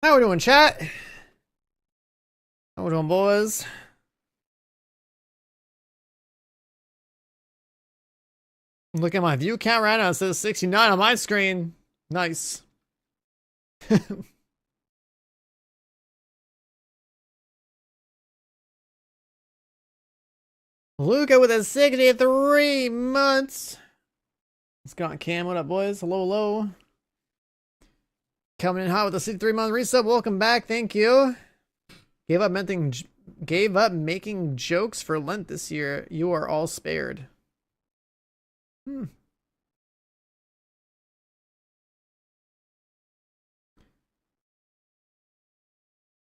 How we doing, chat? How we doing, boys? Look at my view count right now. It says 69 on my screen. Nice. Luca with a 63 months. Let's go on cam. What up, boys? Hello, hello. Coming in hot with a 63-month resub. Welcome back. Thank you. Gave up making jokes for Lent this year. You are all spared.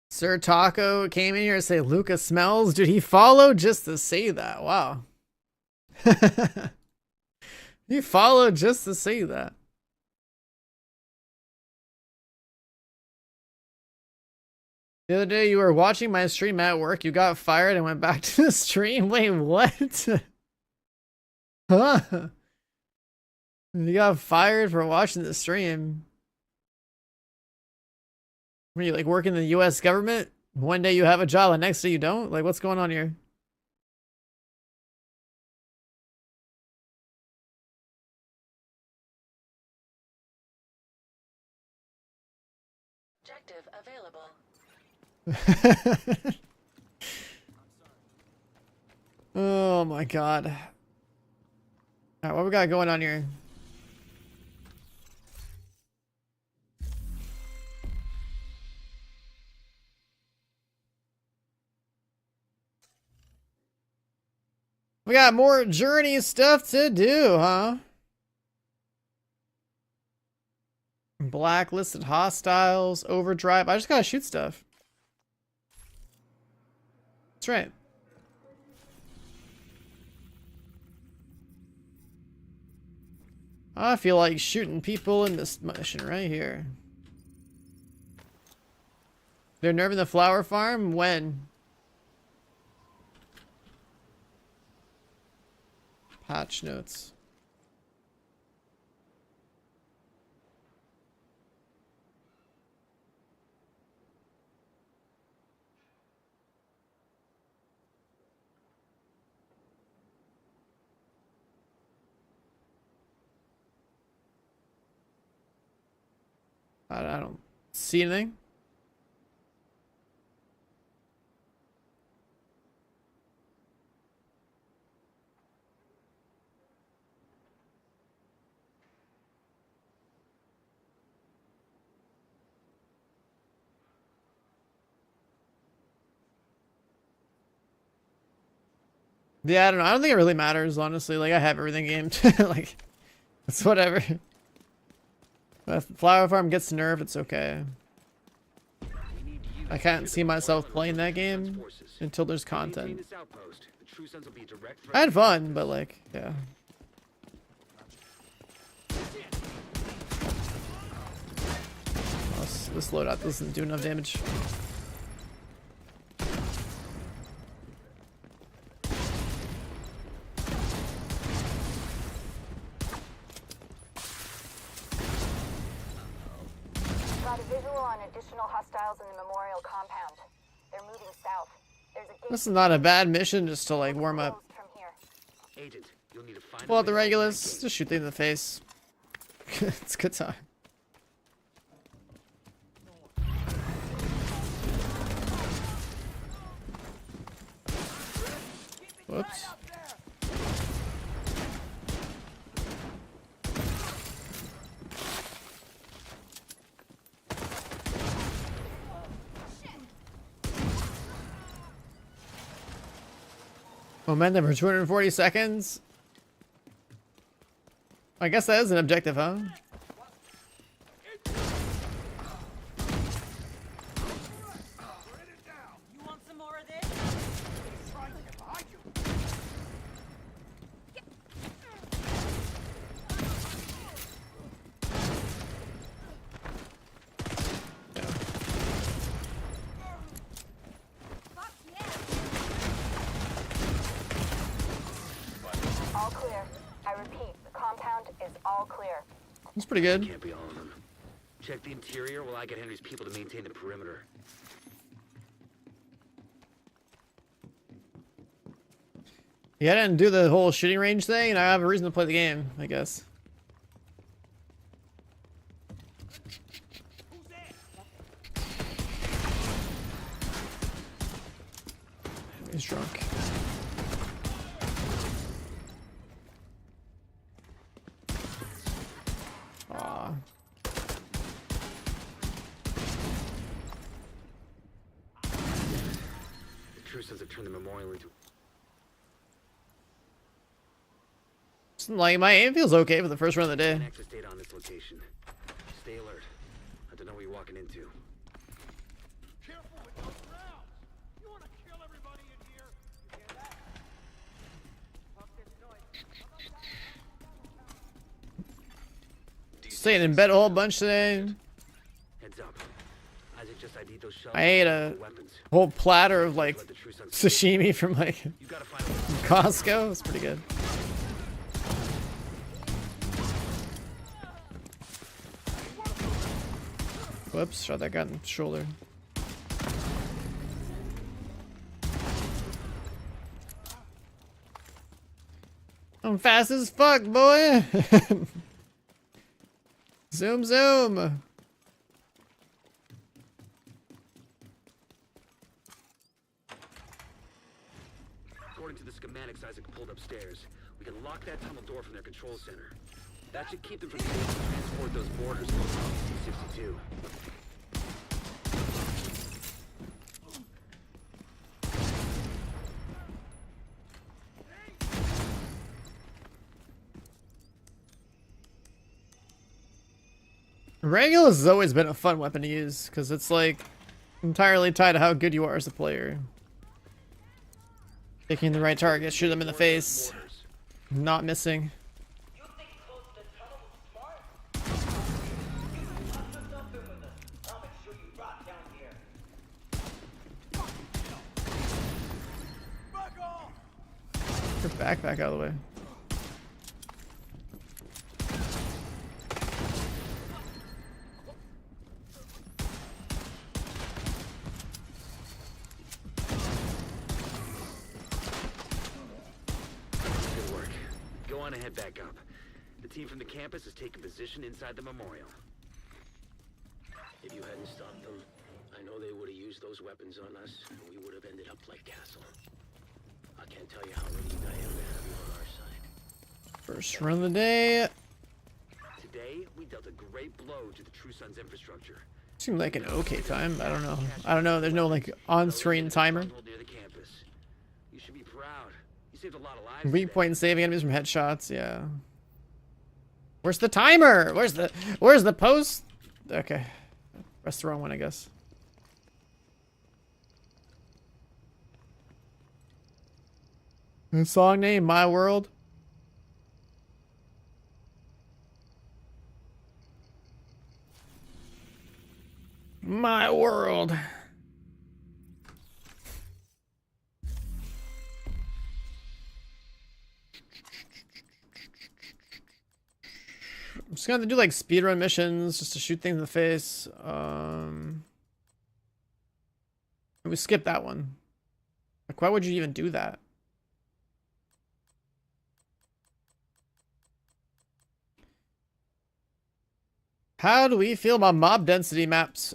Sir Taco came in here to say Luca smells. Dude, he followed just to say that. Wow. He followed just to say that. The other day you were watching my stream at work. You got fired and went back to the stream. Wait, what? Huh? You got fired for watching the stream. Were you like working in the US government? One day you have a job and next day you don't? Like, what's going on here? Objective available. Oh my god. Alright, what we got going on here? We got more journey stuff to do, huh? Blacklisted hostiles, overdrive. I just gotta shoot stuff. That's right. I feel like shooting people in this mission right here. They're nerfing the flower farm? When? Patch notes. I don't see anything. Yeah, I don't know. I don't think it really matters, honestly. Like, I have everything gamed. Like, it's whatever. If the flower farm gets nerfed, it's okay. I can't see myself playing that game until there's content. I had fun, but like, yeah. This loadout doesn't do enough damage. This is not a bad mission just to like warm up. Pull out the Regulus, just shoot them in the face. It's a good time. Whoops. Momentum for 240 seconds. I guess that is an objective, huh? You want some more of this? All clear. I repeat, the compound is all clear. That's pretty good. Can't be all of them. Check the interior while I get Henry's people to maintain the perimeter. Yeah, I didn't do the whole shooting range thing, and I have a reason to play the game, I guess. He's drunk. Aw. The truth says it turned the memorial into... Like, my aim feels okay for the first run of the day. Access data on this location. Stay alert. I don't know what you're walking into. Careful with those rounds! You want to kill everybody in here? You hear that? Fuck this noise. Staying in bed a whole bunch today. Heads up. Isaac just ID'd those shells. I ate a weapons. whole platter of like Let the true sons... sashimi from like You gotta find a... Costco. It's pretty good. Whoops, shot that guy in the shoulder. I'm fast as fuck, boy. Zoom, zoom. According to the schematics Isaac pulled upstairs, we can lock that tunnel door from their control center. That should keep them from being able to transport those boarders to C-62. Regulus has always been a fun weapon to use because it's like entirely tied to how good you are as a player. Picking the right target, shoot them in the face, not missing. You think closing the tunnel was smart? I'm not with us. I'll make sure you rot down here. Back off! Your backpack out of the way. Good work. Go on and head back up. The team from the campus has taken position inside the memorial. If you hadn't stopped them, I know they would have used those weapons on us, and we would have ended up like Castle. I can't tell you how relieved I am to have you on our side. First run of the day. Today, we dealt a great blow to the True Sons infrastructure. Seemed like an okay time. I don't know. I don't know. There's no like on-screen timer. Near the campus. You should be proud. You saved a lot of lives. Weak today. point and saving enemies from headshots. Yeah. Where's the timer? Where's the post? Okay. Press the wrong one, I guess. The song name, My World. My World. I'm just gonna do like speedrun missions just to shoot things in the face. We skipped that one. Like, why would you even do that? How do we feel about mob density maps?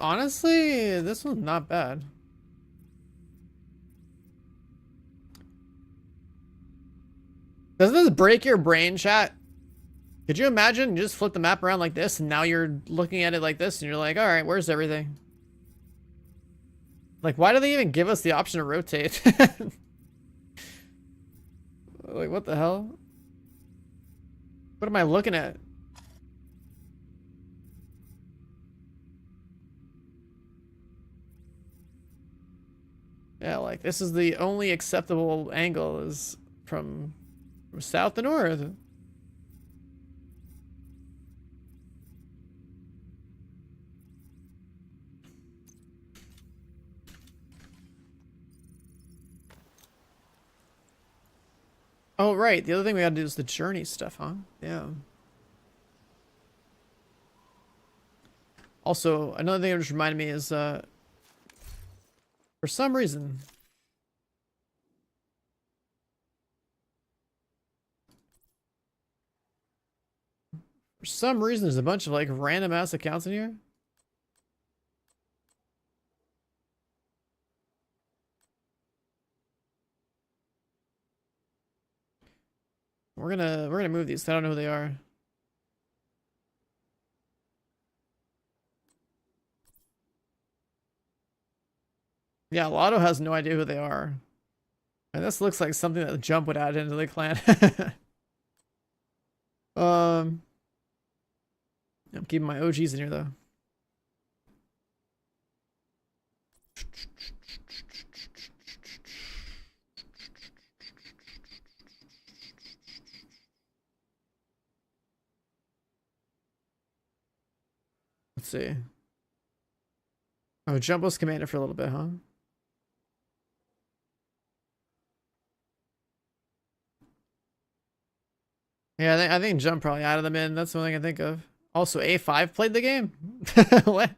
Honestly, this one's not bad. Doesn't this break your brain, chat? Could you imagine you just flip the map around like this and now you're looking at it like this and you're like, all right, where's everything? Like, why do they even give us the option to rotate? Like, what the hell? What am I looking at? Yeah, like, this is the only acceptable angle is from south to north. Oh, right. The other thing we gotta do is the journey stuff, huh? Yeah. Also, another thing that just reminded me is, for some reason, there's a bunch of like random ass accounts in here. We're gonna move these. I don't know who they are. Yeah, Lotto has no idea who they are. And this looks like something that Jump would add into the clan. I'm keeping my OGs in here though. Let's see. Oh, Jump was commander for a little bit, huh? Yeah, I think Jump probably added them in. That's the only thing I think of. Also, A5 played the game. What?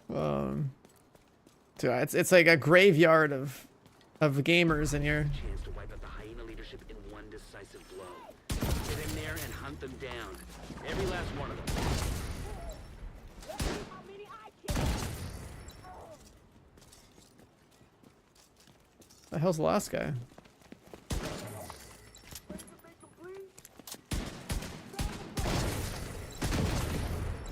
So it's like a graveyard of gamers in here. Chance to wipe out the hyena leadership in one decisive blow. Get in there and hunt them down. Every last one of them. The hell's the last guy?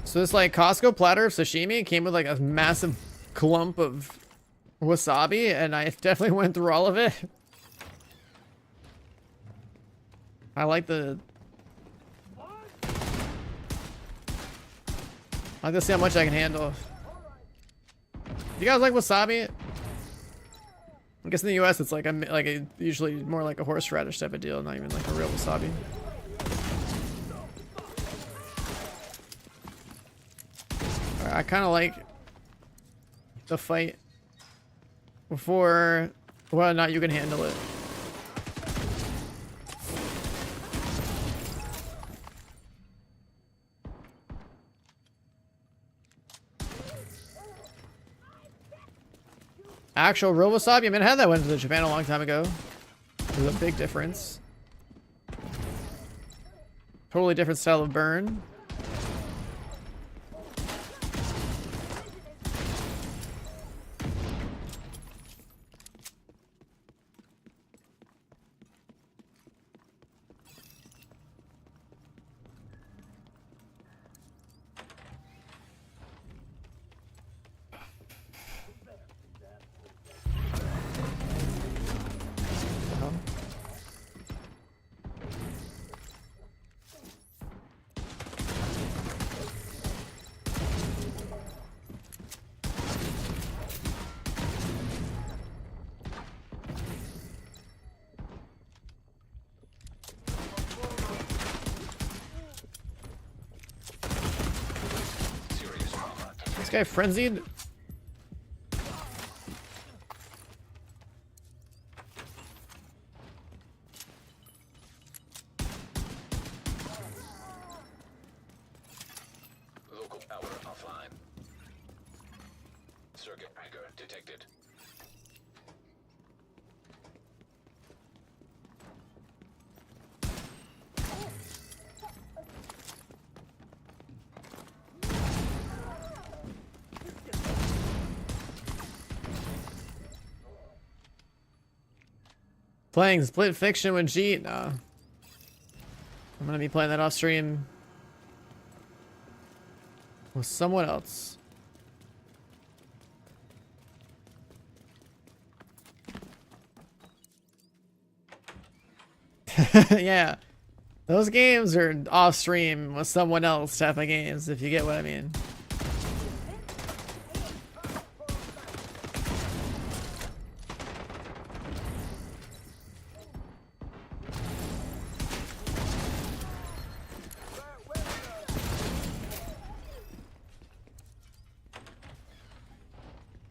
So this like Costco platter of sashimi came with like a massive clump of wasabi, and I definitely went through all of it. I like to see how much I can handle. You guys like wasabi? I guess in the US it's like a usually more like a horseradish type of deal, not even like a real wasabi. Alright, I kind of like the fight before whether or not you can handle it. Actual real wasabi? I mean, I had that one to Japan a long time ago. There's a big difference. Totally different style of burn. This guy frenzied. Local power offline. Circuit breaker detected. Playing Split Fiction with Jeet? Nah. I'm gonna be playing that off stream with someone else. Yeah. Those games are off stream with someone else type of games, if you get what I mean.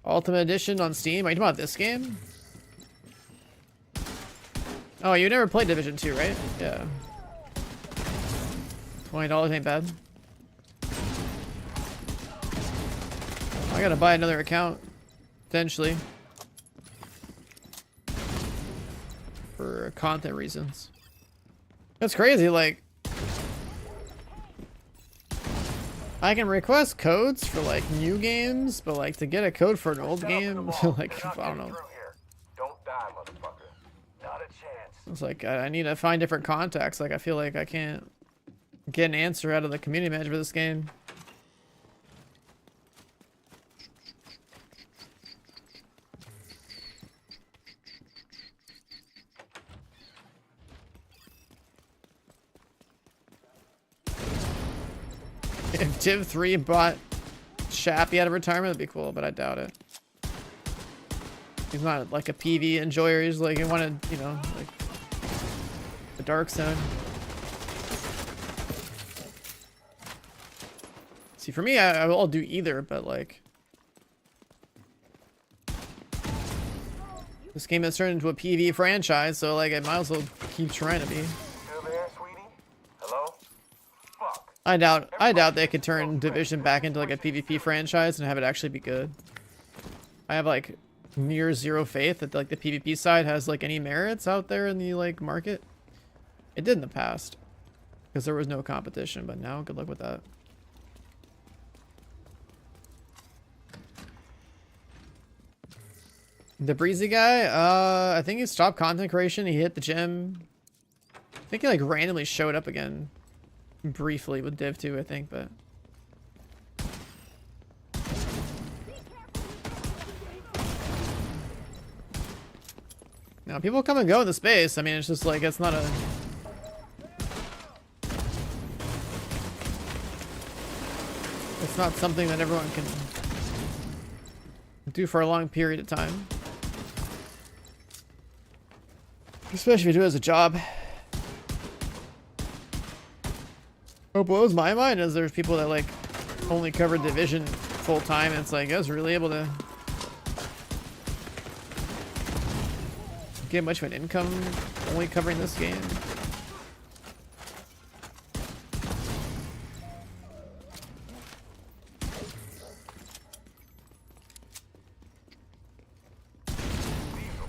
Ultimate Edition on Steam? Are you talking about this game? Oh, you never played Division 2, right? Yeah. $20 ain't bad. I gotta buy another account, potentially. For content reasons. That's crazy, like... I can request codes for like new games, but like to get a code for an old game, like I don't know. Don't die, motherfucker. Not a chance. It's like I need to find different contacts. Like I feel like I can't get an answer out of the community manager for this game. If Div 3 bought Shappy out of retirement, that'd be cool, but I doubt it. He's not like a PV enjoyer. He's like, he wanted, you know, like the dark zone. See, for me, I'll do either, but like this game has turned into a PV franchise, so like I might as well keep trying to be. Still there, sweetie? Hello? Fuck. I doubt they could turn Division back into like a PvP franchise and have it actually be good. I have like near zero faith that like the PvP side has like any merits out there in the like market. It did in the past because there was no competition, but now good luck with that. The breezy guy, I think he stopped content creation. He hit the gym. I think he like randomly showed up again briefly with Div 2, I think, but now people come and go in the space. I mean, it's just like it's not a it's not something that everyone can do for a long period of time. Especially if you do it as a job. What blows my mind is there's people that like only cover Division full time, and it's like I was really able to get much of an income only covering this game.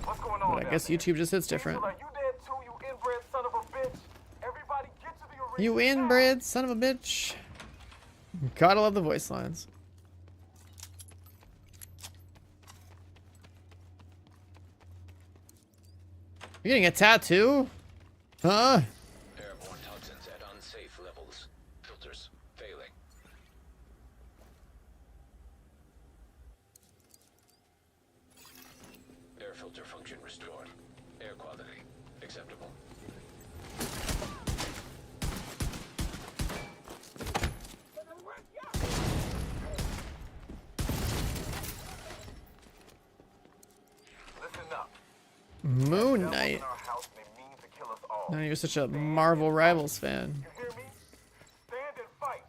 What's going on? But I guess YouTube just hits different. You dead too, you inbred son of a bitch. Everybody get to the arena. You inbred son of a bitch. Gotta love the voice lines. You're getting a tattoo? Huh? Airborne toxins at unsafe levels. Filters failing. Air filter function restored. Air quality acceptable. Listen up. Moon Knight. In our house, they mean to kill us all. Now you're such a Marvel Rivals fan. You hear me? Stand and fight.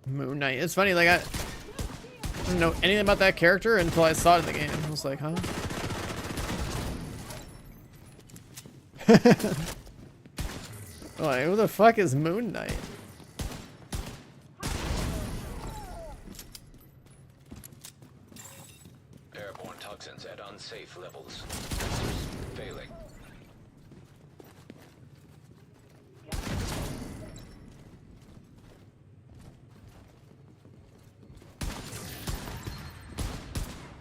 Moon Knight. It's funny, like I didn't know anything about that character until I saw it in the game. I was like, huh? Like, who the fuck is Moon Knight? Airborne toxins at unsafe levels. Filters failing.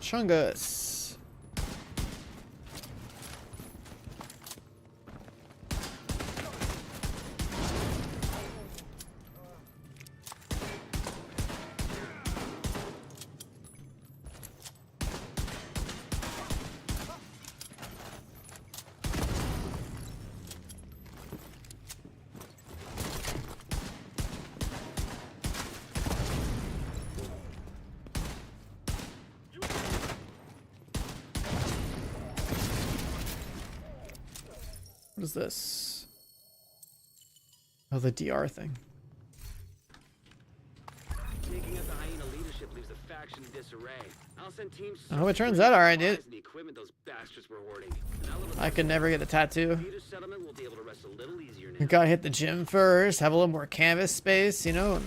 Chungus. What is this? Oh, the DR thing. Taking out the hyena leadership leaves the faction in disarray. I'll send teams. Oh, it turns out alright, dude. The equipment those bastards were hoarding. And I'll live I could never get a tattoo. Theater settlement will be able to rest a little easier now. You gotta hit the gym first, have a little more canvas space, you know,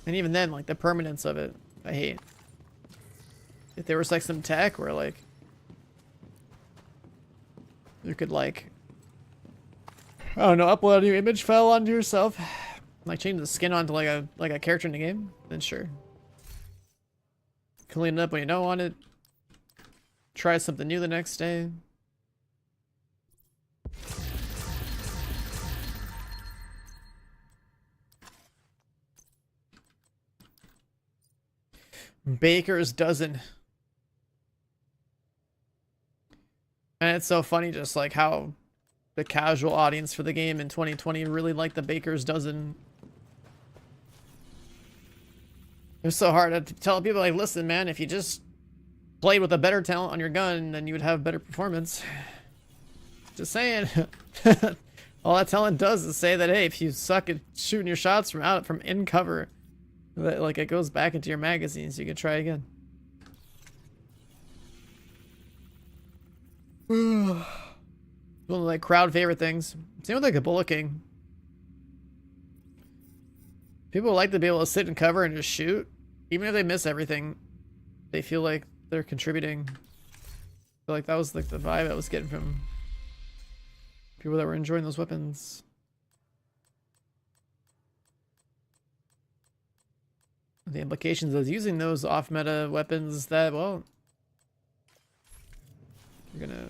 and even then, like the permanence of it, I hate. If there was like some tech where like you could like, I don't know, upload a new image file onto yourself, like change the skin onto like a character in the game, then sure. Clean it up when you don't want it. Try something new the next day. Baker's dozen. And it's so funny just like how the casual audience for the game in 2020 really liked the Baker's dozen. It was so hard to tell people like, listen man, if you just played with a better talent on your gun, then you would have better performance. Just saying. All that talent does is say that, hey, if you suck at shooting your shots from in cover, that like it goes back into your magazine, so you can try again. One of like crowd favorite things. Same with like a Bullet King. People like to be able to sit in cover and just shoot, even if they miss everything. They feel like they're contributing. I feel like that was like the vibe I was getting from people that were enjoying those weapons. The implications of using those off-meta weapons that, well, you're gonna...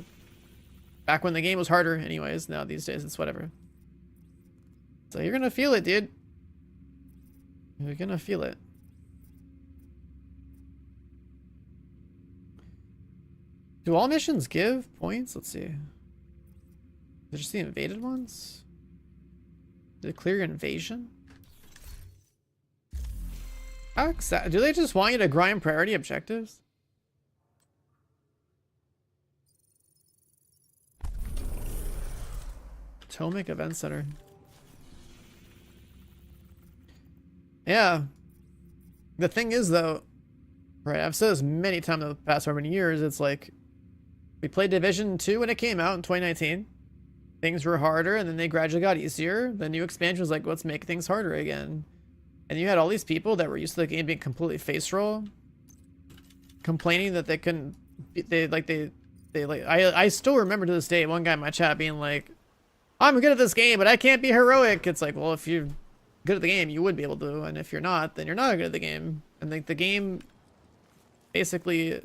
Back when the game was harder anyways, now these days it's whatever. So you're gonna feel it, dude. You're gonna feel it. Do all missions give points? Let's see. Is it just the invaded ones? Did it clear your invasion? How exact? Do they just want you to grind priority objectives? Potomac Event Center. Yeah. The thing is though, right, I've said this many times in the past so many years, it's like we played Division 2 when it came out in 2019. Things were harder and then they gradually got easier. The new expansion was like, let's make things harder again. And you had all these people that were used to the game being completely face roll, complaining that they couldn't, I still remember to this day one guy in my chat being like, I'm good at this game, but I can't be heroic. It's like, well, if you're good at the game, you would be able to, and if you're not, then you're not good at the game. And like the game basically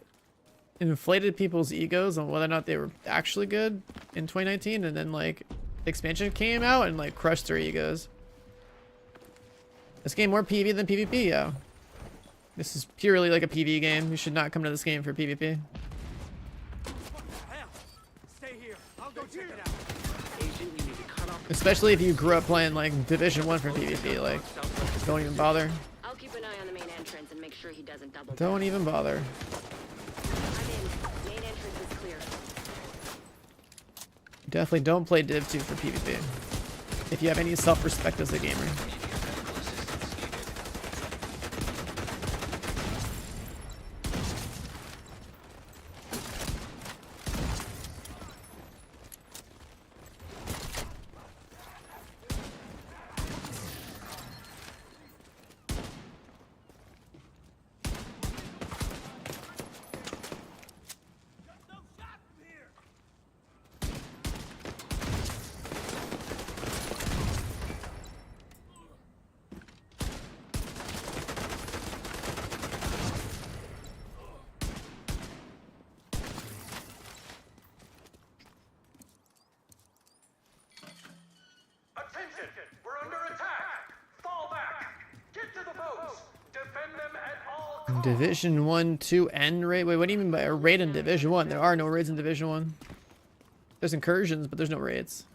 inflated people's egos on whether or not they were actually good in 2019, and then like the expansion came out and like crushed their egos. This game more PvP than PvP, yeah. This is purely like a PvE game. You should not come to this game for PvP. Stay here. I'll go check it out. Especially if you grew up playing like Division 1 for PvP, like, don't even bother. I'll keep an eye on the main entrance and make sure he doesn't double. Don't even bother. I'm in. Main entrance is clear. Definitely don't play Div 2 for PvP. If you have any self-respect as a gamer. Attention! We're under attack! Fall back! Get to the boats! Defend them at all costs! Division 1, 2, and raid? Wait, what do you mean by a raid in Division 1? There are no raids in Division 1. There's incursions, but there's no raids.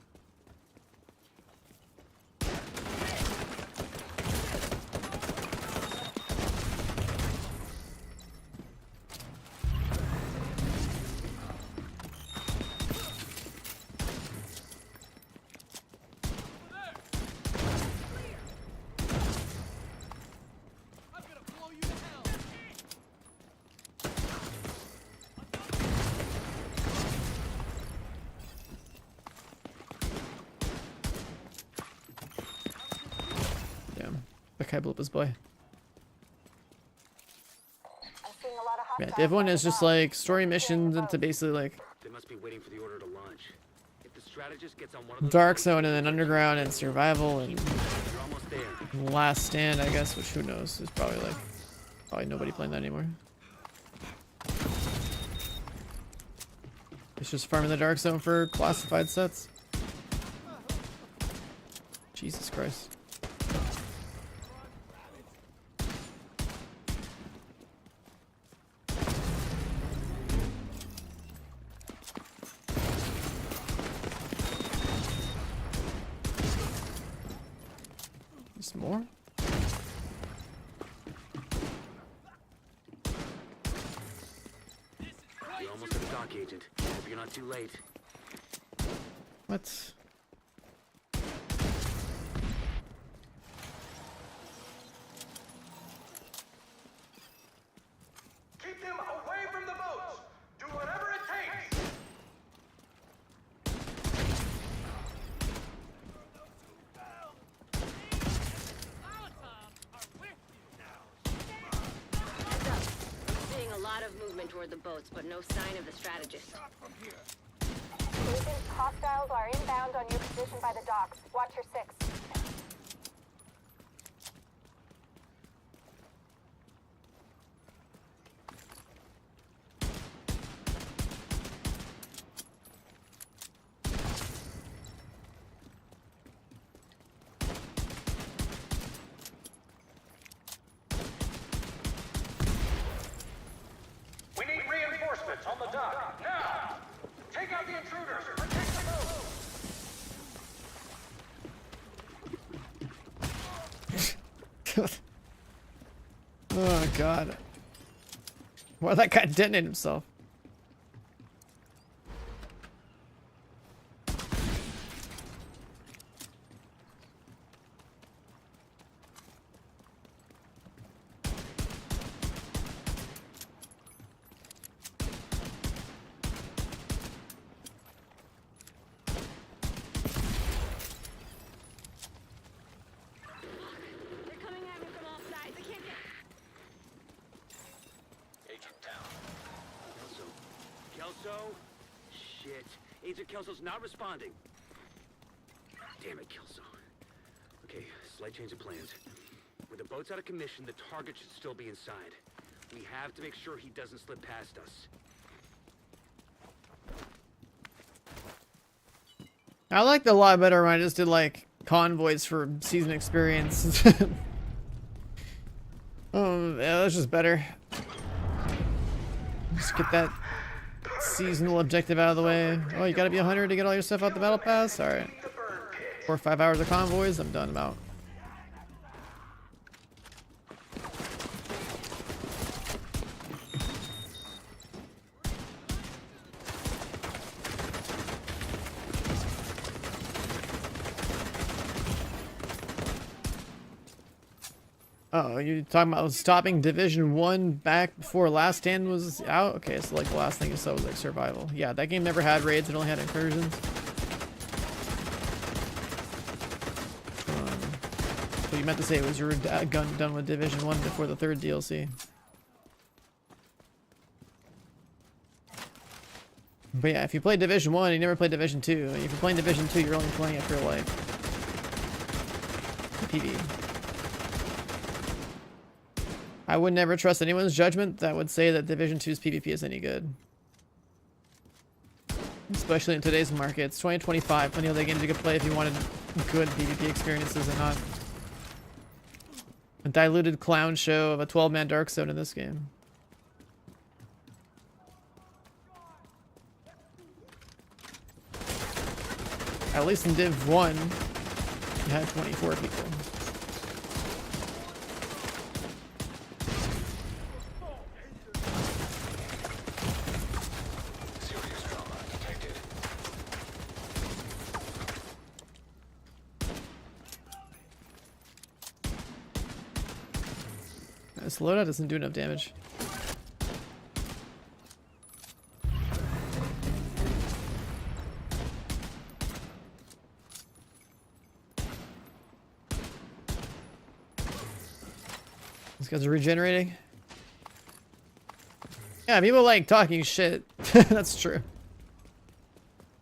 I'm gonna blow you to hell! guy blew up his boy. I'm seeing a lot of Yeah, hostiles Div 1 on is the just boat. like story missions into basically like They must be waiting for the order to launch. If the strategist gets on one of those Dark boats, Zone and then Underground and Survival and you're almost there. Last Stand, I guess, which who knows? There's probably nobody playing that anymore. It's just farming the Dark Zone for classified sets. Jesus Christ. There's more? You're almost at the dock, Agent. Hope you're not too late. What? Keep them away from the boats. Do whatever it takes. Heads up. I'm seeing a lot of movement toward the boats, but no sign of the strategist. Agent, hostiles are inbound on your position by the docks. Watch your six. We need reinforcements on the dock. Now! Take out the intruders. Protect the boat. Oh god. Why that guy detonate himself? They're coming at me from all sides. I can't get... Kelso? Shit. Agent Kelso's not responding. Damn it, Kelso. Okay, slight change of plans. With the boats out of commission, the target should still be inside. We have to make sure he doesn't slip past us. I liked it a lot better when I just did like convoys for season experience. Oh, yeah, that's just better. Just get that seasonal objective out of the way. Oh, you gotta be 100 to get all your stuff out the battle pass? Alright. 4 or 5 hours of convoys, I'm done about. Oh, you talking about stopping Division 1 back before Last Stand was out? Okay, so like the last thing you saw was like survival. Yeah, that game never had raids, it only had incursions. So you meant to say it was your gun done with Division 1 before the 3rd DLC. But yeah, if you play Division 1, you never play Division 2. If you're playing Division 2, you're only playing it for like PvE. I would never trust anyone's judgment that would say that Division 2's PvP is any good. Especially in today's market. It's 2025. Plenty of other games you could play if you wanted good PvP experiences and not a diluted clown show of a 12-man Dark Zone in this game. At least in Div 1, you had 24 people. This loadout doesn't do enough damage. guys are regenerating. Yeah, people like talking shit. That's true.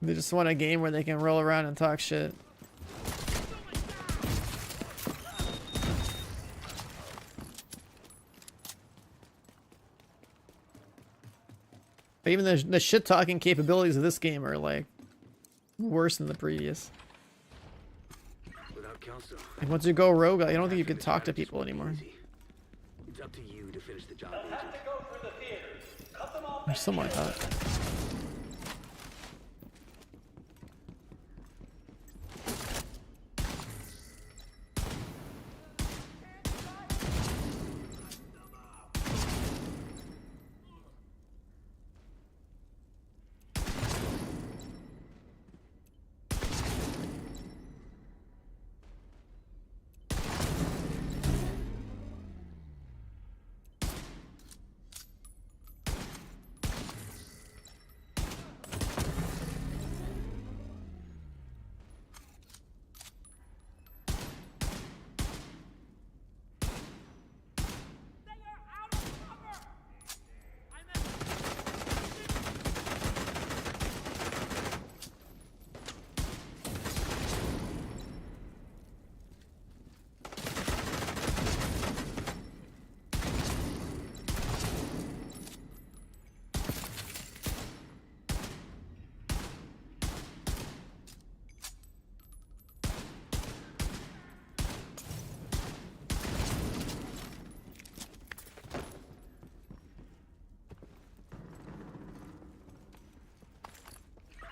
They just want a game where they can roll around and talk shit. But even the shit talking capabilities of this game are like worse than the previous. Without Kelso, Like once you go rogue, I don't think you can talk to people anymore. it's up to you to finish the job, They'll Agent. have to go through the theaters. Cut them off. Or something like that.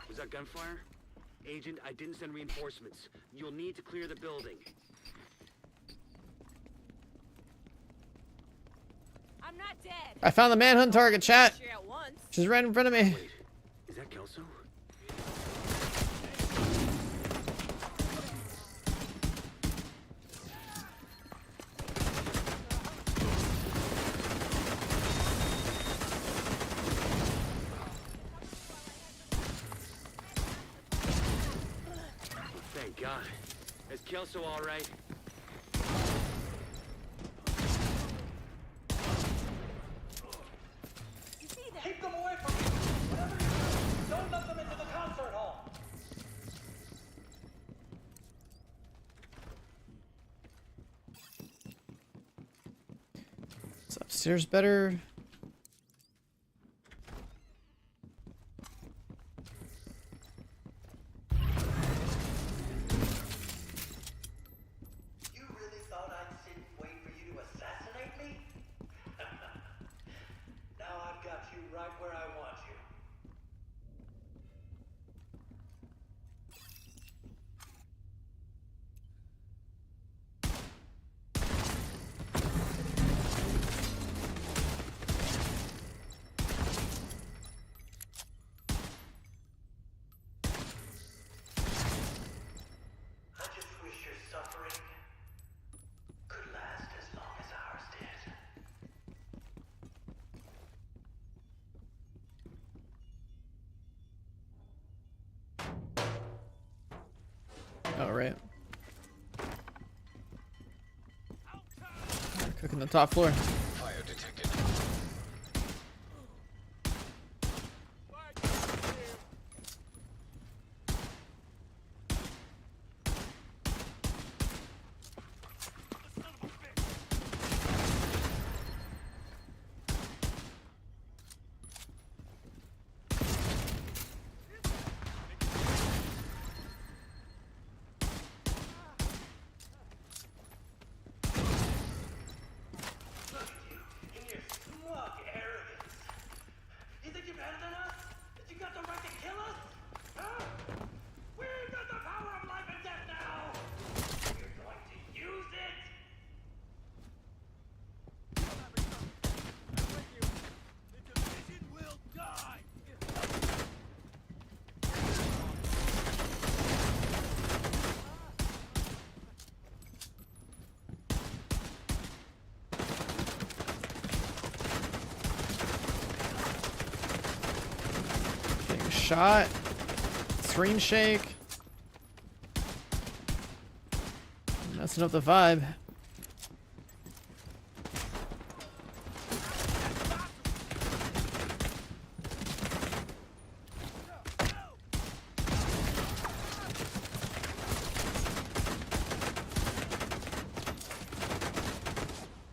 Was that gunfire? Agent, I didn't send reinforcements. You'll need to clear the building. I'm not dead. I found the manhunt target, chat. You're at once. She's right in front of me. Wait, is that Kelso? Thank God. Is Kelso all right? Keep them away from me. Whatever you do, don't let them into the concert hall. Is upstairs better? You really thought I'd sit and wait for you to assassinate me? Now I've got you right where I want you. I just wish your suffering could last as long as ours did. Oh, right. Cooking the top floor. Fire detected. In your smug arrogance. You think you're better than us? That you got the right to kill us? Huh? We've got the power of life and death now! You're going to use it! The division will die. Getting shot. Screen shake. Messing up the vibe.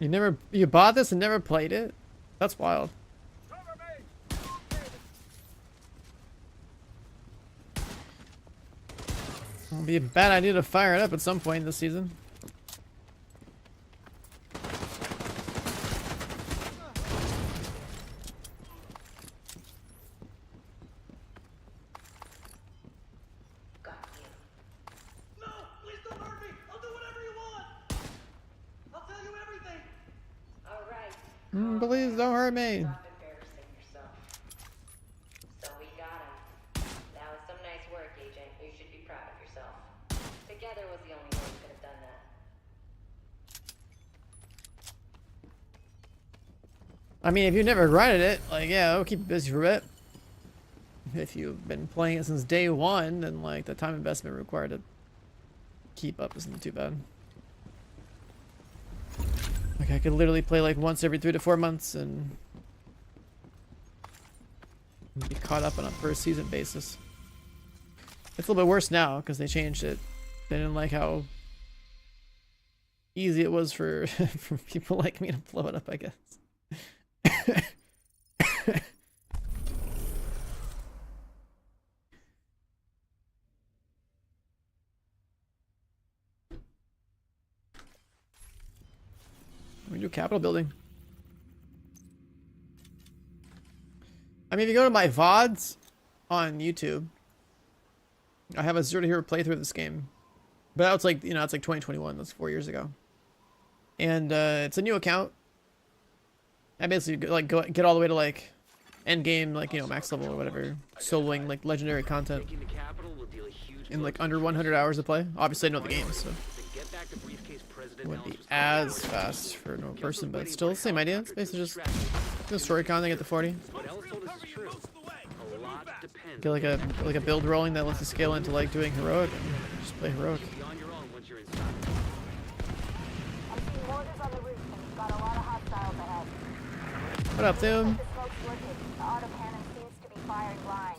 You bought this and never played it? That's wild. Cover me! It'll be a bad idea to fire it up at some point this season. No! Please don't hurt me! I'll do whatever you want! I'll tell you everything! All right. Please don't hurt me. Stop embarrassing yourself. So we got him. That was some nice work, Agent. You should be proud of yourself. Together was the only way we could have done that. I mean, if you've never grinded it, like, yeah, it'll keep you busy for a bit. If you've been playing it since day one, then, like, the time investment required to keep up isn't too bad. Like, I could literally play, like, once every 3 to 4 months and be caught up on a per season basis. It's a little bit worse now, because they changed it. They didn't like how easy it was for, for people like me to blow it up, I guess. We do Capitol building. I mean, if you go to my VODs on YouTube, I have a 0 to hero playthrough of this game. But that was like, you know, it's like 2021. That's 4 years ago. And it's a new account. I basically like get all the way to like end game, like, you know, max level or whatever, soloing like legendary content Taking the capital will deal a huge in like blow under to 100 hours to play. Obviously, I know the game, so to get back to briefcase President it wouldn't be Ellis' as fast for a normal person, but still the same idea. It's basically just the story content, get the 40, What Ellis told us is true. A lot depends get like a build rolling that lets you scale into like doing heroic, and just play heroic. on your own once you're inside. I'm seeing mortars on the roof, and we've got a lot of hostiles ahead. What up, Doom? The smoke's working. The autocannon seems to be firing blind.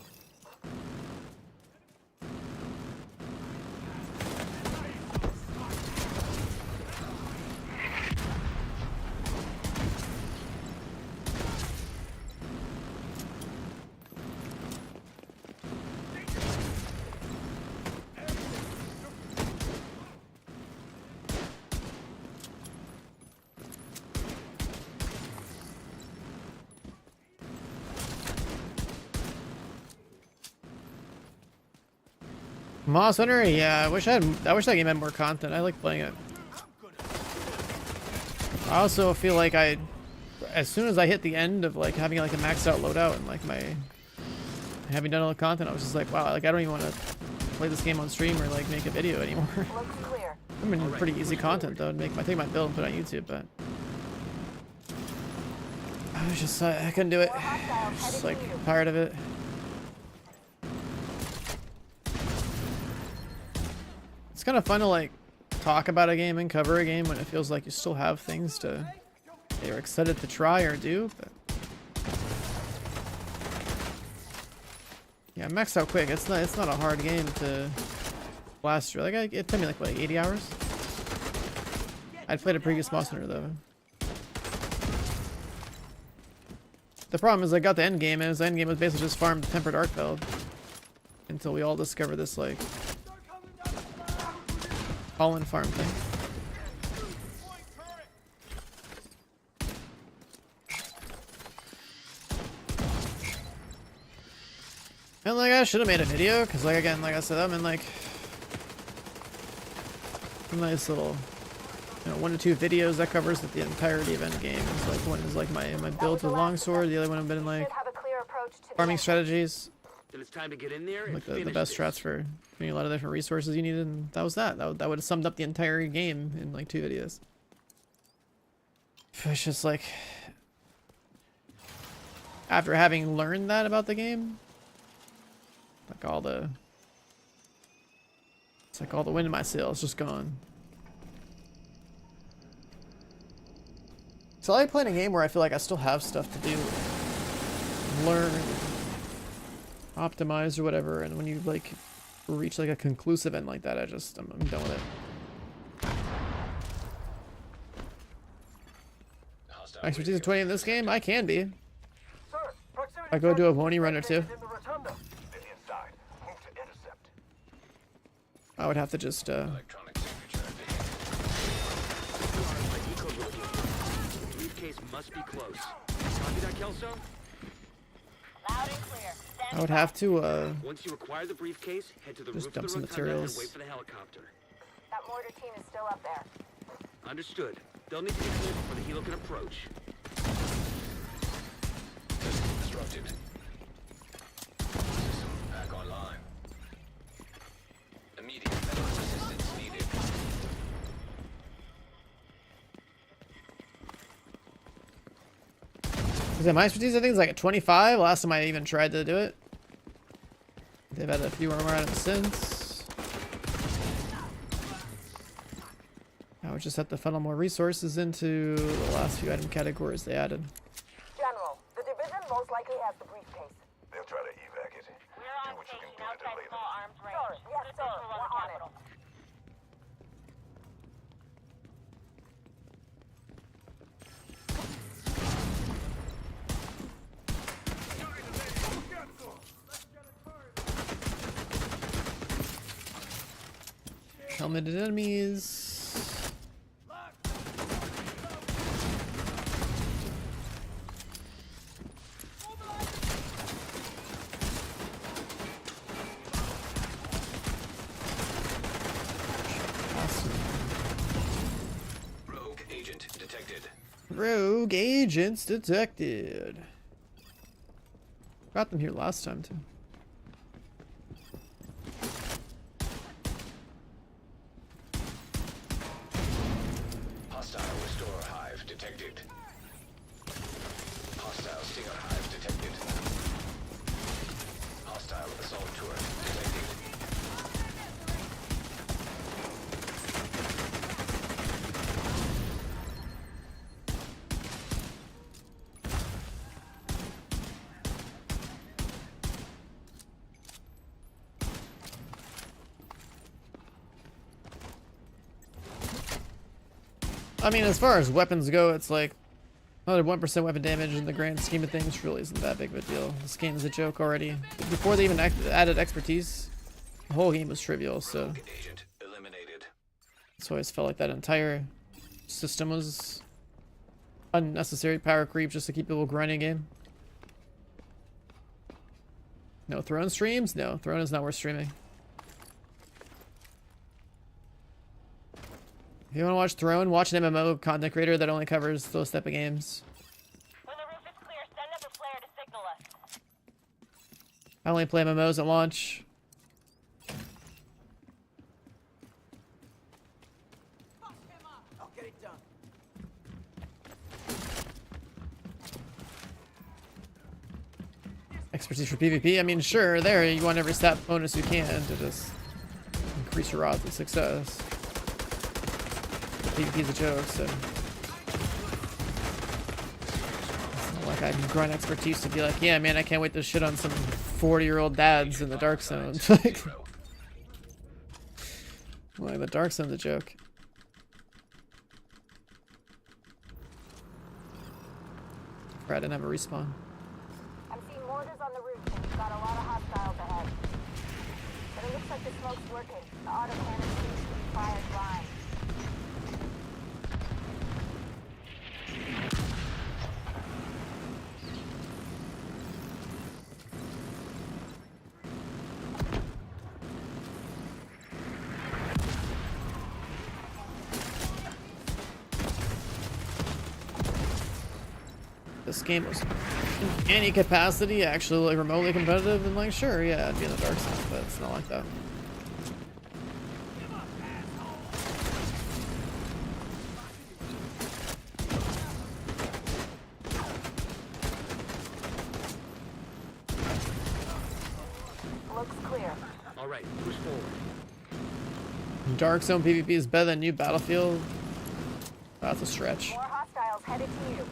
Moss Hunter? Yeah, I wish that game had more content. I like playing it. I also feel like as soon as I hit the end of like having like a maxed out loadout and like having done all the content, I was just like, wow, like I don't even want to play this game on stream or like make a video anymore. Looks clear. I mean, pretty easy content though. Take my build and put it on YouTube, but I was just I couldn't do it. More hostiles Just headed like to you. tired of it. It's kind of fun to like talk about a game and cover a game when it feels like you still have things that you're excited to try or do, but yeah, maxed out quick. It's not a hard game to blast through. Like it took me like what, 80 hours? I'd played a previous monster though. The problem is I got the end game, and his end game was basically just farm tempered arc build until we all discovered this like all-in farm thing. And like I should have made a video, because like again, like I said, I'm in like a nice little, you know, 1 to 2 videos that covers the entirety of end game. It's like one is like my builds with longsword, the other one I've been like Should have a clear approach to the farming exit. strategies, Then it's time to get in there and like the finish best this. strats for getting a lot of different resources you needed, and that was that. That would have summed up the entire game in like 2 videos. It's just like, after having learned that about the game, like it's like all the wind in my sails just gone. So I like playing a game where I feel like I still have stuff to do, learn, optimize or whatever, and when you like reach like a conclusive end like that, I'm done with it. Expertise of 20 in this game? I can be. Sir, proximity I go do a check pony run or two. in the rotunda. Get inside. Move to intercept. I would have to just, Electronic signature. My decode will be. The briefcase must be close. Copy that, Kelso? Loud and clear. I would have to, Once you acquire the briefcase, head to the Just roof dump of the some rotunda materials. and wait for the helicopter. That mortar team is still up there. Understood. They'll need to get clear before the helo can approach. System disrupted. System back online. Immediate medical assistance needed. is it my expertise? I think it's like a 25. Last time I even tried to do it. They've had a few more items since. I would just have to funnel more resources into the last few item categories they added. General, the division most likely has the briefcase. They'll try to evac it. We're Do on what you can station do to outside delay them. small arms range. Sir, yes, sir. We're on it. Helmeted enemies. Rogue agent detected. Rogue agents detected. Got them here last time too. Hostile restore hive detected. Hostile stinger hive detected. Hostile assault turret detected. I mean, as far as weapons go, it's like 101% weapon damage in the grand scheme of things really isn't that big of a deal. This game is a joke already. Before they even added expertise, the whole game was trivial, so Rogue agent eliminated. it's always felt like that entire system was unnecessary power creep just to keep people grinding game. No Throne streams? No, Throne is not worth streaming. If you want to watch Throne, watch an MMO content creator that only covers those type of games. When the roof is clear, send up a flare to signal us. I only play MMOs at launch. I'll get it done. Expertise for PvP? I mean, sure, there, you want every stat bonus you can to just increase your odds of success. PvP is a joke, so. It's not like I can grind expertise to be like, yeah, man, I can't wait to shit on some 40-year-old dads in the Dark Zone. Like, well, the Dark Zone's a joke. Right, I didn't have a respawn. I'm seeing mortars on the roof, and we've got a lot of hostiles ahead. But it looks like the smoke's working. The autocannon seems to be fired blind. This game was in any capacity actually like remotely competitive, and like sure, yeah, it'd be in the Dark Zone, but it's not like that. Looks clear. All right, push forward. Dark Zone PvP is better than new Battlefield. That's a stretch. More hostiles headed to you.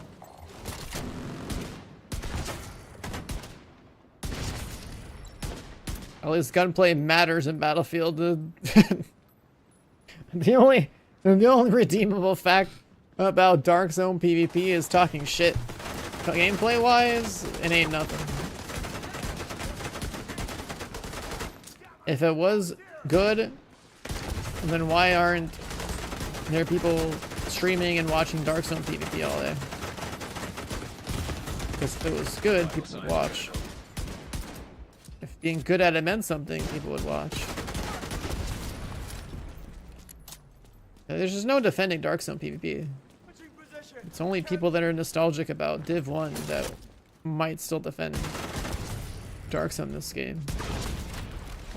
At least gunplay matters in Battlefield. The only redeemable fact about Dark Zone PvP is talking shit. Gameplay wise, it ain't nothing. If it was good, then why aren't there people streaming and watching Dark Zone PvP all day? Because if it was good, people would watch. If being good at it meant something, people would watch. There's just no defending Dark Zone PvP. It's only people that are nostalgic about Div 1 that might still defend Dark Zone this game.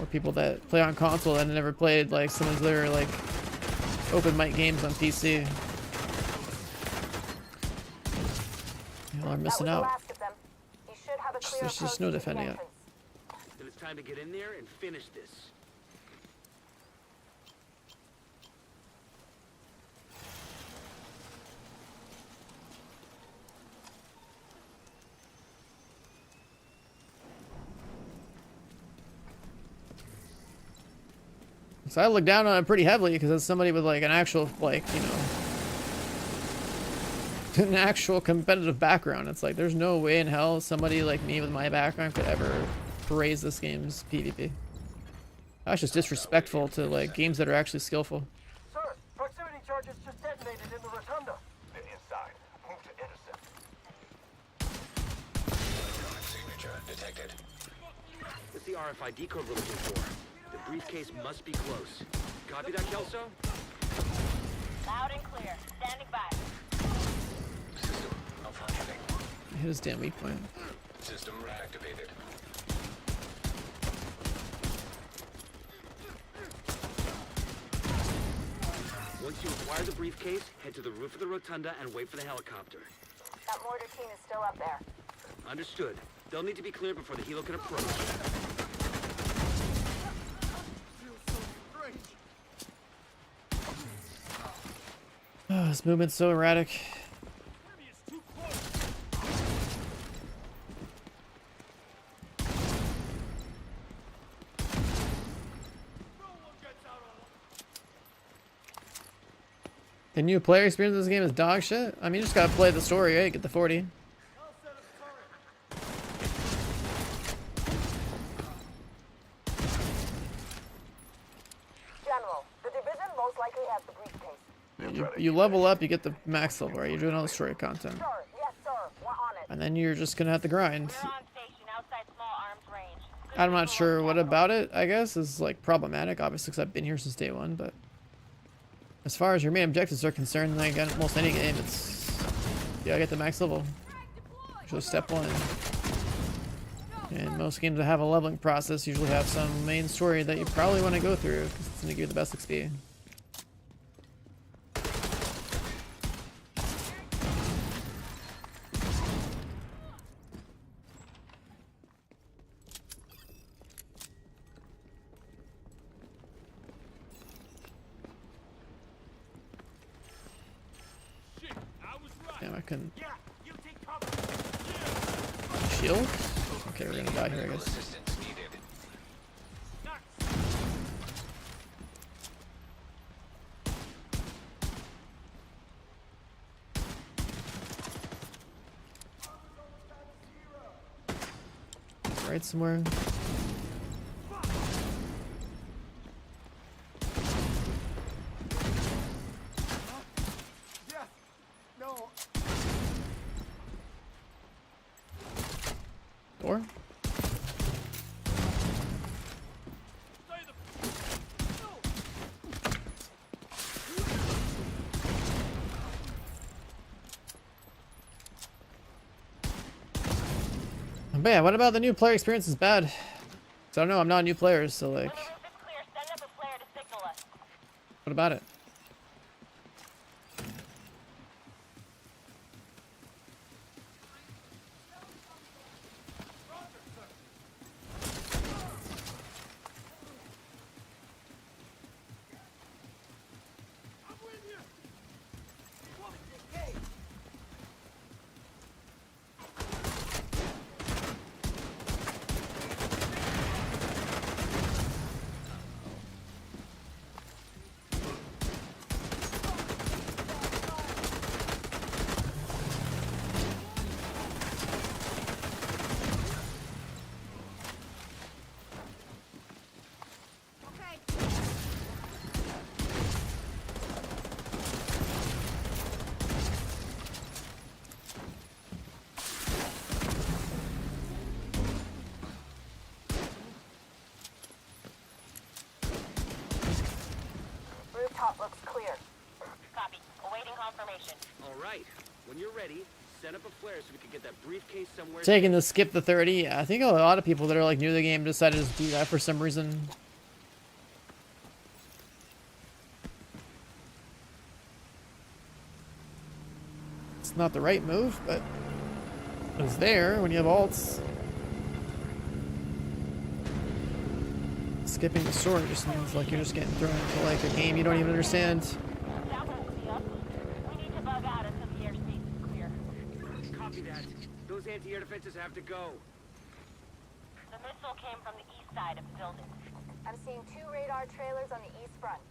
Or people that play on console and never played like some of their like open mic games on PC. Y'all are missing out. There's just no defending it. Then it's time to get in there and finish this. So I look down on it pretty heavily because it's somebody with like an actual, like, you know, an actual competitive background. It's like there's no way in hell somebody like me with my background could ever praise this game's PvP. That's just disrespectful to like games that are actually skillful. Sir, proximity charges just detonated in the rotunda. They're inside. Move to intercept. Signature detected. What's the RFID code we're looking for? The briefcase must be close. Copy that, Kelso? Loud and clear. Standing by. System malfunctioning. Hit his damn weak point. System reactivated. Once you acquire the briefcase, head to the roof of the rotunda and wait for the helicopter. That mortar team is still up there. Understood. They'll need to be cleared before the helo can approach. Oh, this movement's so erratic. The new player experience in this game is dog shit. I mean, you just gotta play the story, right? Get the 40. General, the division most likely has the briefcase. You level up, you get the max level, right? You're doing all the story content. Sir, yes, sir. We're on it. And then you're just gonna have to grind. We're on station outside small arms range. Good I'm not visual sure on what capital. about it, I guess, is like problematic, obviously, because I've been here since day one, but as far as your main objectives are concerned, like in almost any game, it's you gotta get the max level. So step one. And most games that have a leveling process usually have some main story that you probably want to go through because it's gonna give you the best XP. Damn, I couldn't. Yeah, you take cover. Shield? Okay, we're gonna die here, I guess. Assistance needed. Right somewhere. Yeah. No. Door? But yeah, what about the new player experience is bad? So I don't know, I'm not a new player, so like, When the roof is clear, send up a flare to signal us. what about it? clear. Copy. Awaiting confirmation. All right. When you're ready, set up a flare so we can get that briefcase somewhere. Taking the skip the 30. Yeah, I think a lot of people that are like new to the game decided to do that for some reason. It's not the right move, but it's there when you have alts. Skipping the sword just means like you're just getting thrown into like a game you don't even understand. That won't be up. We need to bug out until the airspace is clear. Copy that. Those anti-air defenses have to go. The missile came from the east side of the building. I'm seeing 2 radar trailers on the east front.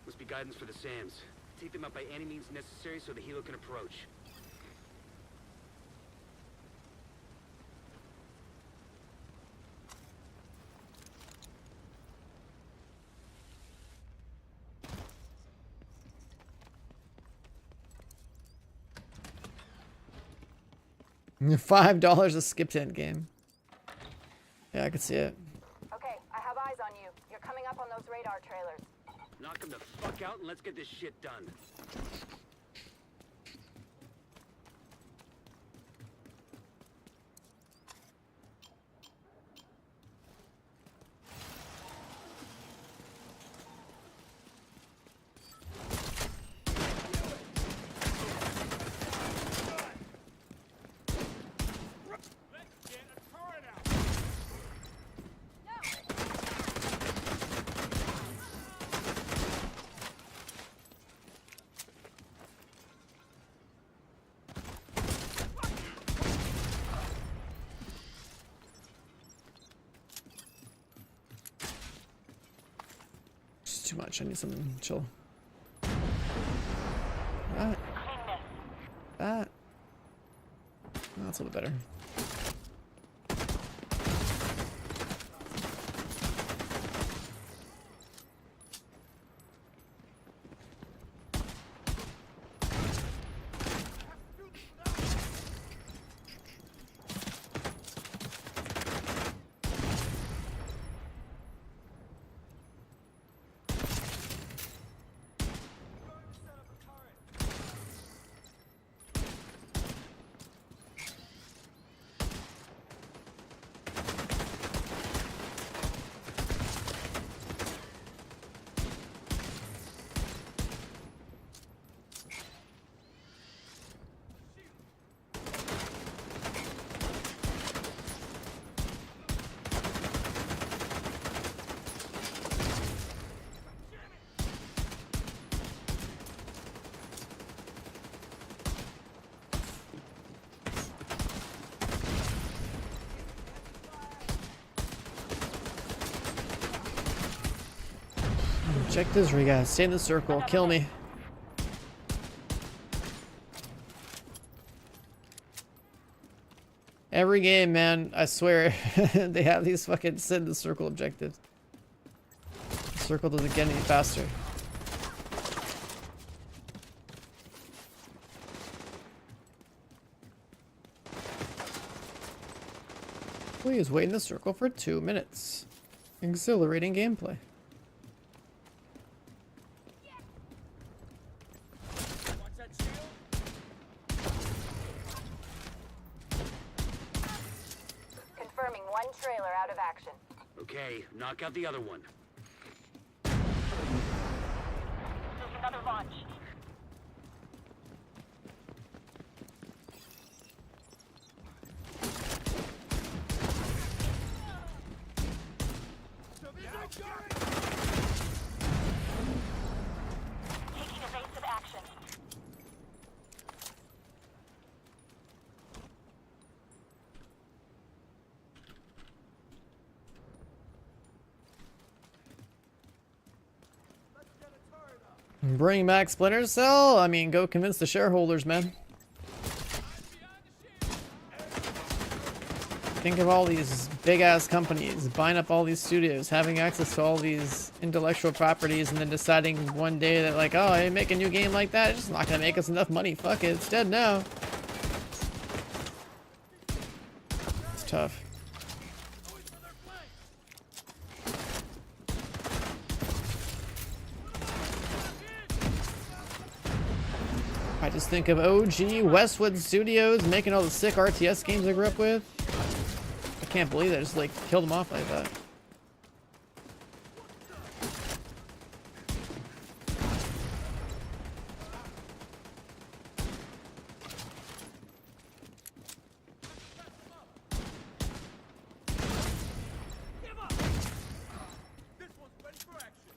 Must be guidance for the SAMs. Take them out by any means necessary so the helo can approach. $5 a skip tent game. Yeah, I could see it. Okay, I have eyes on you. You're coming up on those radar trailers. Knock them the fuck out and let's get this shit done. It's too much. I need something chill. That. That. Oh, that's a little bit better. Check this, we gotta stay in the circle, kill me. Every game, man, I swear, they have these fucking sit in the circle objectives. The circle doesn't get any faster. Please wait in the circle for 2 minutes. Exhilarating gameplay. Confirming 1 trailer out of action. Okay, knock out the other one. There's another launch. Taking evasive action. Bring back Splinter Cell? I mean, go convince the shareholders, man. Think of all these big-ass companies buying up all these studios, having access to all these intellectual properties, and then deciding one day that, like, oh, I make a new game like that, it's just not gonna make us enough money. Fuck it, it's dead now. It's tough. I just think of OG Westwood Studios making all the sick RTS games I grew up with. I can't believe I just like killed them off like that. This one's ready for action.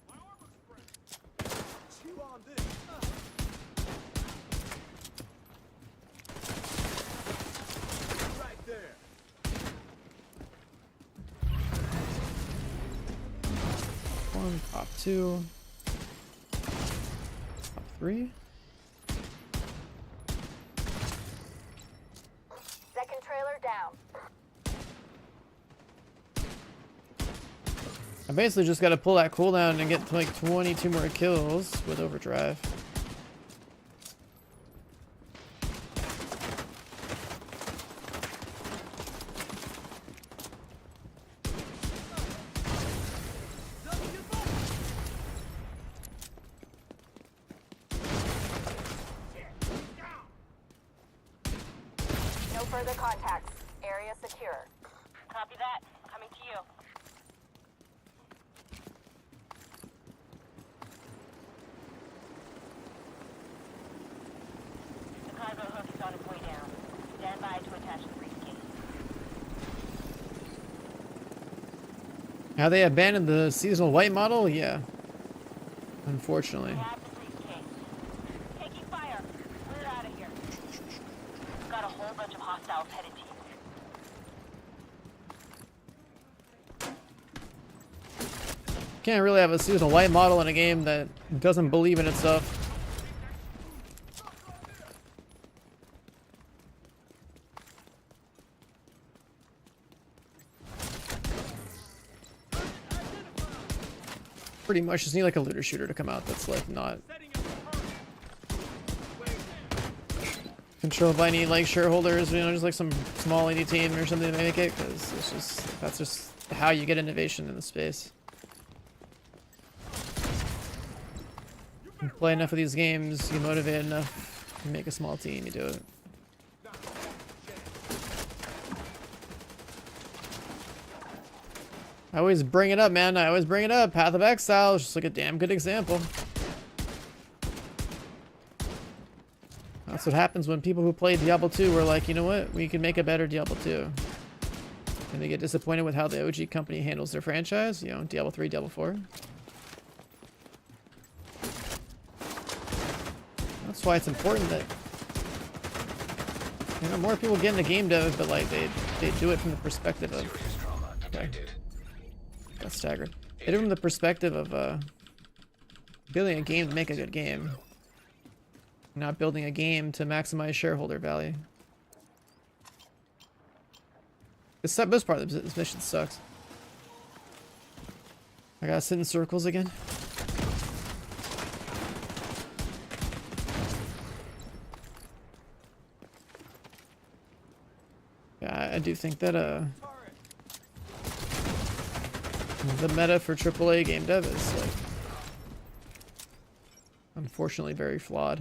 My armor's fresh. Chew on this. Right there. One, pop two, pop three. Second trailer down. I basically just got to pull that cooldown and get to like 22 more kills with overdrive. No further contacts. Area secure. Copy that. Coming to you. The cargo hook is on its way down. Stand by to attach the briefcase. How they abandoned the seasonal white model? Yeah. Unfortunately. We have the briefcase. Taking fire. We're out of here. We've got a whole bunch of hostiles headed to you. Can't really have a seasonal white model in a game that doesn't believe in itself. Pretty much just need like a looter shooter to come out that's like not controlled by any like shareholders, you know, just like some small indie team or something to make it, because it's just, that's just how you get innovation in the space. You play enough of these games, you motivate enough, you make a small team, you do it. I always bring it up, man. I always bring it up. Path of Exile is just like a damn good example. That's what happens when people who play Diablo 2 were like, you know what, we can make a better Diablo 2. And they get disappointed with how the OG company handles their franchise, you know, Diablo 3, Diablo 4. That's why it's important that, you know, more people get into game dev, but like they do it from the perspective of, okay, got staggered. They do it from the perspective of building a game to make a good game, not building a game to maximize shareholder value. This part of this mission sucks. I gotta sit in circles again. Yeah, I do think that the meta for AAA game dev is like unfortunately very flawed.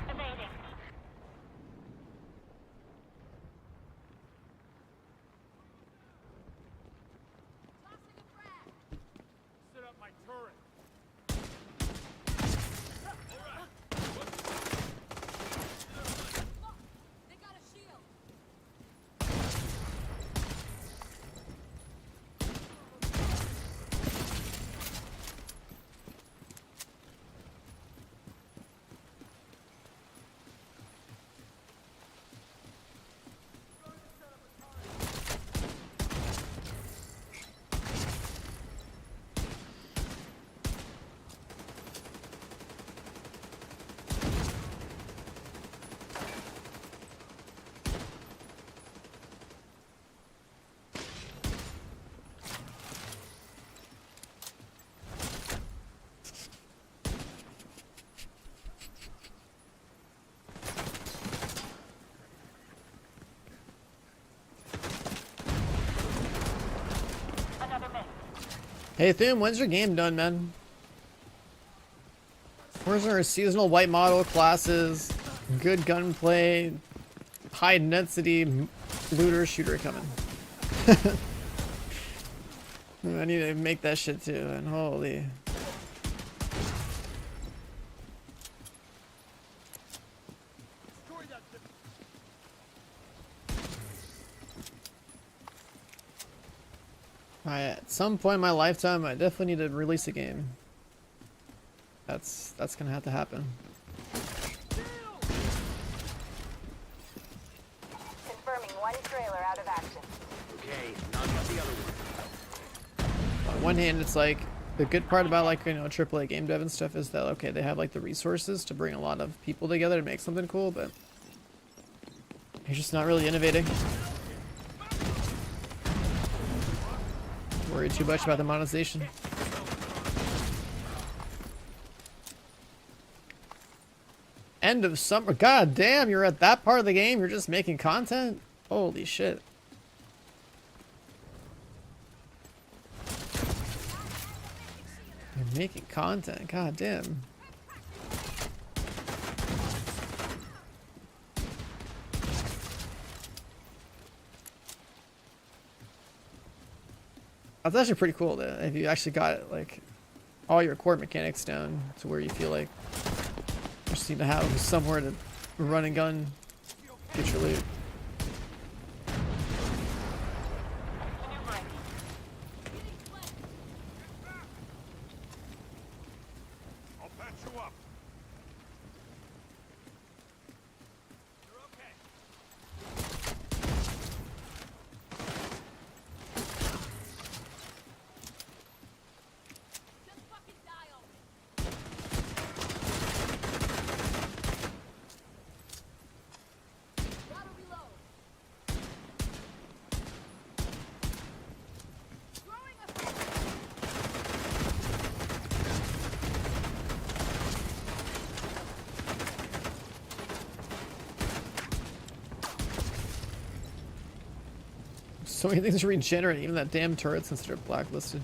Evading. Set up my turret. Hey Thum, when's your game done, man? Where's our seasonal white model classes, good gunplay, high density looter shooter coming? I need to make that shit too, and holy. At some point in my lifetime, I definitely need to release a game. That's gonna have to happen. Confirming one trailer out of action. Okay, knock out the other one. On one hand, it's like the good part about like, you know, AAA game dev and stuff is that okay, they have like the resources to bring a lot of people together to make something cool, but you're just not really innovating. Worry too much about the monetization. End of summer. God damn, you're at that part of the game. You're just making content. Holy shit. You're making content. God damn. That's actually pretty cool though, if you actually got it, like all your core mechanics down to where you feel like you just need to have somewhere to run and gun, get your loot. I'll patch you up. You're okay. So many things regenerate, even that damn turret since they're blacklisted.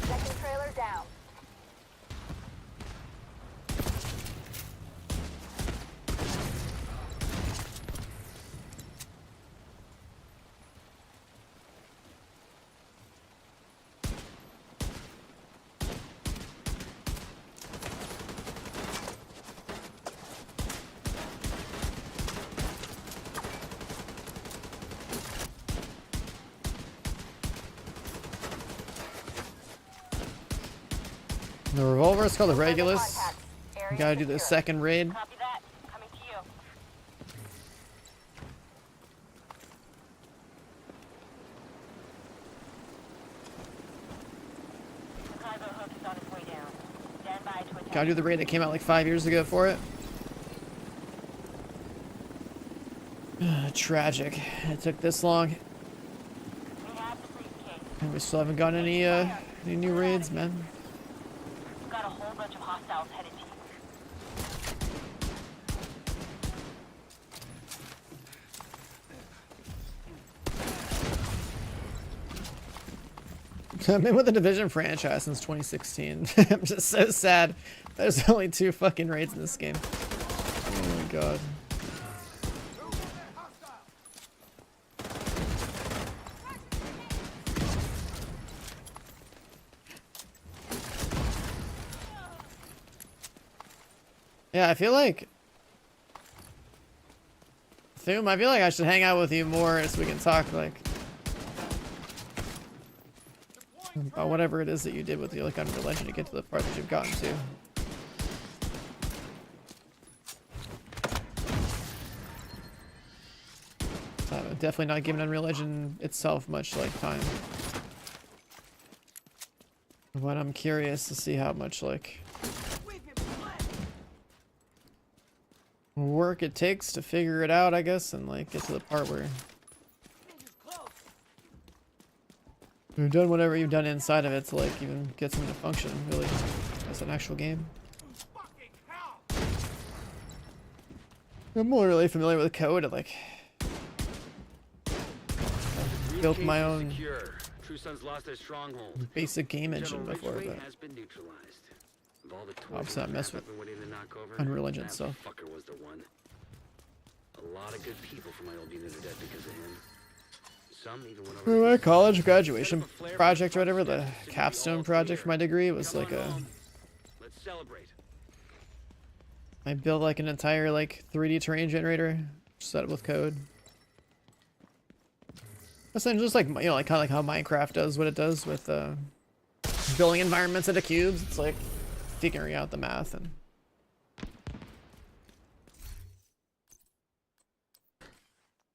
Second trailer down. The revolver is called the Regulus. Contacts. Area You gotta do the secure. second raid. Copy that. Coming to you. The cargo hook is on its way down. Stand by to attack. Gotta do the raid that came out like 5 years ago for it. Tragic. It took this long. We have the briefcase. And we still haven't gotten any new raids, man. We've got a whole bunch of hostiles headed to you. I've been with the Division franchise since 2016. I'm just so sad. There's only 2 fucking raids in this game. Oh my god. Yeah, I feel like Thum, I feel like I should hang out with you more so we can talk like about whatever it is that you did with the like Unreal Legend to get to the part that you've gotten to. Definitely not giving Unreal Legend itself much like time. But I'm curious to see how much like work it takes to figure it out, I guess, and like get to the part where you've done whatever you've done inside of it to like even get something to function really as an actual game. I'm more really familiar with code. Like, built my own True Sons lost their stronghold. basic game engine General before, Ridgeway but has been neutralized. Of all the obviously not mess with I've been waiting to knock over, Unreal Engine that stuff. fucker was the one. A lot of good people from my old unit are dead because of him. Some even went over. For my college graduation project or whatever, the capstone project for my degree was like a. Let's celebrate. I built like an entire like 3D terrain generator set up with code. Essentially just like, you know, like kind of like how Minecraft does what it does with building environments into cubes. It's like figuring out the math and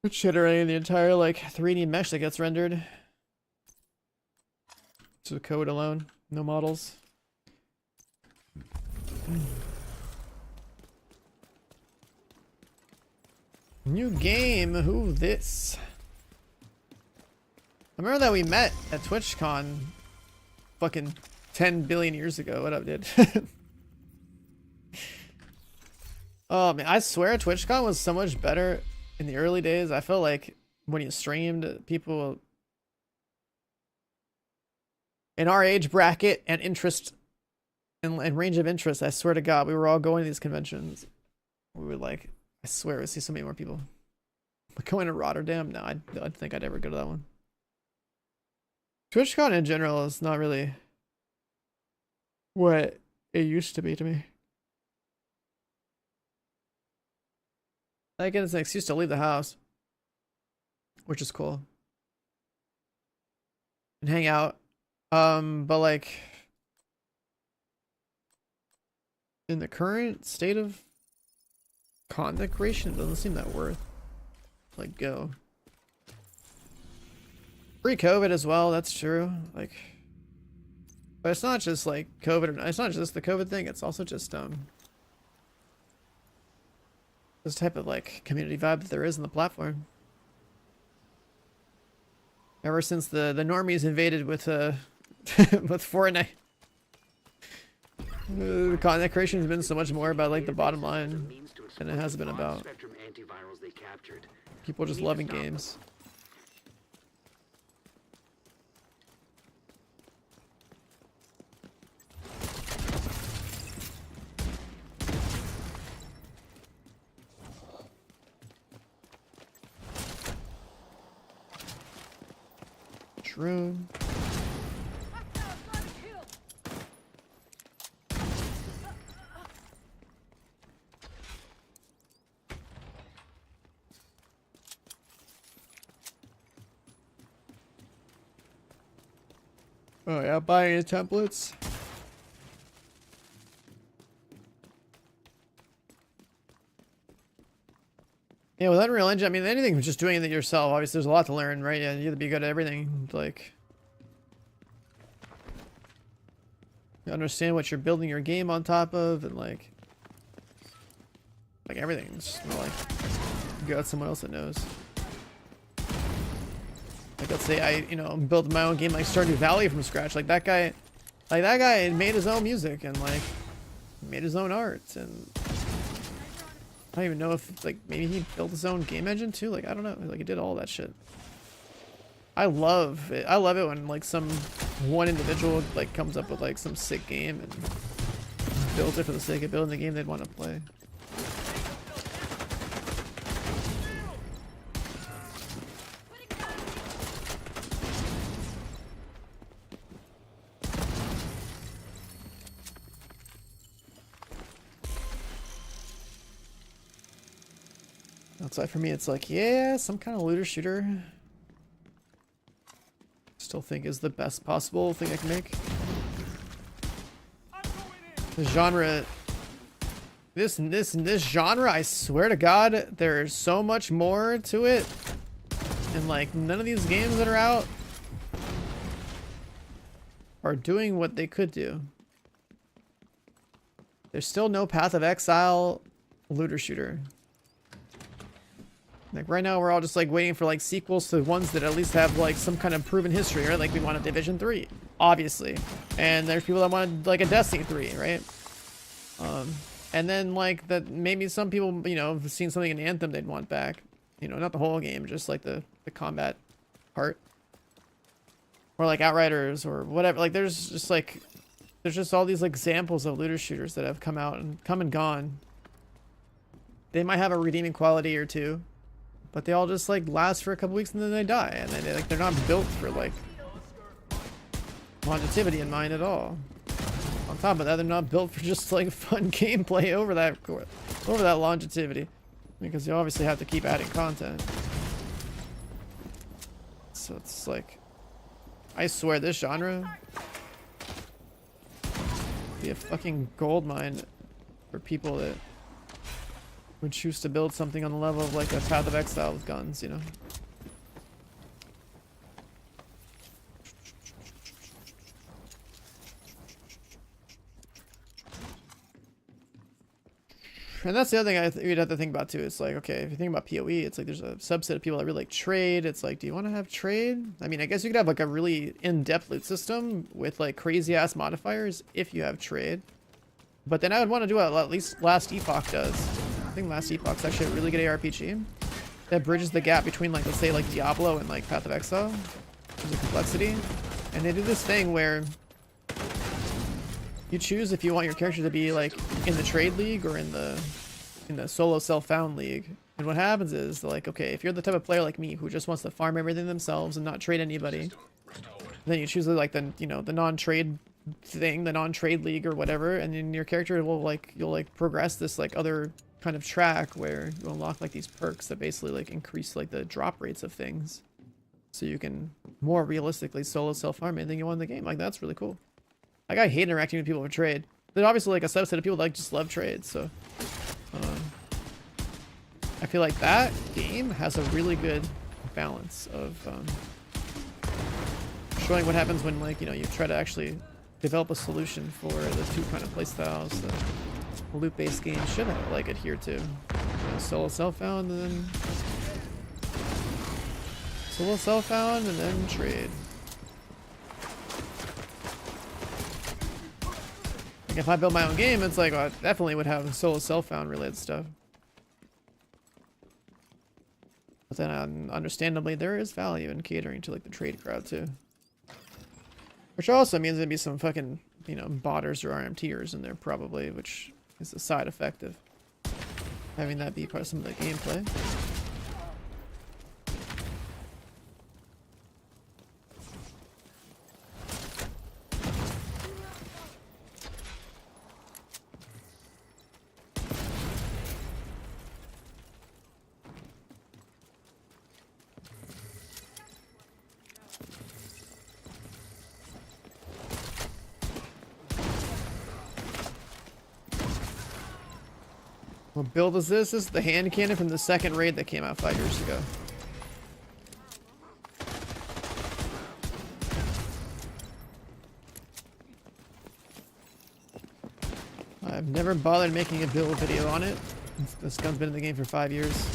generating the entire like 3D mesh that gets rendered. To the code alone, no models. New game, who this? I remember that we met at TwitchCon fucking 10 billion years ago. What up, dude? Oh man, I swear TwitchCon was so much better in the early days. I felt like when you streamed, people in our age bracket and interest and range of interest, I swear to God, we were all going to these conventions. We were like, I swear, we see so many more people. But going to Rotterdam? No, I don't think I'd ever go to that one. TwitchCon in general is not really what it used to be to me. Again, it's an excuse to leave the house, which is cool, and hang out. But like in the current state of content creation, it doesn't seem that worth like go. Pre-COVID as well, that's true. Like, but it's not just like COVID, or it's not just the COVID thing. It's also just this type of like community vibe that there is in the platform. Ever since the normies invaded with with Fortnite, the content creation has been so much more about like the bottom line than it has been about people just loving games. True. Oh yeah, buying templates. Yeah, with Unreal Engine, I mean, anything just doing it yourself, obviously there's a lot to learn, right? Yeah, you have to be good at everything. Like, you understand what you're building your game on top of, and like everything. Just like, you got someone else that knows. Like, let's say I, you know, build my own game like Stardew Valley from scratch. Like that guy made his own music and like made his own art, and I don't even know if like maybe he built his own game engine too. Like, I don't know. Like, he did all that shit. I love it. I love it when like some one individual like comes up with like some sick game and builds it for the sake of building the game they'd want to play. Outside for me, it's like, yeah, some kind of looter shooter. Still think is the best possible thing I can make. The genre, this genre, I swear to God, there's so much more to it, and like none of these games that are out are doing what they could do. There's still no Path of Exile looter shooter. Like right now we're all just like waiting for like sequels to ones that at least have like some kind of proven history, right? Like we want a Division 3, obviously. And there's people that wanted like a Destiny 3, right? And then like that maybe some people, you know, have seen something in Anthem they'd want back. You know, not the whole game, just like the combat part. Or like Outriders or whatever. Like there's just all these like examples of looter shooters that have come out and come and gone. They might have a redeeming quality or two, but they all just like last for a couple weeks and then they die. And then like they're not built for like longevity in mind at all. On top of that, they're not built for just like fun gameplay over that longevity, because you obviously have to keep adding content. So it's like, I swear this genre be a fucking gold mine for people that would choose to build something on the level of like a Path of Exile with guns, you know. And that's the other thing you'd have to think about too. It's like, okay, if you think about PoE, it's like there's a subset of people that really like trade. It's like, do you want to have trade? I mean, I guess you could have like a really in-depth loot system with like crazy ass modifiers if you have trade. But then I would want to do what at least Last Epoch does. I think Last Epoch's actually a really good ARPG that bridges the gap between like, let's say like Diablo and like Path of Exile in terms of complexity. And they do this thing where you choose if you want your character to be like in the trade league or in the solo self-found league. And what happens is like, okay, if you're the type of player like me who just wants to farm everything themselves and not trade anybody, then you choose like the, you know, the non-trade thing, the non-trade league or whatever, and then your character will like, you'll like progress this like other kind of track where you unlock like these perks that basically like increase like the drop rates of things, so you can more realistically solo self-farm anything you want in the game. Like that's really cool. Like I hate interacting with people for trade. There's obviously like a subset of people that like just love trade, so I feel like that game has a really good balance of showing what happens when, like, you know, you try to actually develop a solution for the two kind of playstyles that loot-based games should have, like, adhere to. You know, solo self-found and then solo self-found and then trade. Like if I build my own game, it's like, well, I definitely would have solo self-found related stuff. But then, understandably, there is value in catering to like the trade crowd too. Which also means there'd be some fucking, you know, botters or RMTers in there probably, which is a side effect of having that be part of some of the gameplay. What build is this? This is the hand cannon from the second raid that came out 5 years ago. I've never bothered making a build video on it. This gun's been in the game for 5 years.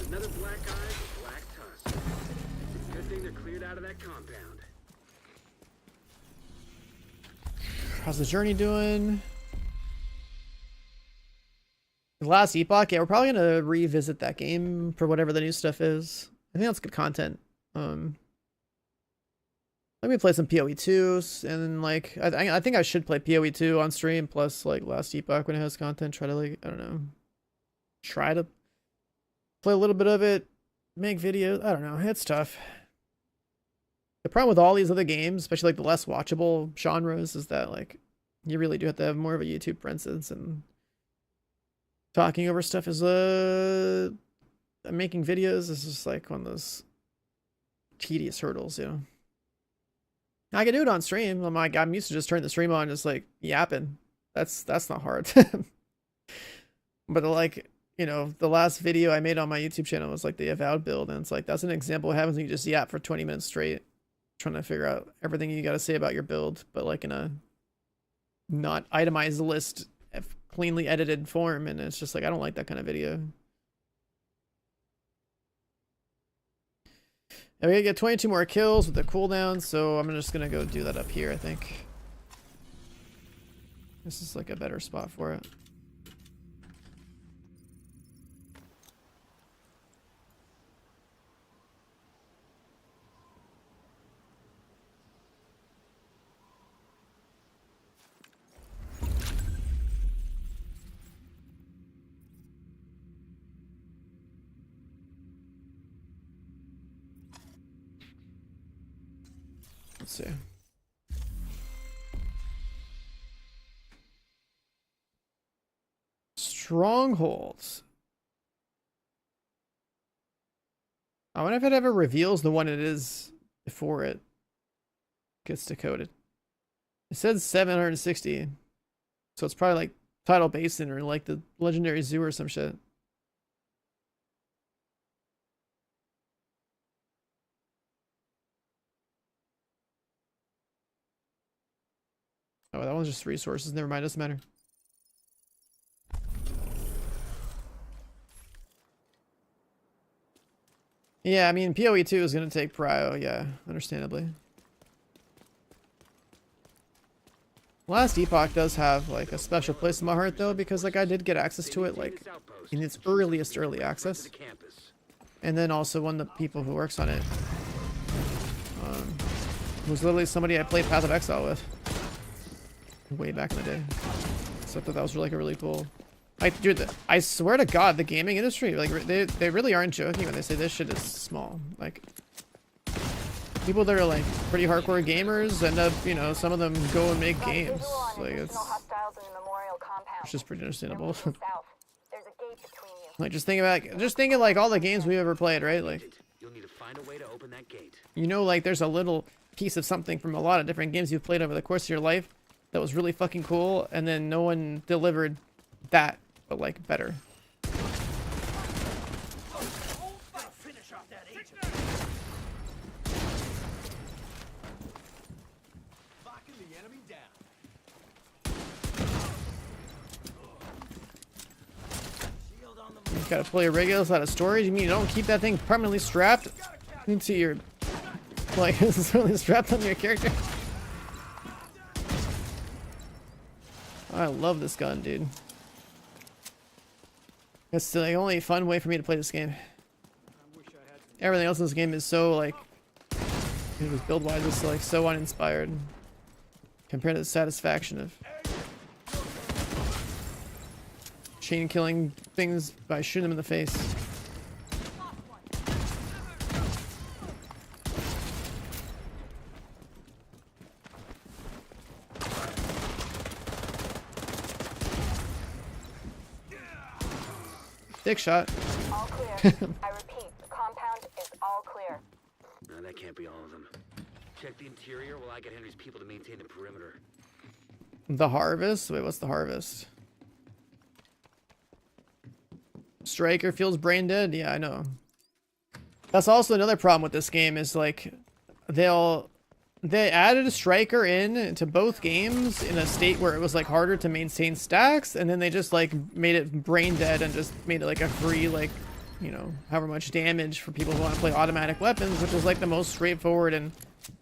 Another black eye, black tusk. It's a good thing they're cleared out of that compound. How's the journey doing? The Last Epoch, yeah, we're probably gonna revisit that game for whatever the new stuff is. I think that's good content. Let me play some PoE 2, and then like I think I should play PoE 2 on stream plus like Last Epoch when it has content. Try to like, I don't know, try to play a little bit of it, make videos. I don't know, it's tough. The problem with all these other games, especially like the less watchable genres, is that like you really do have to have more of a YouTube presence, and talking over stuff is making videos is just like one of those tedious hurdles, you know. I can do it on stream. I'm like, I'm used to just turning the stream on and just like yapping. That's not hard. But like, you know, the last video I made on my YouTube channel was like the Avowed build, and it's like that's an example of what happens when you just yap for 20 minutes straight, trying to figure out everything you got to say about your build, but like in a not itemized list, cleanly edited form, and it's just like I don't like that kind of video. And we gotta get 22 more kills with the cooldown, so I'm just gonna go do that up here, I think. This is like a better spot for it. Let's see. Strongholds. I wonder if it ever reveals the one it is before it gets decoded. It says 760. So it's probably like Tidal Basin or like the Legendary Zoo or some shit. Oh, that one's just resources. Never mind, doesn't matter. Yeah, I mean, PoE 2 is going to take prio, yeah, understandably. Last Epoch does have, like, a special place in my heart, though, because, like, I did get access to it, like, in its earliest early access. And then also one of the people who works on it was literally somebody I played Path of Exile with. Way back in the day. So I thought that was like a really cool. Like, dude, I swear to God, the gaming industry, like, they really aren't joking when they say this shit is small. Like, people that are like pretty hardcore gamers end up, you know, some of them go and make games. Like, it's just pretty understandable. Like, just thinking like all the games we've ever played, right? Like, You'll need to find a way to open that gate. you know, like there's a little piece of something from a lot of different games you've played over the course of your life that was really fucking cool, and then no one delivered that, but like better. You gotta play regulars out of storage. You mean you don't keep that thing permanently strapped into your, like, it's really strapped on your character? I love this gun, dude. It's the only fun way for me to play this game. Everything else in this game is so, like, it was build-wise, it's like so uninspired compared to the satisfaction of chain killing things by shooting them in the face. Dick shot. All clear. I repeat, the compound is all clear. No, that can't be all of them. Check the interior while I get Henry's people to maintain the perimeter. The harvest? Wait, what's the harvest? Striker feels brain dead? Yeah, I know. That's also another problem with this game is like they added a striker in to both games in a state where it was like harder to maintain stacks, and then they just like made it brain dead and just made it like a free, like, you know, however much damage for people who want to play automatic weapons, which is like the most straightforward and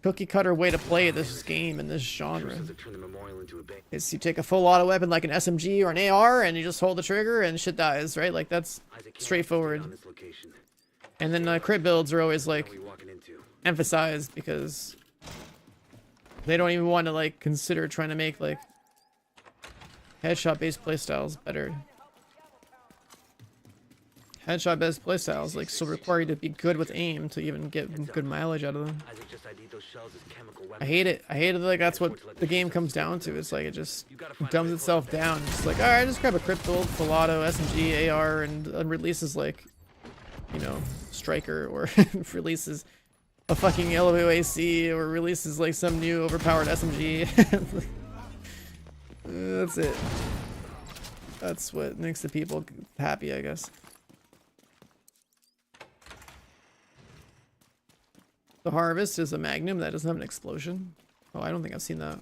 cookie cutter way to play this game in this genre. Is you take a full auto weapon like an SMG or an AR and you just hold the trigger and shit dies, right? Like, that's straightforward. And then crit builds are always like emphasized because they don't even want to like consider trying to make like headshot based playstyles better. Headshot based playstyles like still require you to be good with aim to even get good mileage out of them. I hate it. I hate it. Like, that's what the game comes down to. It's like it just dumbs itself down. It's like, all right, just grab a crit build, full auto, SMG, AR, and releases like, you know, striker, or releases a fucking LOAC, or releases like some new overpowered SMG. That's it. That's what makes the people happy, I guess. The harvest is a magnum that doesn't have an explosion. Oh, I don't think I've seen that.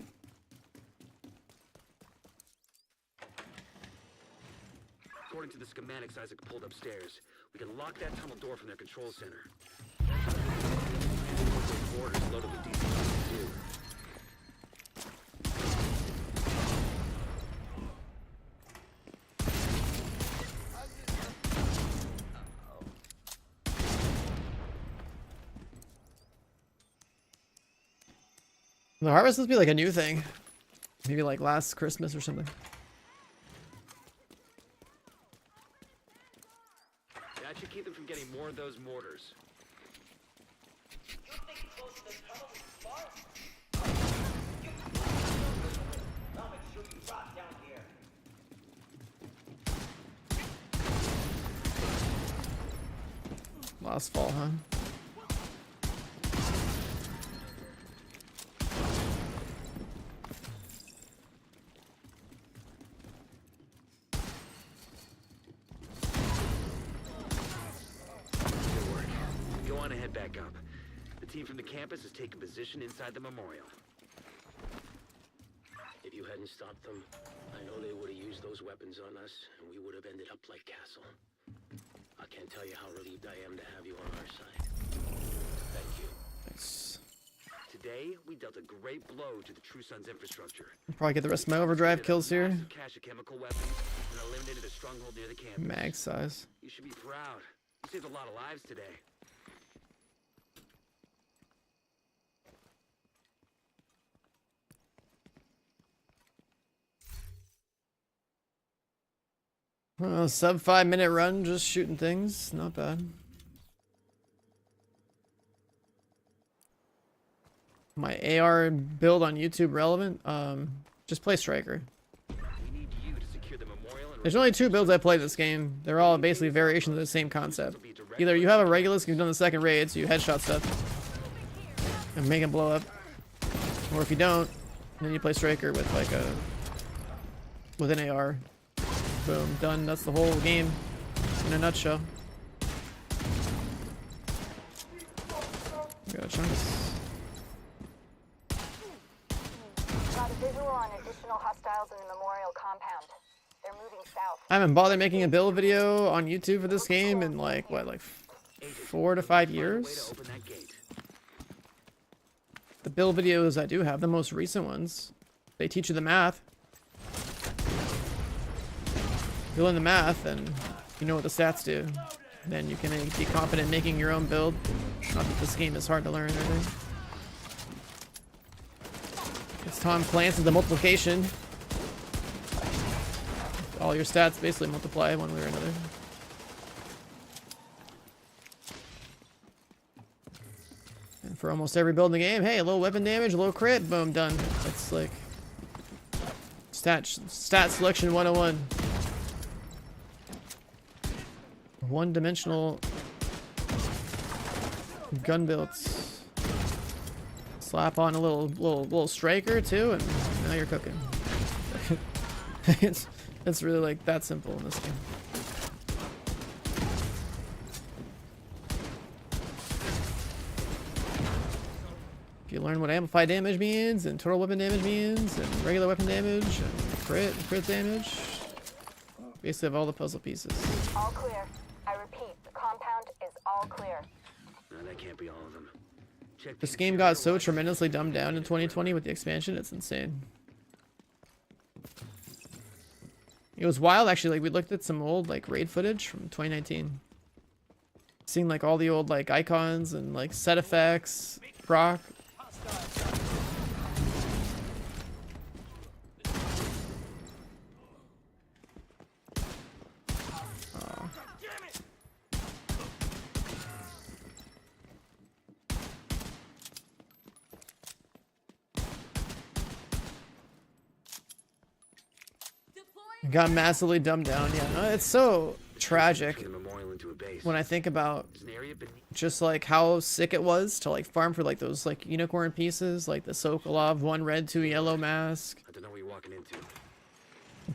According to the schematics Isaac pulled upstairs, we can lock that tunnel door from their control center. Orders loaded with DC too. The harvest must be like a new thing. Maybe like last Christmas or something. That should keep them from getting more of those mortars. You think closing the tunnel is smart? I'll make sure you rot down here. Last fall, huh? Back up. The team from the campus has taken position inside the memorial. If you hadn't stopped them, I know they would have used those weapons on us, and we would have ended up like Castle. I can't tell you how relieved I am to have you on our side. Thank you. Thanks. Today, we dealt a great blow to the True Sun's infrastructure. I'll probably get the rest of my overdrive kills here. Massive cache of chemical weapons and eliminated a stronghold near the campus. Mag size. You should be proud. You saved a lot of lives today. Sub 5-minute run, just shooting things. Not bad. My AR build on YouTube relevant? Just play Striker. We need you to secure the memorial and There's only 2 builds I play this game. They're all basically variations of the same concept. Either you have a Regulus, you've done the second raid, so you headshot stuff and make them blow up. Or if you don't, then you play Striker with like with an AR. Boom, done. That's the whole game in a nutshell. Got chunks. Got a visual on additional hostiles in the memorial compound. They're moving south. I haven't bothered making a build video on YouTube for this game in like, what, like 4 to 5 years? The build videos I do have, the most recent ones, they teach you the math. You learn the math and you know what the stats do. Then you can be confident making your own build. Not that this game is hard to learn or anything. It's Tom Clancy's The Multiplication. All your stats basically multiply one way or another. And for almost every build in the game, hey, a little weapon damage, a little crit, boom, done. That's like stat selection 101. One-dimensional gun builds. Slap on a little striker too, and now you're cooking. it's really like that simple in this game. If you learn what amplified damage means, and total weapon damage means, and regular weapon damage, and crit damage, basically have all the puzzle pieces. All clear. I repeat, the compound is all clear. No, that can't be all of them. Check This game got so tremendously dumbed down in 2020 with the expansion, it's insane. It was wild actually, like we looked at some old like raid footage from 2019. Seeing like all the old like icons and like set effects, proc. Got massively dumbed down. Yeah, no, it's so tragic when I think about just like how sick it was to like farm for like those like unicorn pieces, like the Sokolov 1 red 2 yellow mask. I don't know what you're walking into.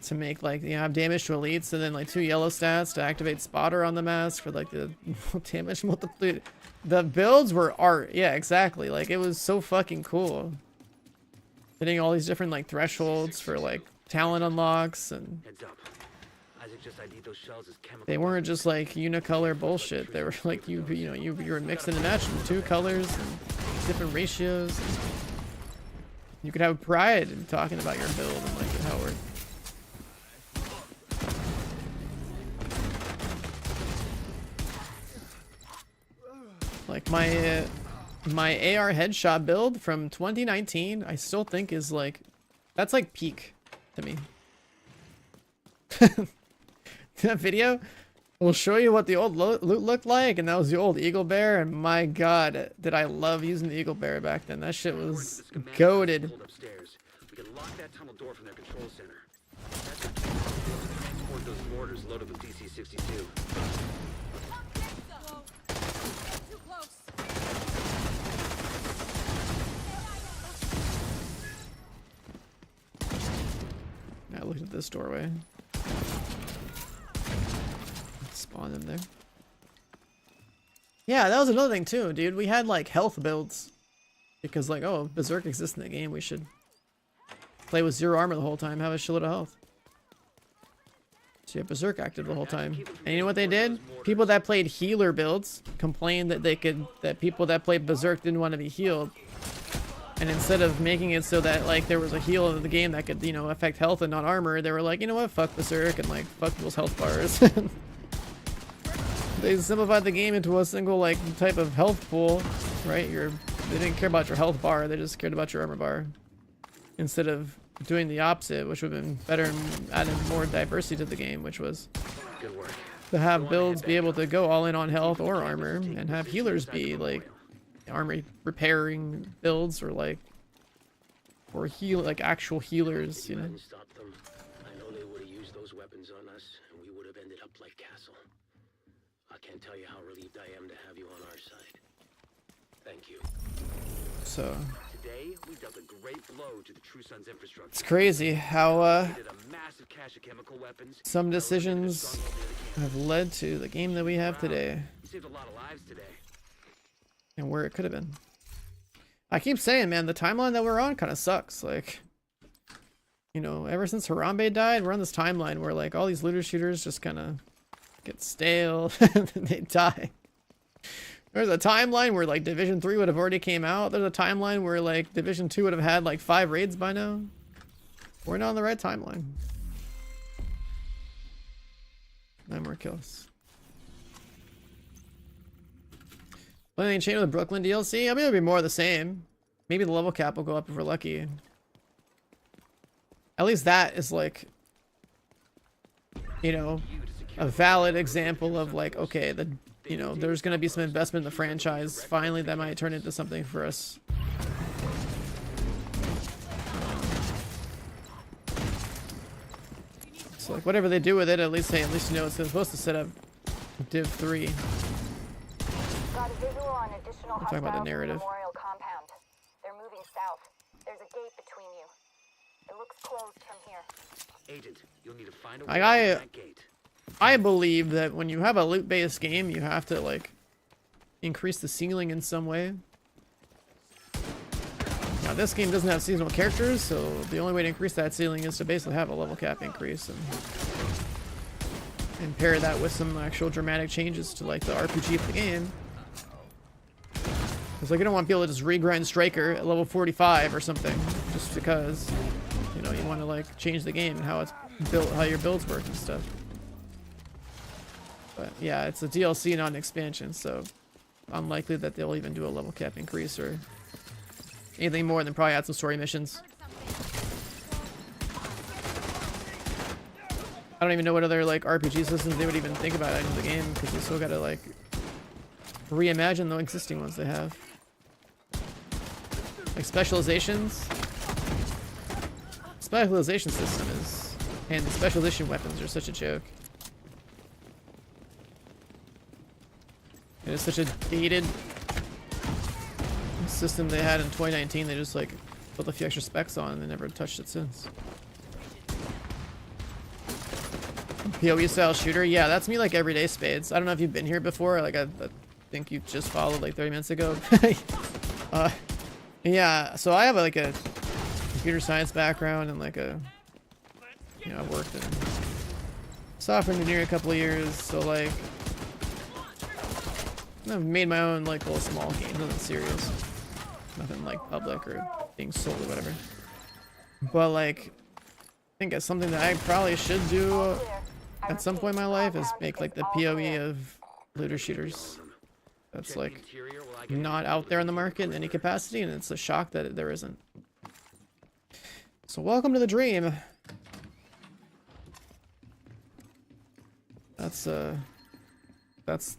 To make like have damage to elites and then like 2 yellow stats to activate spotter on the mask for like the damage multiplier. The builds were art. Yeah, exactly. Like it was so fucking cool. Hitting all these different like thresholds for like talent unlocks and Heads up. Isaac just ID'd those shells as chemical. They weren't just like unicolor bullshit. They were like you were mixing and matching two colors and different ratios. You could have pride in talking about your build and like how it worked. Like my AR headshot build from 2019, I still think is like, that's like peak to me. That video will show you what the old loot looked like, and that was the old Eagle Bear, and my god, did I love using the Eagle Bear back then. That shit was goated. We can lock that tunnel door from their control center. That's transport those mortars loaded with DC-62. I looked at this doorway. Spawn them there. Yeah, that was another thing too, dude. We had like health builds. Because like, oh, Berserk exists in the game, we should play with 0 armor the whole time, have a shitload of health. So you have Berserk active the whole time. And you know what they did? People that played healer builds complained that that people that played Berserk didn't want to be healed. And instead of making it so that like there was a heal in the game that could, you know, affect health and not armor, they were like, you know what, fuck Berserk and like fuck people's health bars. They simplified the game into a single like type of health pool, right? They didn't care about your health bar, they just cared about your armor bar. Instead of doing the opposite, which would have been better and added more diversity to the game, which was to have builds be able to go all in on health or armor, and have healers be like armor repairing builds, or like like actual healers, you know. Stop them. I know they would have used those weapons on us, and we would have ended up like Castle. I can't tell you how relieved I am to have you on our side. Thank you. So Today, we dealt a great blow to the True Sons infrastructure. it's crazy how We did a massive cache of chemical weapons. some decisions have led to the game that we have today, We saved a lot of lives today. and where it could have been. I keep saying, man, the timeline that we're on kind of sucks. Like, you know, ever since Harambe died, we're on this timeline where like all these looter shooters just kind of get stale and they die. There's a timeline where like Division 3 would have already came out. There's a timeline where like Division 2 would have had like 5 raids by now. We're not on the right timeline. 9 more kills. Playing chain with the Brooklyn DLC? I mean, it'll be more of the same. Maybe the level cap will go up if we're lucky. At least that is like, you know, a valid example of like, okay, you know, there's gonna be some investment in the franchise. Finally, that might turn into something for us. So like, whatever they do with it, at least you know it's supposed to set up Div 3. Got a visual on additional I'm talking about the hostiles in narrative. Memorial compound. They're moving south. There's a gate between you. It looks closed from here. Agent, you'll need to find a Like, way to that gate. I believe that when you have a loot-based game, you have to like increase the ceiling in some way. Now this game doesn't have seasonal characters, so the only way to increase that ceiling is to basically have a level cap increase and pair that with some actual dramatic changes to like the RPG of the game. Because like you don't want people to just regrind Striker at level 45 or something just because, you know, you want to like change the game and how it's built, how your builds work and stuff. But yeah, it's a DLC, not an expansion, so unlikely that they'll even do a level cap increase or anything more than probably add some story missions. I don't even know what other like RPG systems they would even think about adding to the game, because you still gotta like reimagine the existing ones they have. Like specializations. Specialization system is, and the specialization weapons are such a joke. It is such a dated system they had in 2019. They just like built a few extra specs on and they never touched it since. PoE style shooter, yeah, that's me like everyday Spades. I don't know if you've been here before. Like I think you just followed like 30 minutes ago. Yeah, so I have like a computer science background and like a, you know, I've worked in software engineer a couple of years, so like I've made my own like little small games, nothing serious, nothing like public or being sold or whatever. But like, I think it's something that I probably should do at some point in my life is make like the POE of looter shooters. That's like not out there in the market in any capacity, and it's a shock that there isn't. So welcome to the dream. That's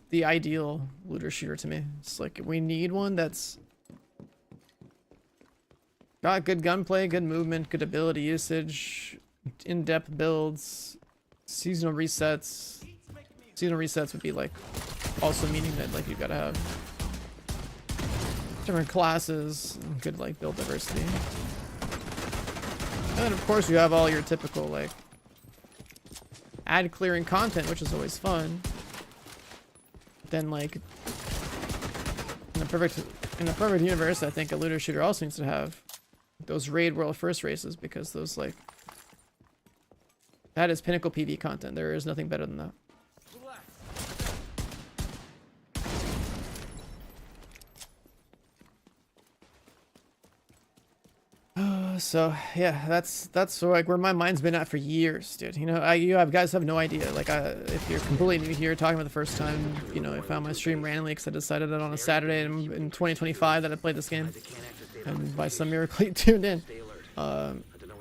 the ideal looter shooter to me. It's like we need one that's got good gunplay, good movement, good ability usage, in-depth builds, seasonal resets. Seasonal resets would be like also meaning that like you've got to have different classes, and good like build diversity. And then of course you have all your typical like ad clearing content, which is always fun. Then like in a perfect universe, I think a looter shooter also needs to have those raid world first races, because those like that is pinnacle PV content. There is nothing better than that. So yeah, that's like where my mind's been at for years, dude. You know, you guys have no idea. Like, if you're completely new here, talking about the first time, you know, I found my stream randomly because I decided that on a Saturday in 2025 that I played this game, and by some miracle you tuned in.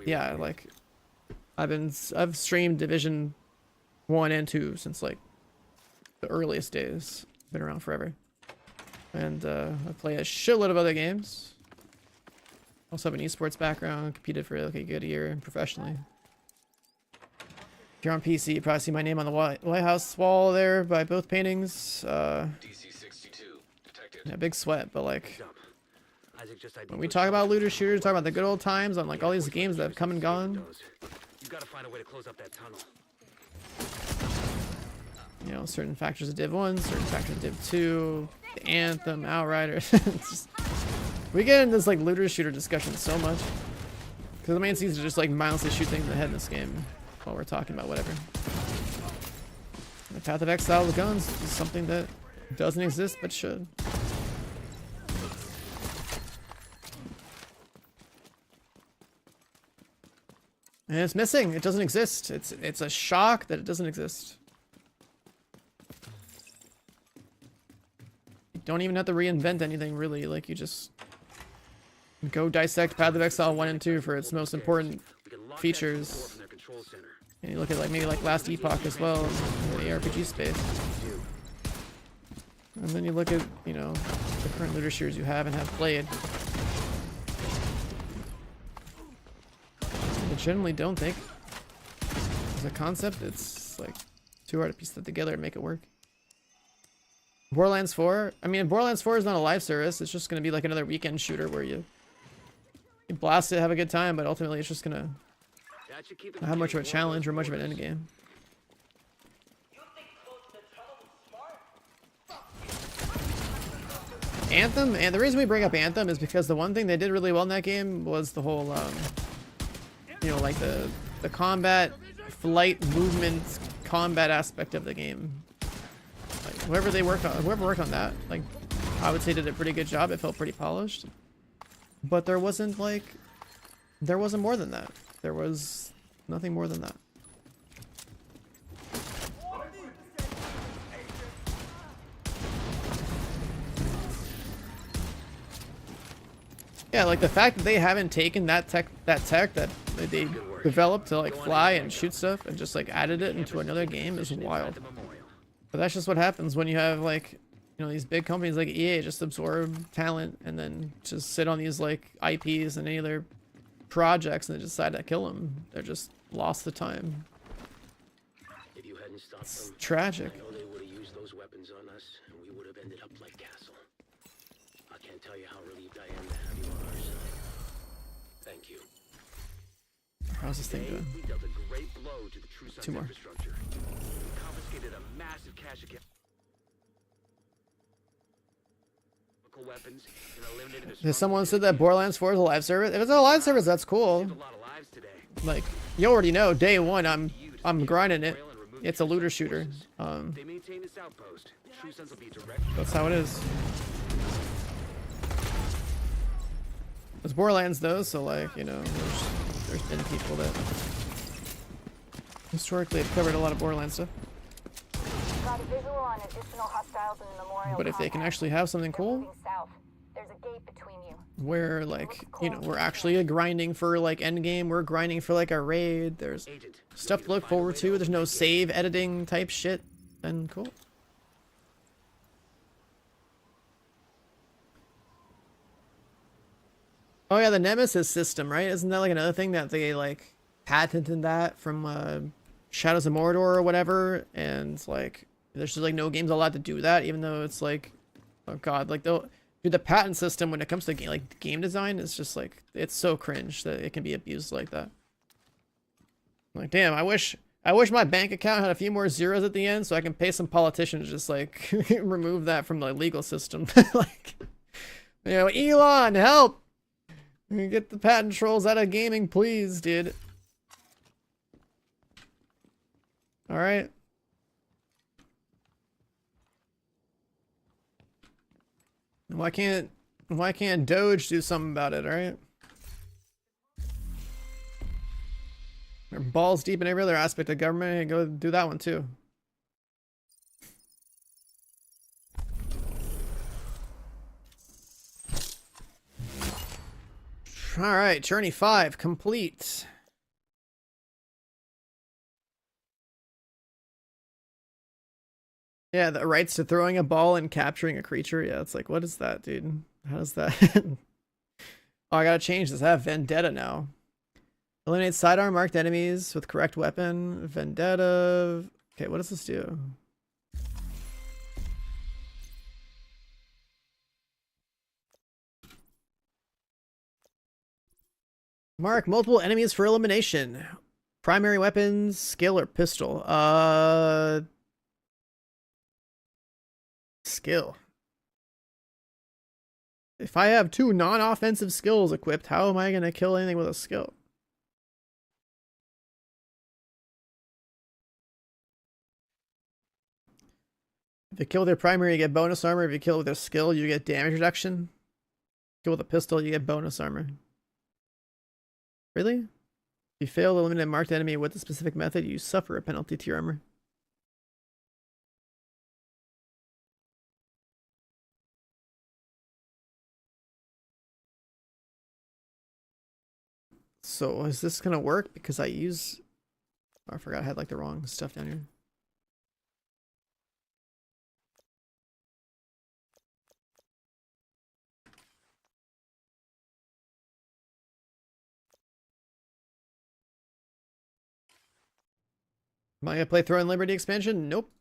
Yeah, like I've streamed Division 1 and 2 since like the earliest days. Been around forever, and I play a shitload of other games. Also have an esports background, competed for like a good year professionally. If you're on PC, you probably see my name on the White House wall there by both paintings. Yeah, big sweat, but like when we talk about looter shooters, talk about the good old times on like all these games that have come and gone. You gotta find a way to close up that tunnel. You know, certain factors of Div 1, certain factors of Div 2, the Anthem, Outriders. Just, we get in this like looter shooter discussion so much because the main thing is to just like mindlessly shoot things in the head in this game while we're talking about whatever. The Path of Exile with guns is something that doesn't exist but should. And it's missing. It doesn't exist. It's a shock that it doesn't exist. You don't even have to reinvent anything really. Like you just go dissect Path of Exile 1 and 2 for its most important features. And you look at like maybe like Last Epoch as well in the ARPG space. And then you look at, you know, the current looter shooters you have and have played. I generally don't think as a concept it's like too hard to piece that together and make it work. Borderlands 4, I mean Borderlands 4 is not a live service, it's just going to be like another weekend shooter where you blast it, have a good time, but ultimately it's just gonna not have much of a challenge or much of an end game. Anthem, and the reason we bring up Anthem is because the one thing they did really well in that game was the whole, you know, like the combat, flight, movement, combat aspect of the game. Like whoever worked on that, like I would say did a pretty good job. It felt pretty polished. But there wasn't more than that. There was nothing more than that. Yeah, like the fact that they haven't taken that tech that they developed to like fly and shoot stuff and just like added it into another game is wild. But that's just what happens when you have like, you know, these big companies like EA just absorb talent and then just sit on these like IPs and any other projects and they decide to kill them. They're just lost the time. If you hadn't stopped It's them, tragic. I know they would have used those weapons on us, and we would have ended up like Castle. I can't tell you how relieved I am to have you on our side. Thank you. How's this thing doing? We dealt a great blow to the True Sun's 2 more. infrastructure. We confiscated a massive cache of weapons and eliminated a Someone said that Borderlands 4 is a live service. If it's a live service, that's cool. a lot of lives today. Like you already know, day one I'm grinding it. of It's a true looter sense shooter. forces. They maintain this outpost. True sense will be direct. That's how it is. It's Borderlands though, so like, you know, there's been people that historically have covered a lot of Borderlands stuff. Got a visual on additional hostiles in the memorial. But if they can compound. actually have something They're cool moving south. There's a gate between you. where like, you know, we're actually grinding for like endgame, we're grinding for like a raid, there's Agent, stuff to look forward to, there's no save editing type shit, then cool. Oh yeah, the Nemesis system, right? Isn't that like another thing that they like patented that from Shadows of Mordor or whatever? And like, there's just like no games allowed to do that, even though it's like, oh god, like dude, the patent system when it comes to game design is just like, it's so cringe that it can be abused like that. Like, damn, I wish my bank account had a few more zeros at the end so I can pay some politicians to just like remove that from the legal system. Like, you know, Elon, help! Get the patent trolls out of gaming, please, dude. Alright. Why can't Doge do something about it, alright? They're balls deep in every other aspect of government, and go do that one too. Alright, Journey 5 complete. Yeah, the rights to throwing a ball and capturing a creature. Yeah, it's like, what is that, dude? How does that... Oh, I gotta change this. I have Vendetta now. Eliminate sidearm marked enemies with correct weapon. Vendetta... Okay, what does this do? Mark multiple enemies for elimination. Primary weapons, skill or pistol. Skill. If I have 2 non-offensive skills equipped, how am I going to kill anything with a skill? If you kill with your primary, you get bonus armor. If you kill with your skill, you get damage reduction. Kill with a pistol, you get bonus armor. Really? If you fail to eliminate a marked enemy with a specific method, you suffer a penalty to your armor. So is this gonna work? Because I use... Oh, I forgot I had like the wrong stuff down here. Am I gonna play Throne Liberty expansion? Nope.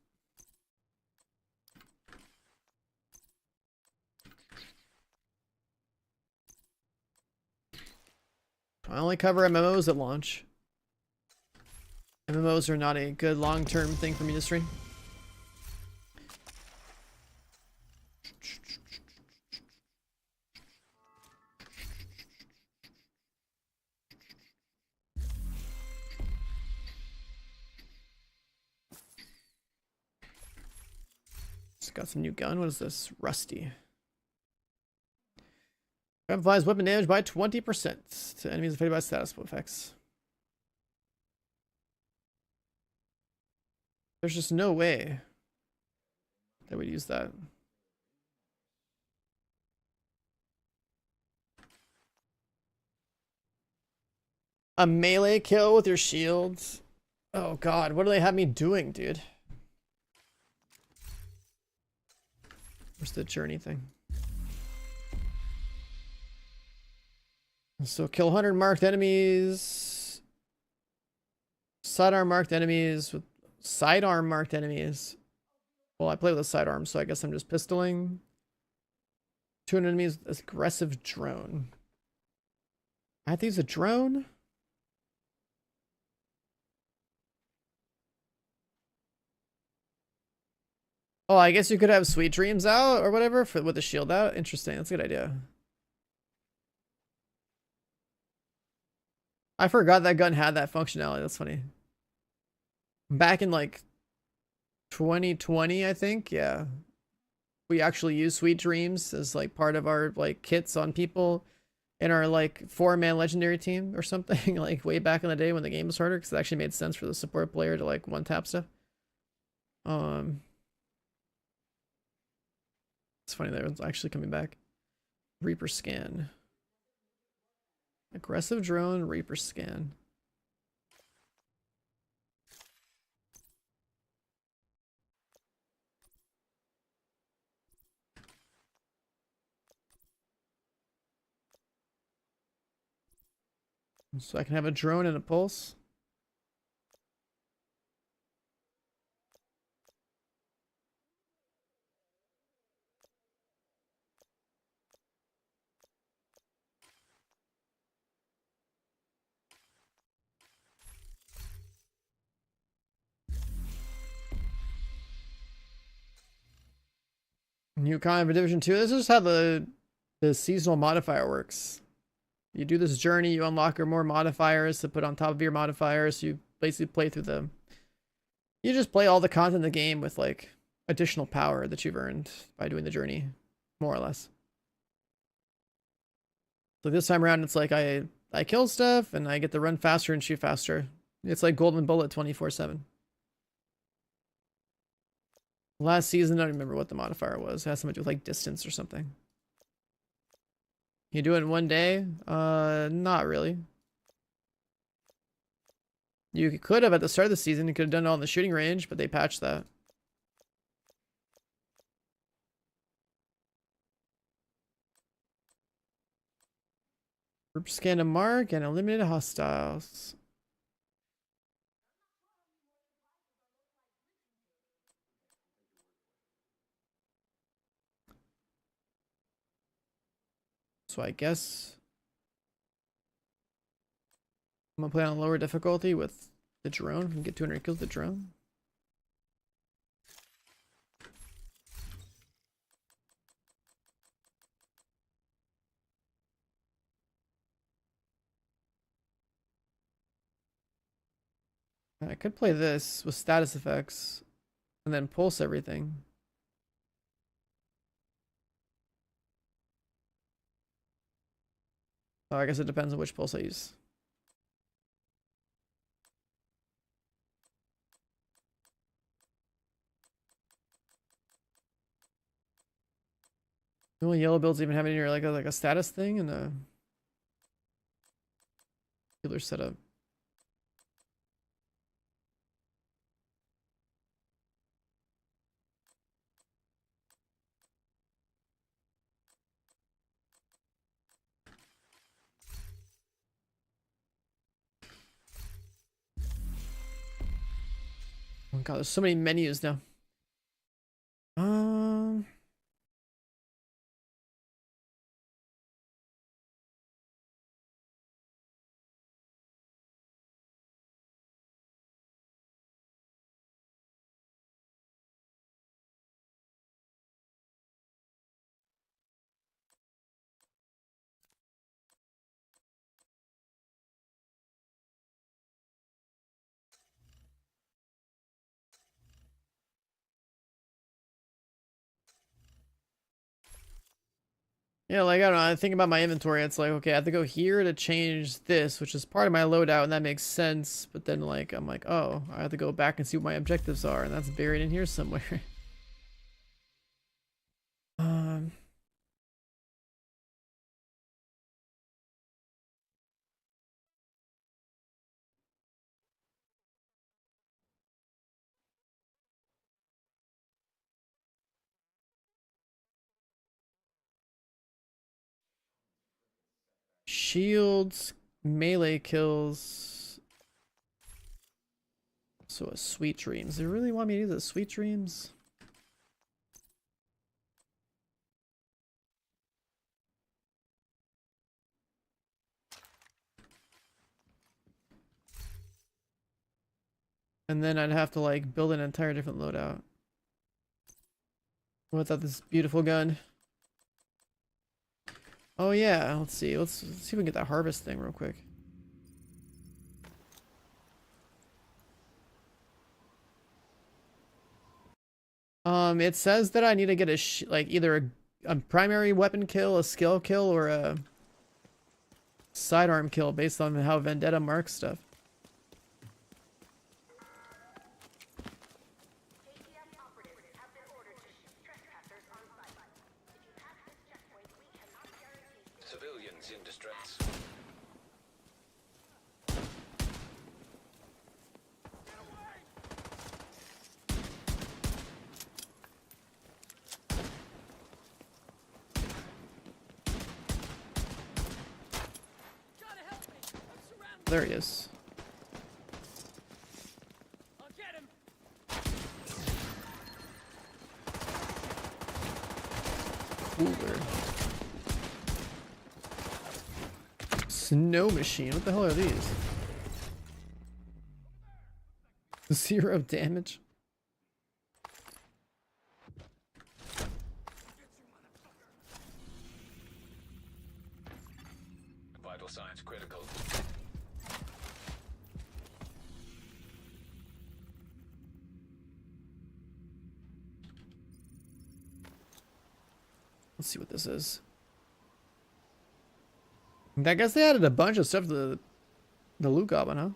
I only cover MMOs at launch. MMOs are not a good long-term thing for me to stream. Just got some new gun. What is this? Rusty. Amplifies weapon damage by 20% to enemies affected by status effects. There's just no way that we'd use that. A melee kill with your shields? Oh god, what do they have me doing, dude? Where's the journey thing? So kill 100 marked enemies. Sidearm marked enemies with sidearm marked enemies. Well, I play with a sidearm, so I guess I'm just pistoling. 200 enemies with aggressive drone. I have to use a drone? Oh, I guess you could have Sweet Dreams out or whatever with the shield out. Interesting. That's a good idea. I forgot that gun had that functionality. That's funny. Back in like 2020, I think. Yeah. We actually use Sweet Dreams as like part of our like kits on people in our like 4-man legendary team or something like way back in the day when the game was harder, because it actually made sense for the support player to like one tap stuff. It's funny that it's actually coming back. Reaper scan. Aggressive drone, Reaper scan. So I can have a drone and a pulse. New kind of Division 2. This is how the seasonal modifier works. You do this journey, you unlock more modifiers to put on top of your modifiers. You basically play through them. You just play all the content in the game with like additional power that you've earned by doing the journey, more or less. So this time around, it's like I kill stuff and I get to run faster and shoot faster. It's like Golden Bullet 24/7. Last season, I don't remember what the modifier was. It has something to do with like distance or something. You do it in one day? Not really. You could have at the start of the season. You could have done it all in the shooting range, but they patched that. Group scan a mark and eliminate hostiles. So I guess I'm gonna play on a lower difficulty with the drone. If we can get 200 kills with the drone. I could play this with status effects and then pulse everything. Oh, I guess it depends on which pulse I use. The only yellow builds even have it in here like a status thing and a healer setup. Oh god, there's so many menus now. Yeah, like, I don't know, I think about my inventory, it's like, okay, I have to go here to change this, which is part of my loadout, and that makes sense, but then, like, I'm like, oh, I have to go back and see what my objectives are, and that's buried in here somewhere. Shields, melee kills. So a Sweet Dreams. They really want me to do the Sweet Dreams? And then I'd have to like build an entire different loadout. Without this beautiful gun. Oh yeah, let's see. Let's see if we can get that harvest thing real quick. It says that I need to get a like either a primary weapon kill, a skill kill, or a sidearm kill based on how Vendetta marks stuff. Civilians in distress. There he is. I'll get him. Cooler. Snow machine. What the hell are these? 0 damage. Vital signs critical. Let's see what this is. I guess they added a bunch of stuff to the loot goblin, huh?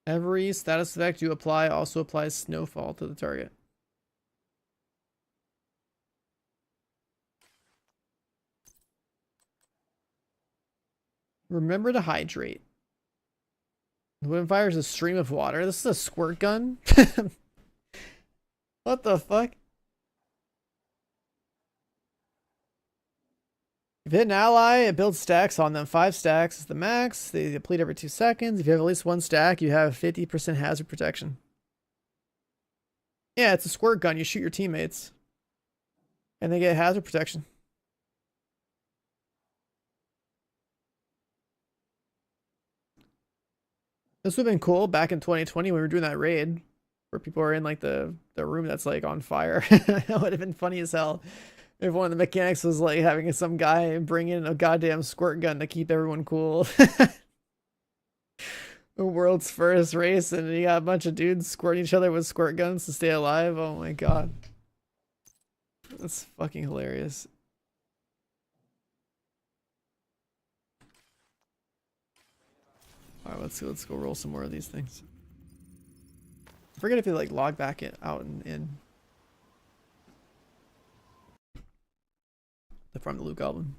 Every status effect you apply also applies snowfall to the target. Remember to hydrate. The weapon fires a stream of water. This is a squirt gun? What the fuck? If you hit an ally, it builds stacks on them. 5 stacks is the max. They deplete every 2 seconds. If you have at least 1 stack, you have 50% hazard protection. Yeah, it's a squirt gun. You shoot your teammates. And they get hazard protection. This would have been cool back in 2020 when we were doing that raid. Where people are in like the room that's like on fire. That would have been funny as hell. If one of the mechanics was like having some guy bring in a goddamn squirt gun to keep everyone cool. The world's first race, and you got a bunch of dudes squirting each other with squirt guns to stay alive. Oh my god. That's fucking hilarious. Alright, let's go roll some more of these things. I forget if they like log back it out and in. From the loot goblin.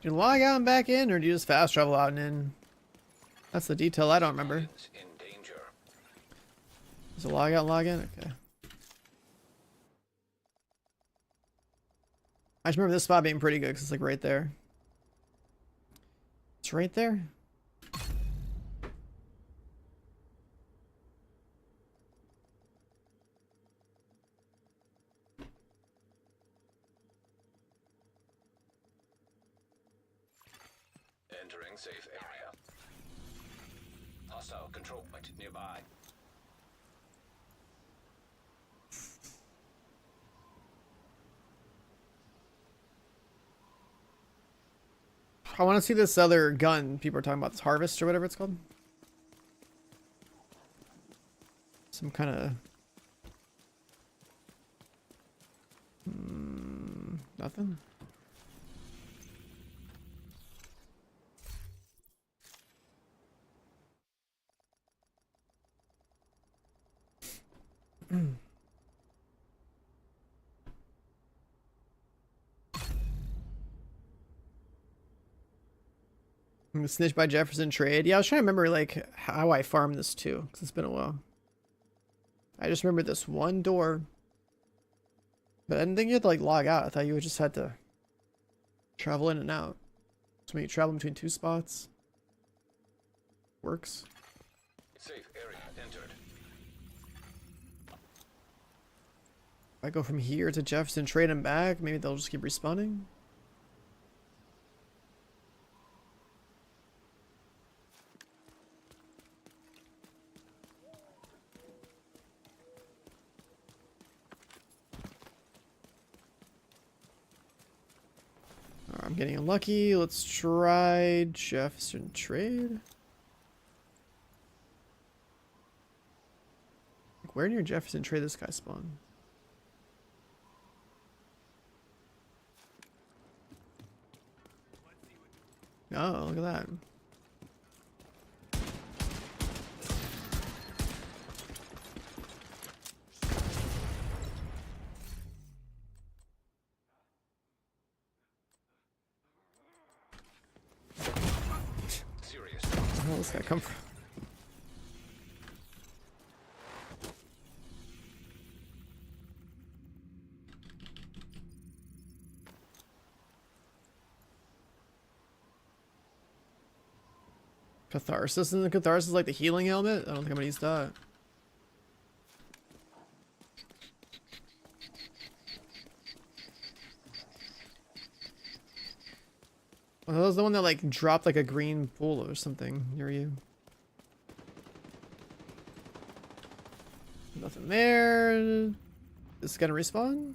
Do you log out and back in, or do you just fast travel out and in? That's the detail I don't remember. In danger. Is it log out and log in? Okay. I just remember this spot being pretty good because it's like right there. It's right there. Entering safe area. Hostile control point nearby. I want to see this other gun people are talking about, this harvest or whatever it's called. Some kind of nothing. I'm snitched by Jefferson trade. Yeah, I was trying to remember like how I farmed this too, because it's been a while. I just remember this one door. But I didn't think you had to like log out. I thought you just had to travel in and out. So when you travel between 2 spots. Works. Safe area entered. If I go from here to Jefferson trade and back, maybe they'll just keep respawning. I'm getting unlucky. Let's try Jefferson trade. Where near Jefferson trade this guy spawn? Oh, look at that. Where did this guy come from? Catharsis, and the Catharsis is like the healing helmet? I don't think I'm gonna use that. Oh, that was the one that like dropped like a green pool or something near you. Nothing there. Is this gonna respawn?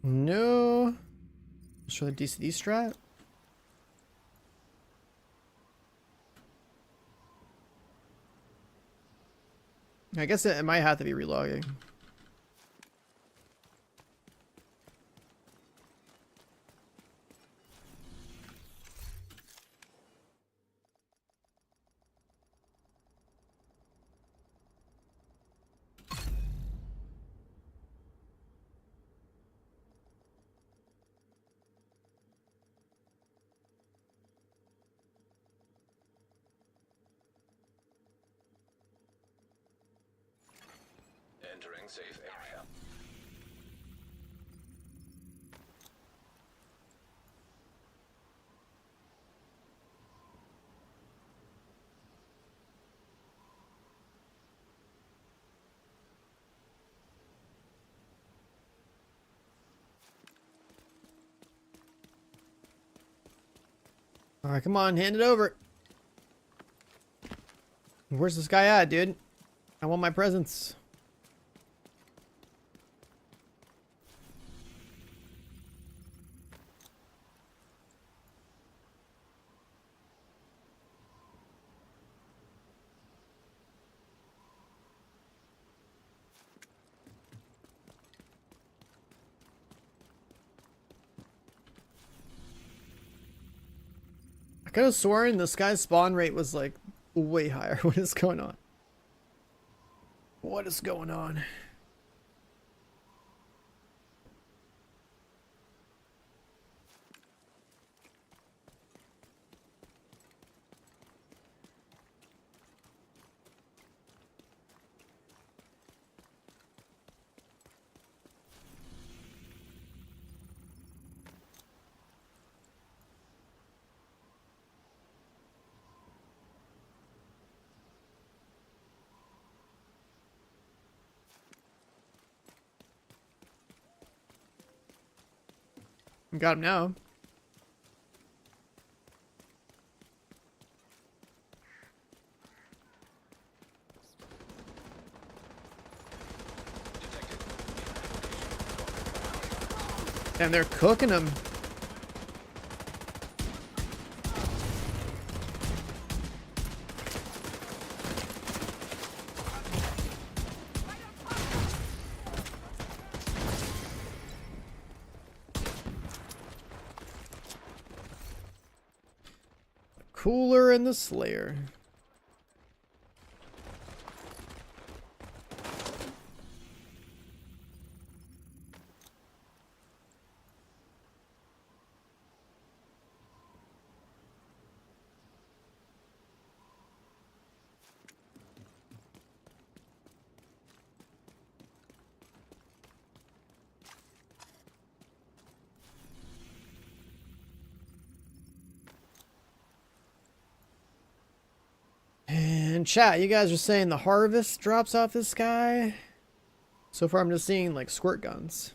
No. Let's try the DCD strat. I guess it might have to be relogging. Entering safe area. Alright, come on, hand it over. Where's this guy at, dude? I want my presents. I could have sworn this guy's spawn rate was like way higher. What is going on? What is going on? Got him now. And they're cooking him. Cooler and the Slayer. And chat, you guys are saying the harvest drops off this guy. So far I'm just seeing like squirt guns.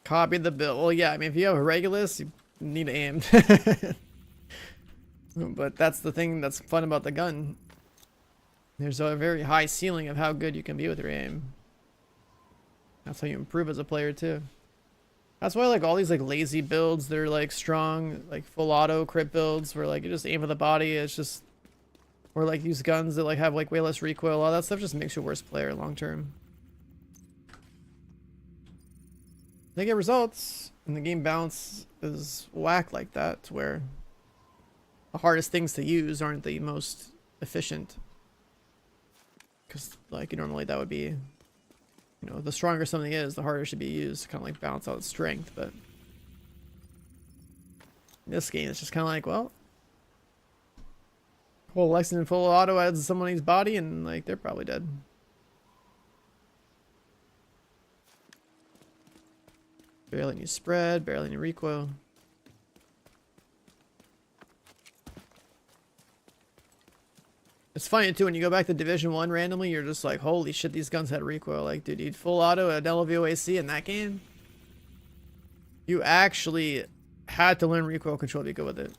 Copy the build. Well, yeah, I mean, if you have a Regulus, you need to aim. But that's the thing that's fun about the gun. There's a very high ceiling of how good you can be with your aim. That's how you improve as a player too. That's why like all these like lazy builds, they're like strong, like full auto crit builds where like you just aim for the body. It's just, or like use guns that like have like way less recoil. All that stuff just makes you a worse player long term. They get results, and the game balance is whack like that, to where the hardest things to use aren't the most efficient. Because like normally that would be, you know, the stronger something is, the harder it should be used to kind of like balance out its strength. But in this game, it's just kind of like, well, whole Lexington full auto adds somebody's body, and like they're probably dead. Barely any spread, barely any recoil. It's funny too, when you go back to Division 1 randomly, you're just like, holy shit, these guns had recoil. Like, dude, you full auto at LVOAC in that game? You actually had to learn recoil control to be good with it.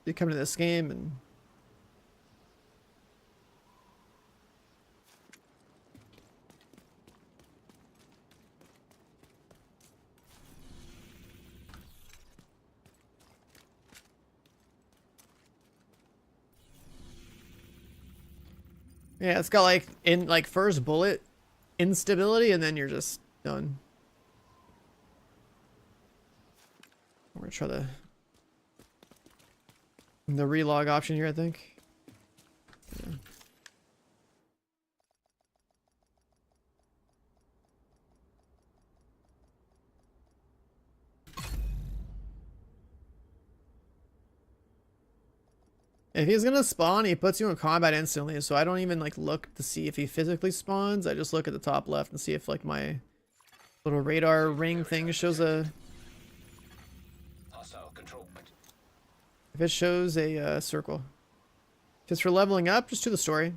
You come to this game and... yeah, it's got like in like first bullet instability, and then you're just done. We're gonna try the relog option here, I think. Yeah. If he's gonna spawn, he puts you in combat instantly, so I don't even like look to see if he physically spawns. I just look at the top left and see if like my little radar ring thing shows a... if it shows a circle. If it's for leveling up, just do the story.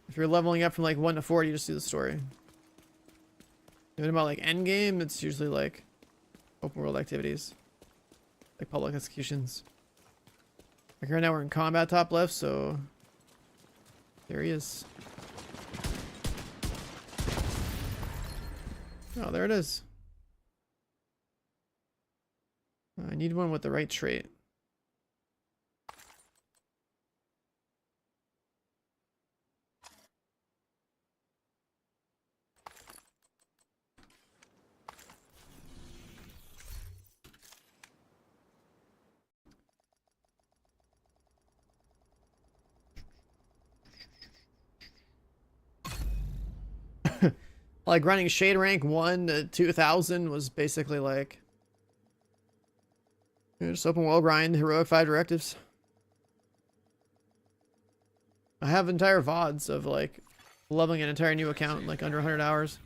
If you're leveling up from like 1 to 4, you just do the story. If it's about like end game, it's usually like open world activities. Like public executions. Like right now we're in combat top left, so there he is. Oh, there it is. I need one with the right trait. Like running shade rank 1 to 2000 was basically like, you know, just open world grind, heroic 5 directives. I have entire VODs of like leveling an entire new account in like under 100 hours.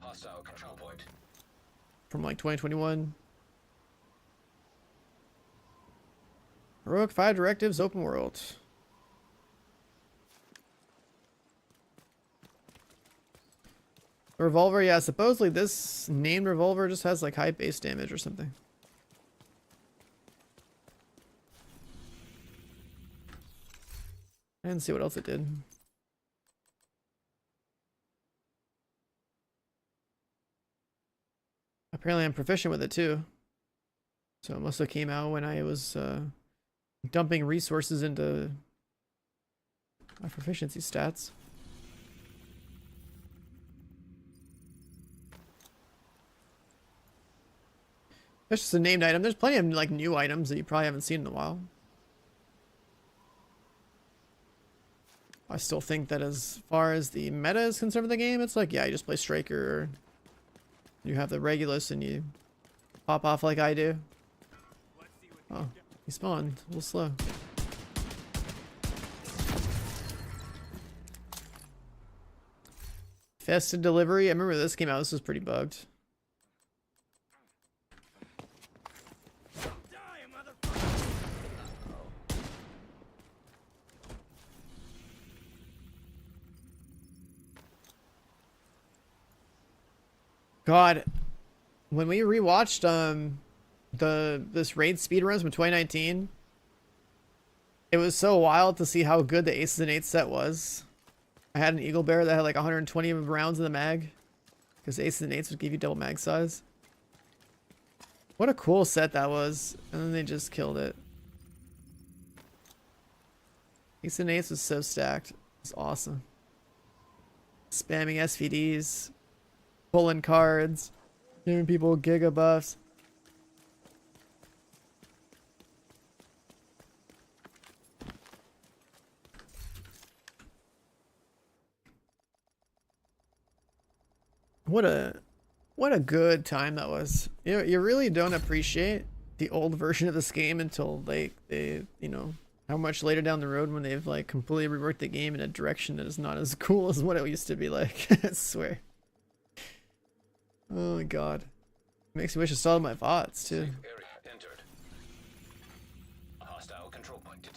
Hostile control point. From like 2021. Heroic 5 directives, open world. Revolver, yeah, supposedly this named revolver just has like high base damage or something. I didn't see what else it did. Apparently I'm proficient with it too. So it must have came out when I was dumping resources into my proficiency stats. That's just a named item. There's plenty of like new items that you probably haven't seen in a while. I still think that as far as the meta is concerned with the game, it's like, yeah, you just play Striker. You have the Regulus and you pop off like I do. Oh, he spawned. A little slow. Festive Delivery. I remember this came out. This was pretty bugged. God, when we rewatched this raid speedruns from 2019, it was so wild to see how good the Aces and Eights set was. I had an Eagle Bear that had like 120 rounds in the mag, because Aces and Eights would give you double mag size. What a cool set that was, and then they just killed it. Aces and Eights was so stacked. It's awesome. Spamming SVDs, pulling cards, giving people giga buffs. What a good time that was. You really don't appreciate the old version of this game until they you know, how much later down the road when they've like completely reworked the game in a direction that is not as cool as what it used to be like. I swear. Oh my god. Makes me wish I saw my VODs too. Safe area entered. A hostile control point.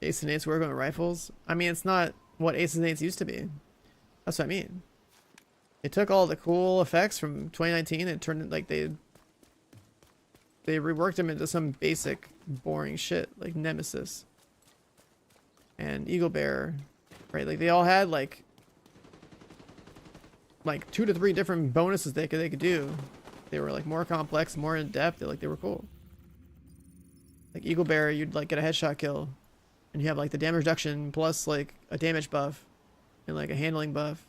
Aces and Eights work on rifles. I mean, it's not what Aces and Eights used to be. That's what I mean. They took all the cool effects from 2019 and turned it like they reworked them into some basic boring shit like Nemesis and Eagle Bear, right? Like they all had like 2 to 3 different bonuses they could do. They were like more complex, more in depth. They were cool. Like Eagle Bear, you'd like get a headshot kill, and you have like the damage reduction plus like a damage buff and like a handling buff,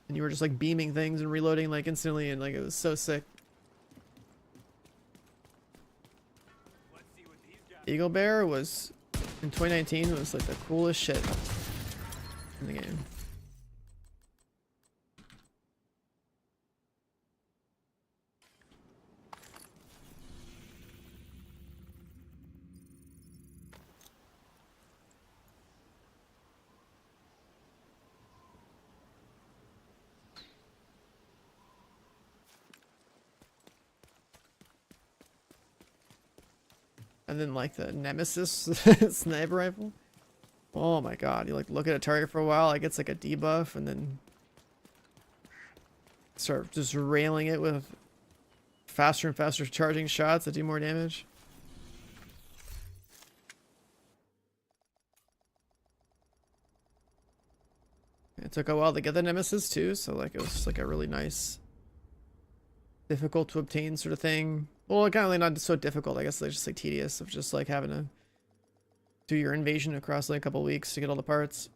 and you were just like beaming things and reloading like instantly, and like it was so sick. Eagle Bear was in 2019 was like the coolest shit in the game. And then like the Nemesis sniper rifle. Oh my god, you like look at a target for a while, it gets like a debuff, and then start just railing it with faster and faster charging shots that do more damage. It took a while to get the Nemesis too, so like it was just like a really nice, difficult to obtain sort of thing. Well, kind of like not so difficult, I guess. Like just like tedious of just like having to do your invasion across like a couple weeks to get all the parts.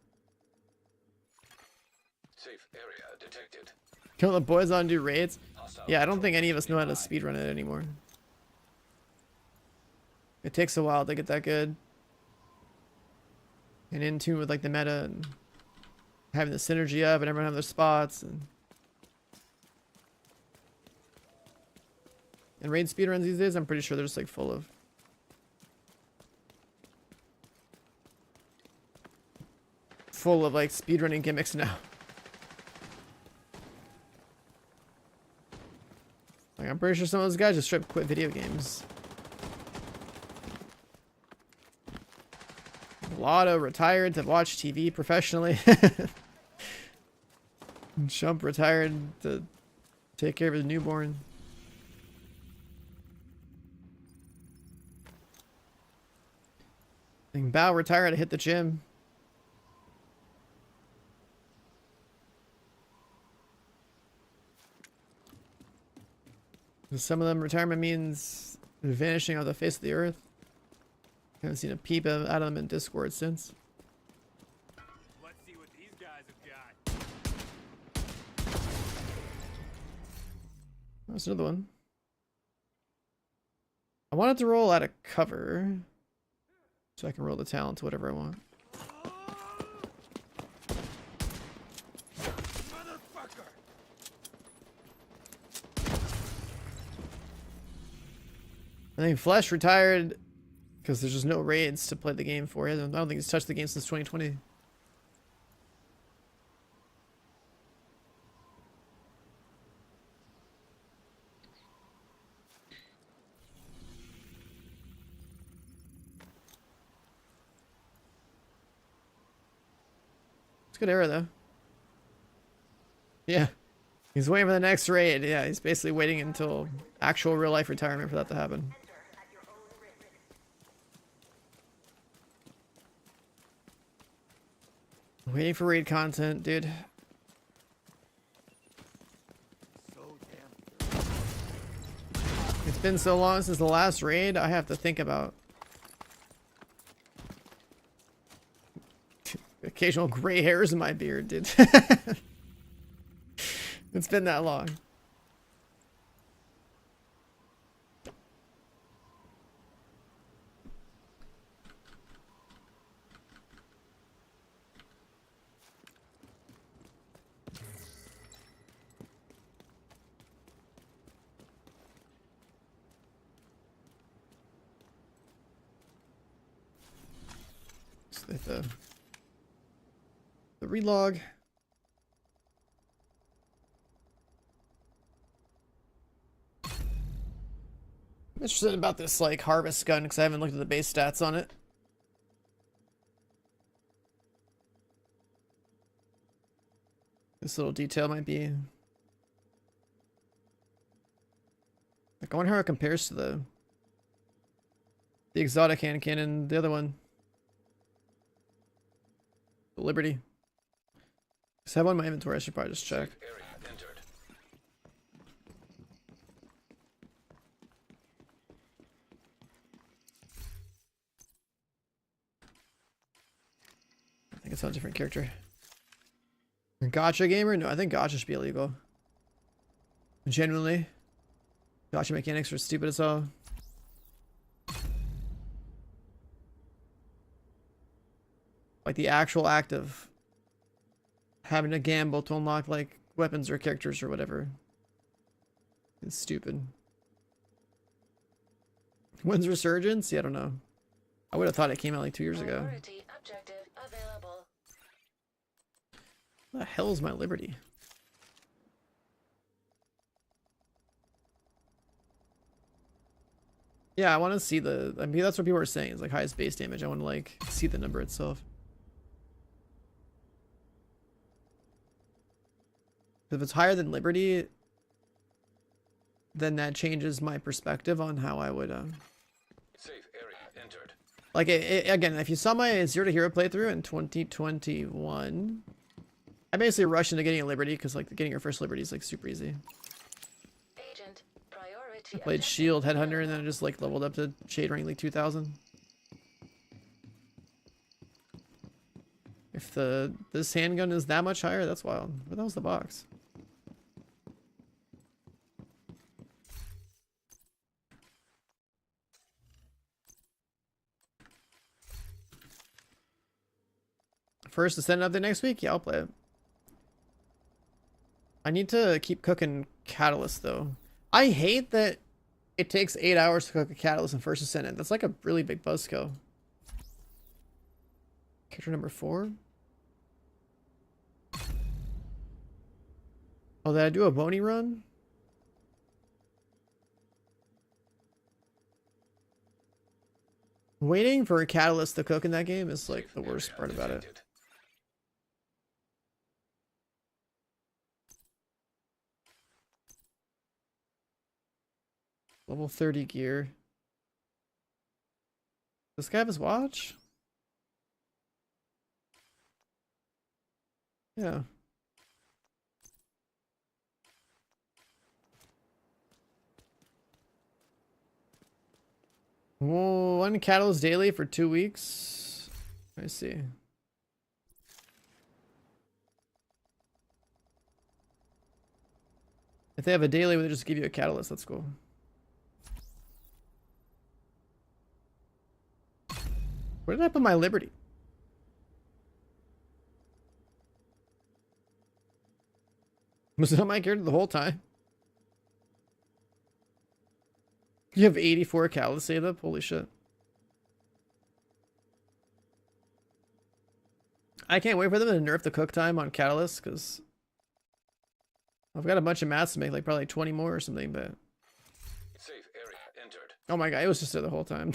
Safe area detected. Kill the boys on do raids. Hostile Yeah, I don't control think any of us know how to nearby. speedrun it anymore. It takes a while to get that good and in tune with like the meta and having the synergy up and everyone have their spots and raid speedruns these days. I'm pretty sure they're just like full of like speedrunning gimmicks now. Like I'm pretty sure some of those guys just straight quit video games. A lot of retired to watch TV professionally. Jump retired to take care of his newborn. And Bao retired to hit the gym. Some of them retirement means vanishing off the face of the earth. Haven't seen a peep out of them in Discord since. Let's see what these guys have got. That's another one. I wanted to roll out of cover so I can roll the talent to whatever I want. Motherfucker! I think Flesh retired because there's just no raids to play the game for. I don't think he's touched the game since 2020. It's a good era though. Yeah. He's waiting for the next raid. Yeah, he's basically waiting until actual real life retirement for that to happen. Waiting for raid content, dude. It's been so long since the last raid, I have to think about occasional gray hairs in my beard, dude. It's been that long. So the relog. I'm interested about this like harvest gun because I haven't looked at the base stats on it. This little detail might be like, I wonder how it compares to the exotic hand cannon, the other one. The Liberty. Just have one in my inventory, I should probably just check. Area entered. I think it's on a different character. Gotcha gamer? No, I think gotcha should be illegal. Genuinely. Gotcha mechanics are stupid as hell. Like the actual act of having to gamble to unlock like weapons or characters or whatever. It's stupid. When's Resurgence? Yeah, I don't know. I would have thought it came out like 2 years ago. Priority objective available. What the hell is my Liberty? Yeah, I want to see the... I mean, that's what people are saying. It's like highest base damage. I want to like see the number itself. If it's higher than Liberty, then that changes my perspective on how I would... Safe area entered. Like, again, if you saw my Zero to Hero playthrough in 2021, I basically rushed into getting a Liberty because, like, getting your first Liberty is, like, super easy. Agent, priority I played Shield, Headhunter, and then I just, like, leveled up to Shade Rank, like, 2000. If this handgun is that much higher, that's wild. Where the hell's the box? First Ascent update next week? Yeah, I'll play it. I need to keep cooking Catalyst, though. I hate that it takes 8 hours to cook a Catalyst in First Ascendant. That's like a really big buzzkill. Character number 4? Oh, did I do a Boney run? Waiting for a Catalyst to cook in that game is like the worst part about it. Level 30 gear. Does this guy have his watch? Yeah. Whoa, 1 catalyst daily for 2 weeks. I see. If they have a daily where they just give you a catalyst, that's cool. Where did I put my Liberty? Was it on my character the whole time? You have 84 catalyst saved up? Holy shit. I can't wait for them to nerf the cook time on catalyst, because I've got a bunch of mats to make, like probably 20 more or something, but... Safe area entered. Oh my god, it was just there the whole time.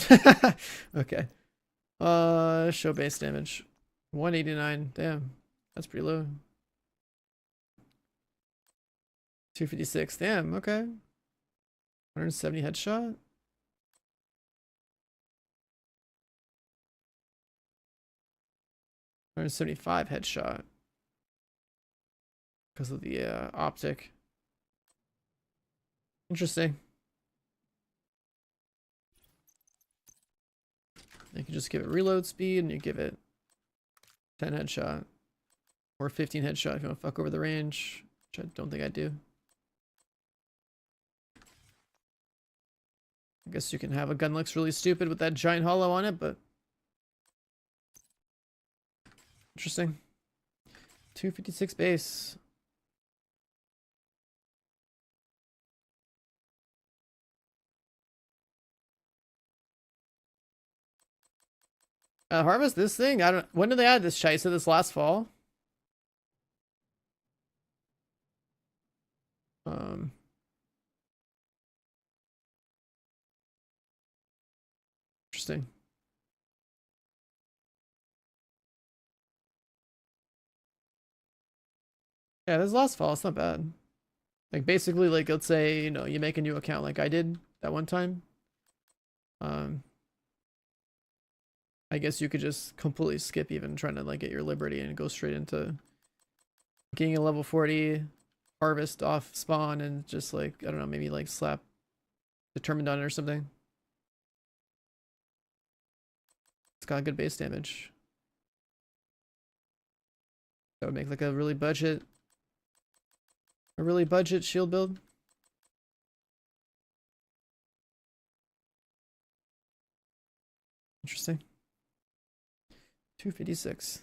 Okay. Show base damage. 189. Damn. That's pretty low. 256. Damn, okay. 170 headshot. $175 headshot. Because of the optic. Interesting. You can just give it reload speed and you give it 10 headshot. Or 15 headshot if you want to fuck over the range. Which I don't think I do. I guess you can have a gun that looks really stupid with that giant hollow on it, but interesting. 256 base. Harvest this thing? I don't. When did they add this shite? So this last fall. Interesting. Yeah, this last fall, it's not bad. Like basically, like let's say, you know, you make a new account like I did that one time. I guess you could just completely skip even trying to like get your liberty and go straight into getting a level 40 harvest off spawn and just like, I don't know, maybe like slap determined on it or something. It's got good base damage. That would make like a really budget shield build. Interesting. 256.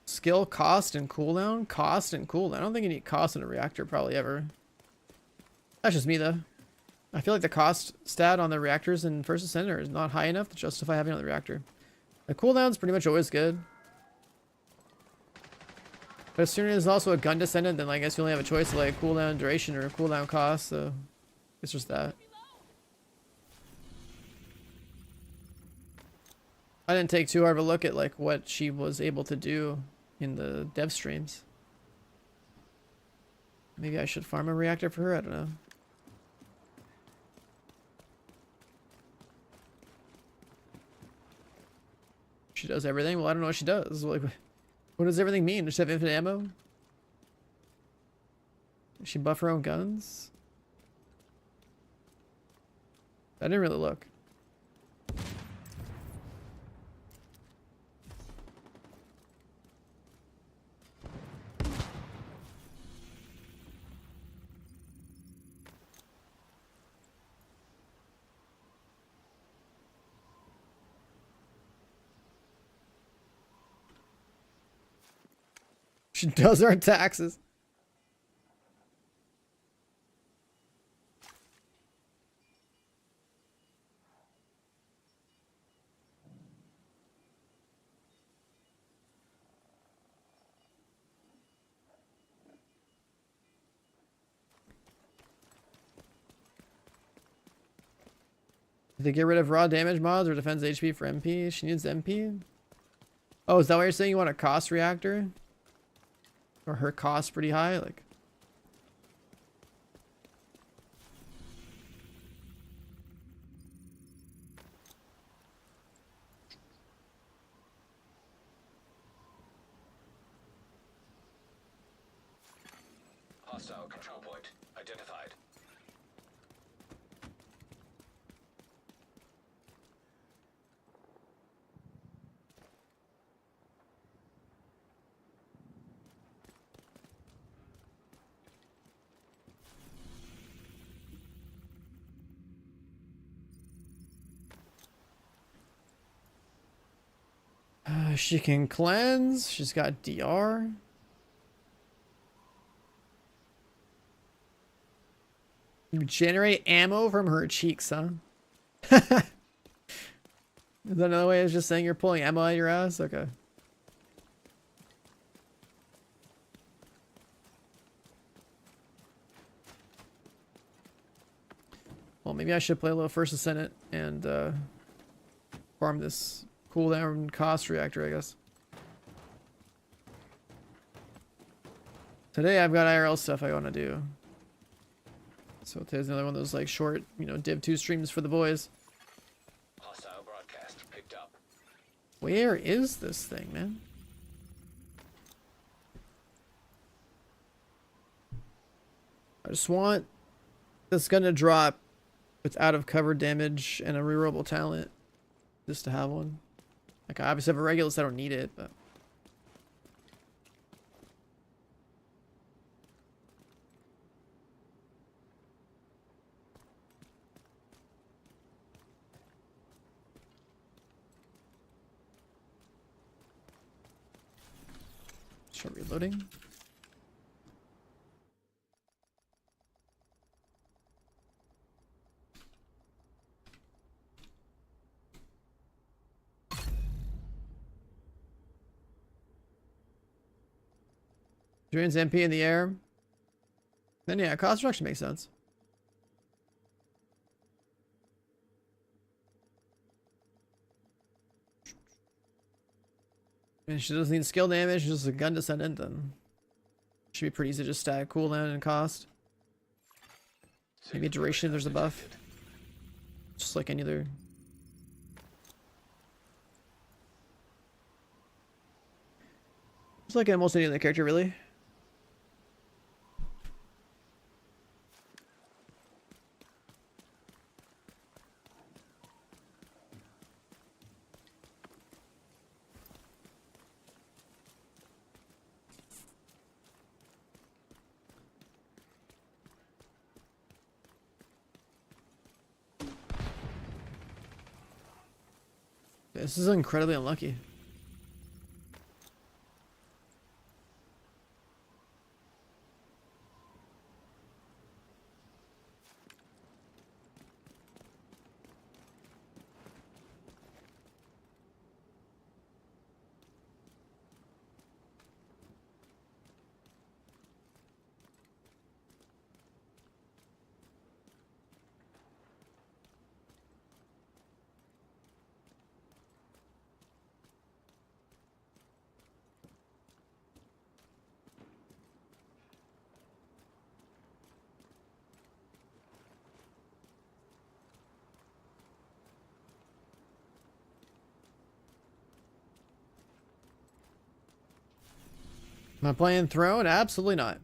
Skill, cost, and cooldown? Cost and cooldown. I don't think you need cost in a reactor probably ever. That's just me though. I feel like the cost stat on the reactors in First Ascender is not high enough to justify having it on the reactor. The cooldown's pretty much always good. But as soon as it's also a gun descendant, then I guess you only have a choice of like cooldown duration or cooldown cost, so it's just that. I didn't take too hard of a look at like what she was able to do in the dev streams. Maybe I should farm a reactor for her, I don't know. She does everything? Well, I don't know what she does. Like, what does everything mean? Does she have infinite ammo? Does she buff her own guns? I didn't really look. She does our taxes. Did they get rid of raw damage mods or defense HP for MP? She needs MP? Oh, is that why you're saying you want a cost reactor? Or her cost pretty high? Like, Hostile control point identified. she can cleanse. She's got DR. You generate ammo from her cheeks, huh? Is that another way of just saying you're pulling ammo out of your ass? Okay. Well, maybe I should play a little First Ascendant and farm this cooldown cost reactor, I guess. Today I've got IRL stuff I want to do. So today's another one of those like short, you know, Div 2 streams for the boys. Hostile broadcast picked up. Where is this thing, man? I just want this gun to drop with out of cover damage and a rerollable talent. Just to have one. Like I obviously have a Regulus, I don't need it, but start reloading. Drains MP in the air. Then yeah, cost reduction makes sense. And she doesn't need skill damage, just a gun descendant, then should be pretty easy to just stack cooldown and cost. Maybe duration if there's a buff. Just like any other. Just like almost any other character, really. This is incredibly unlucky. Am I playing Throne? Absolutely not.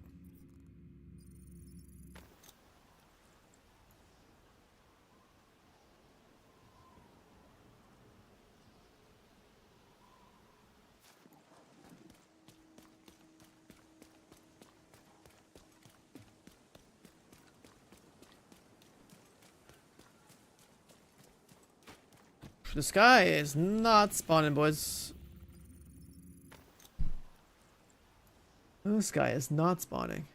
This guy is not spawning, boys. This guy is not spawning.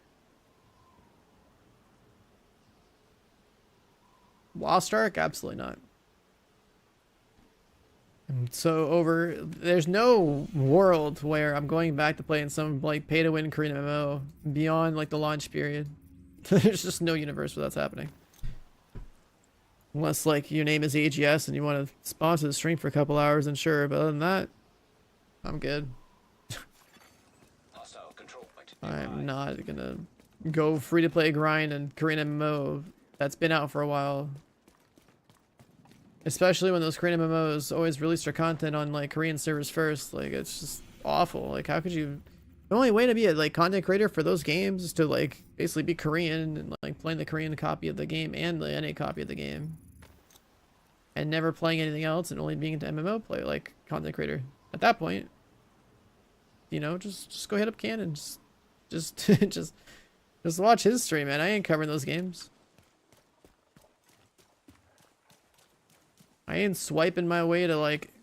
Lost Ark? Absolutely not. And so over, there's no world where I'm going back to playing some like pay to win Korean MMO beyond like the launch period. There's just no universe where that's happening. Unless like your name is AGS and you want to sponsor the stream for a couple hours, and sure, but other than that, I'm good. I'm not gonna go free to play grind and Korean MMO that's been out for a while. Especially when those Korean MMOs always release their content on like Korean servers first. Like it's just awful. Like how could you? The only way to be a like content creator for those games is to like basically be Korean and like playing the Korean copy of the game and the NA copy of the game. And never playing anything else and only being an MMO player like content creator. At that point, you know, just go hit up Canon. Just watch his stream, man. I ain't covering those games. I ain't swiping my way to like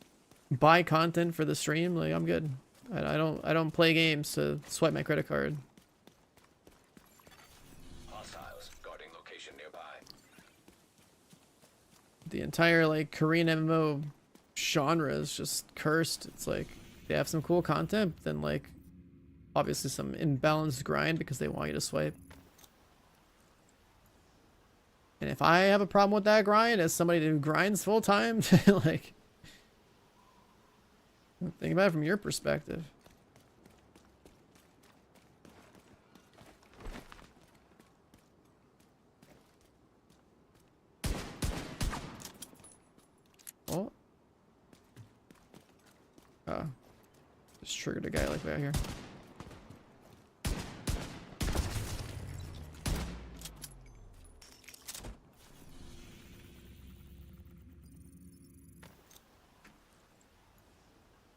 buy content for the stream. Like I'm good. I don't play games to swipe my credit card. Hostiles guarding location nearby. The entire like Korean MMO genre is just cursed. It's like they have some cool content, but then like obviously some imbalanced grind because they want you to swipe. And if I have a problem with that grind as somebody who grinds full time, like, think about it from your perspective. Oh. Oh. Just triggered a guy like that here.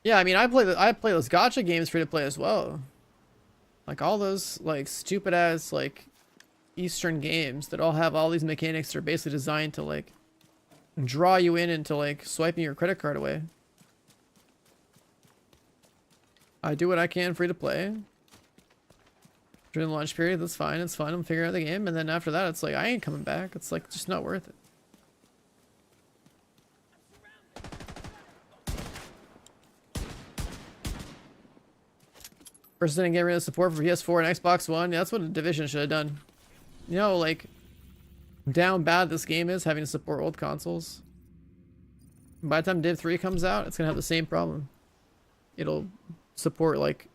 Yeah, I mean, I play those gacha games free to play as well. Like all those like stupid ass like Eastern games that all have all these mechanics that are basically designed to like draw you in into like swiping your credit card away. I do what I can free to play during the launch period. That's fine. It's fun. I'm figuring out the game, and then after that, it's like I ain't coming back. It's like just not worth it. First didn't get rid of support for PS4 and Xbox One. Yeah, that's what the Division should have done. You know, like, down bad this game is having to support old consoles. By the time Div 3 comes out, it's gonna have the same problem. It'll support like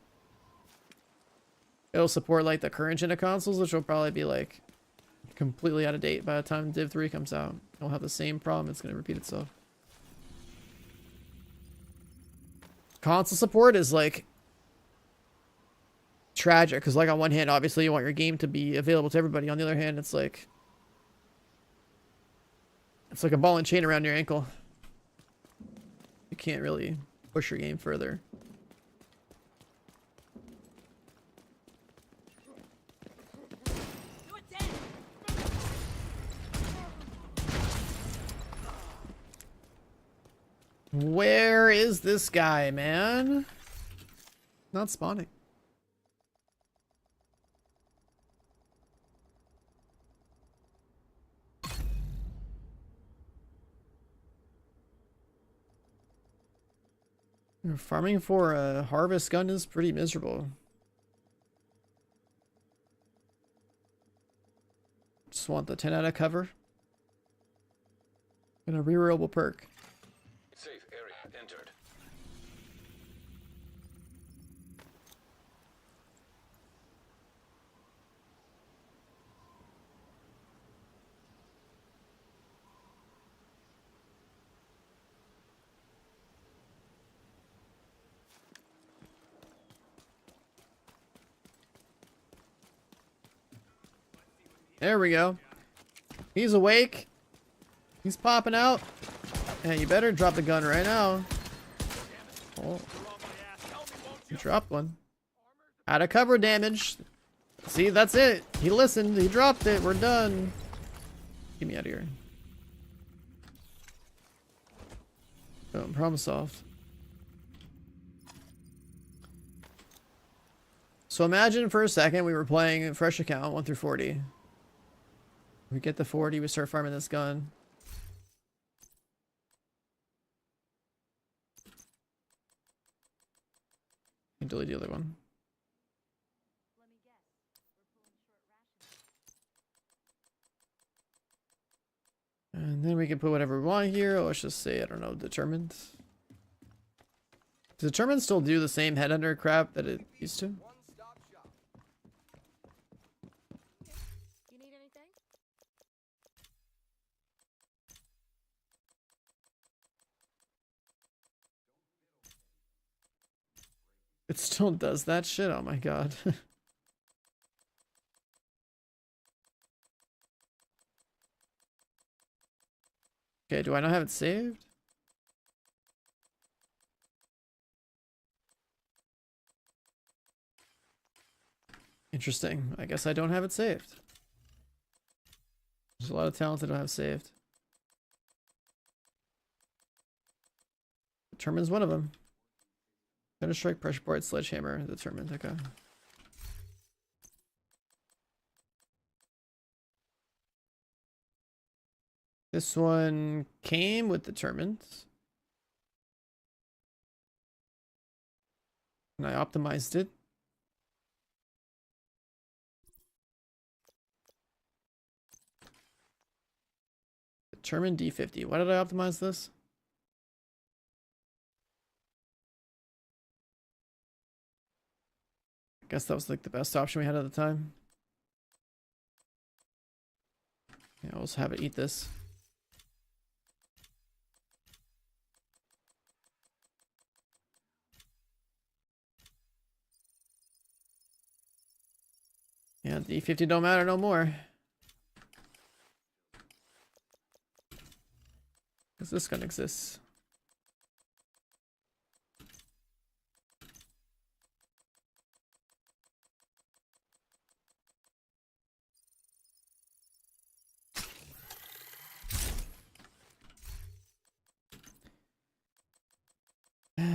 the current gen of consoles, which will probably be like completely out of date by the time Div 3 comes out. It'll have the same problem. It's gonna repeat itself. Console support is like tragic because, like, on one hand, obviously you want your game to be available to everybody. On the other hand, it's like a ball and chain around your ankle. You can't really push your game further. Where is this guy, man? Not spawning. Farming for a harvest gun is pretty miserable. Just want the 10 out of cover. And a rerollable perk. Safe area entered. There we go. He's awake. He's popping out. And you better drop the gun right now. Oh. He dropped one. Out of cover damage. See, that's it. He listened. He dropped it. We're done. Get me out of here. Boom. Problem solved. So imagine for a second we were playing a fresh account 1 through 40. We get the 40, we start farming this gun. And delete the other one. And then we can put whatever we want here. Let's just say, I don't know, determined. Does determined still do the same headhunter crap that it used to? It still does that shit? Oh my god. Okay, do I not have it saved? Interesting. I guess I don't have it saved. There's a lot of talents I don't have saved. Determines one of them. Counter-strike, pressure board, sledgehammer, determined. Okay. This one came with determined. And I optimized it. Determine D50. Why did I optimize this? I guess that was like the best option we had at the time. Yeah, I'll just have it eat this. Yeah, D50 don't matter no more. Because this gun exists.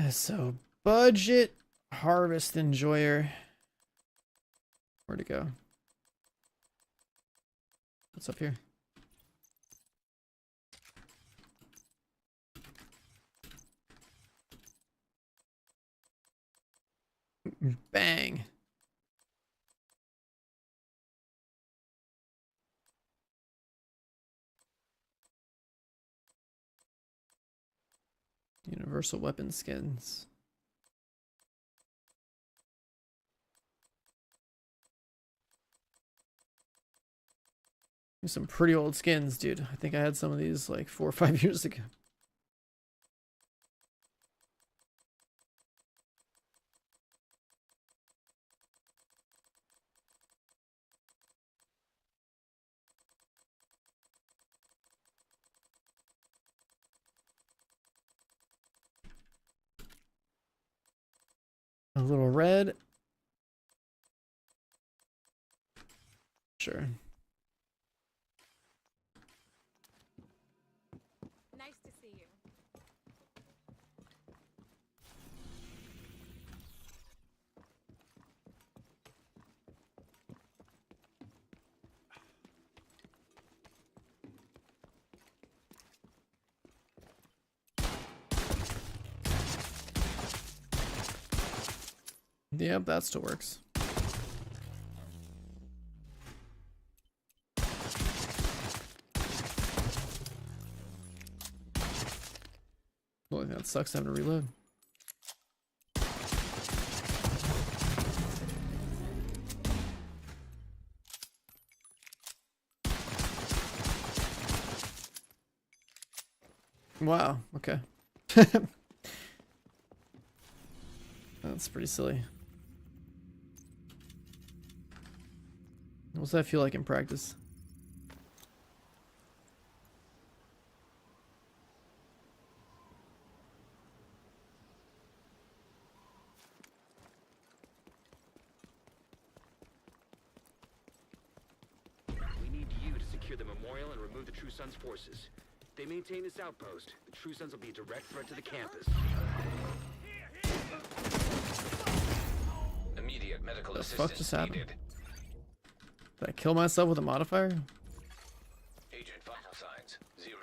So, budget harvest enjoyer. Where'd it go? What's up here? Bang. Universal weapon skins. There's some pretty old skins, dude. I think I had some of these like 4 or 5 years ago. A little red. Sure. Nice to see you. Yep, that still works. Boy, that sucks having to reload. Wow, okay. That's pretty silly. What's that feel like in practice? We need you to secure the memorial and remove the True Sons forces. If they maintain this outpost, the True Sons will be a direct threat to the campus. Immediate medical The fuck assistance just happened? needed. Did I kill myself with a modifier? Agent vital signs 0.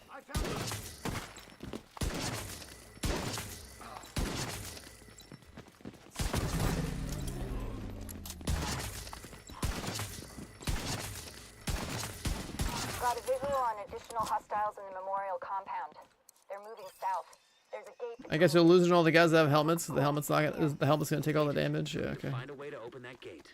I found it. Got a visual on additional hostiles in the memorial compound. They're moving south. There's a gate. I guess you're losing all the guys that have helmets. The helmet's not gonna, the helmet's gonna take all the damage. Yeah, okay. Find a way to open that gate.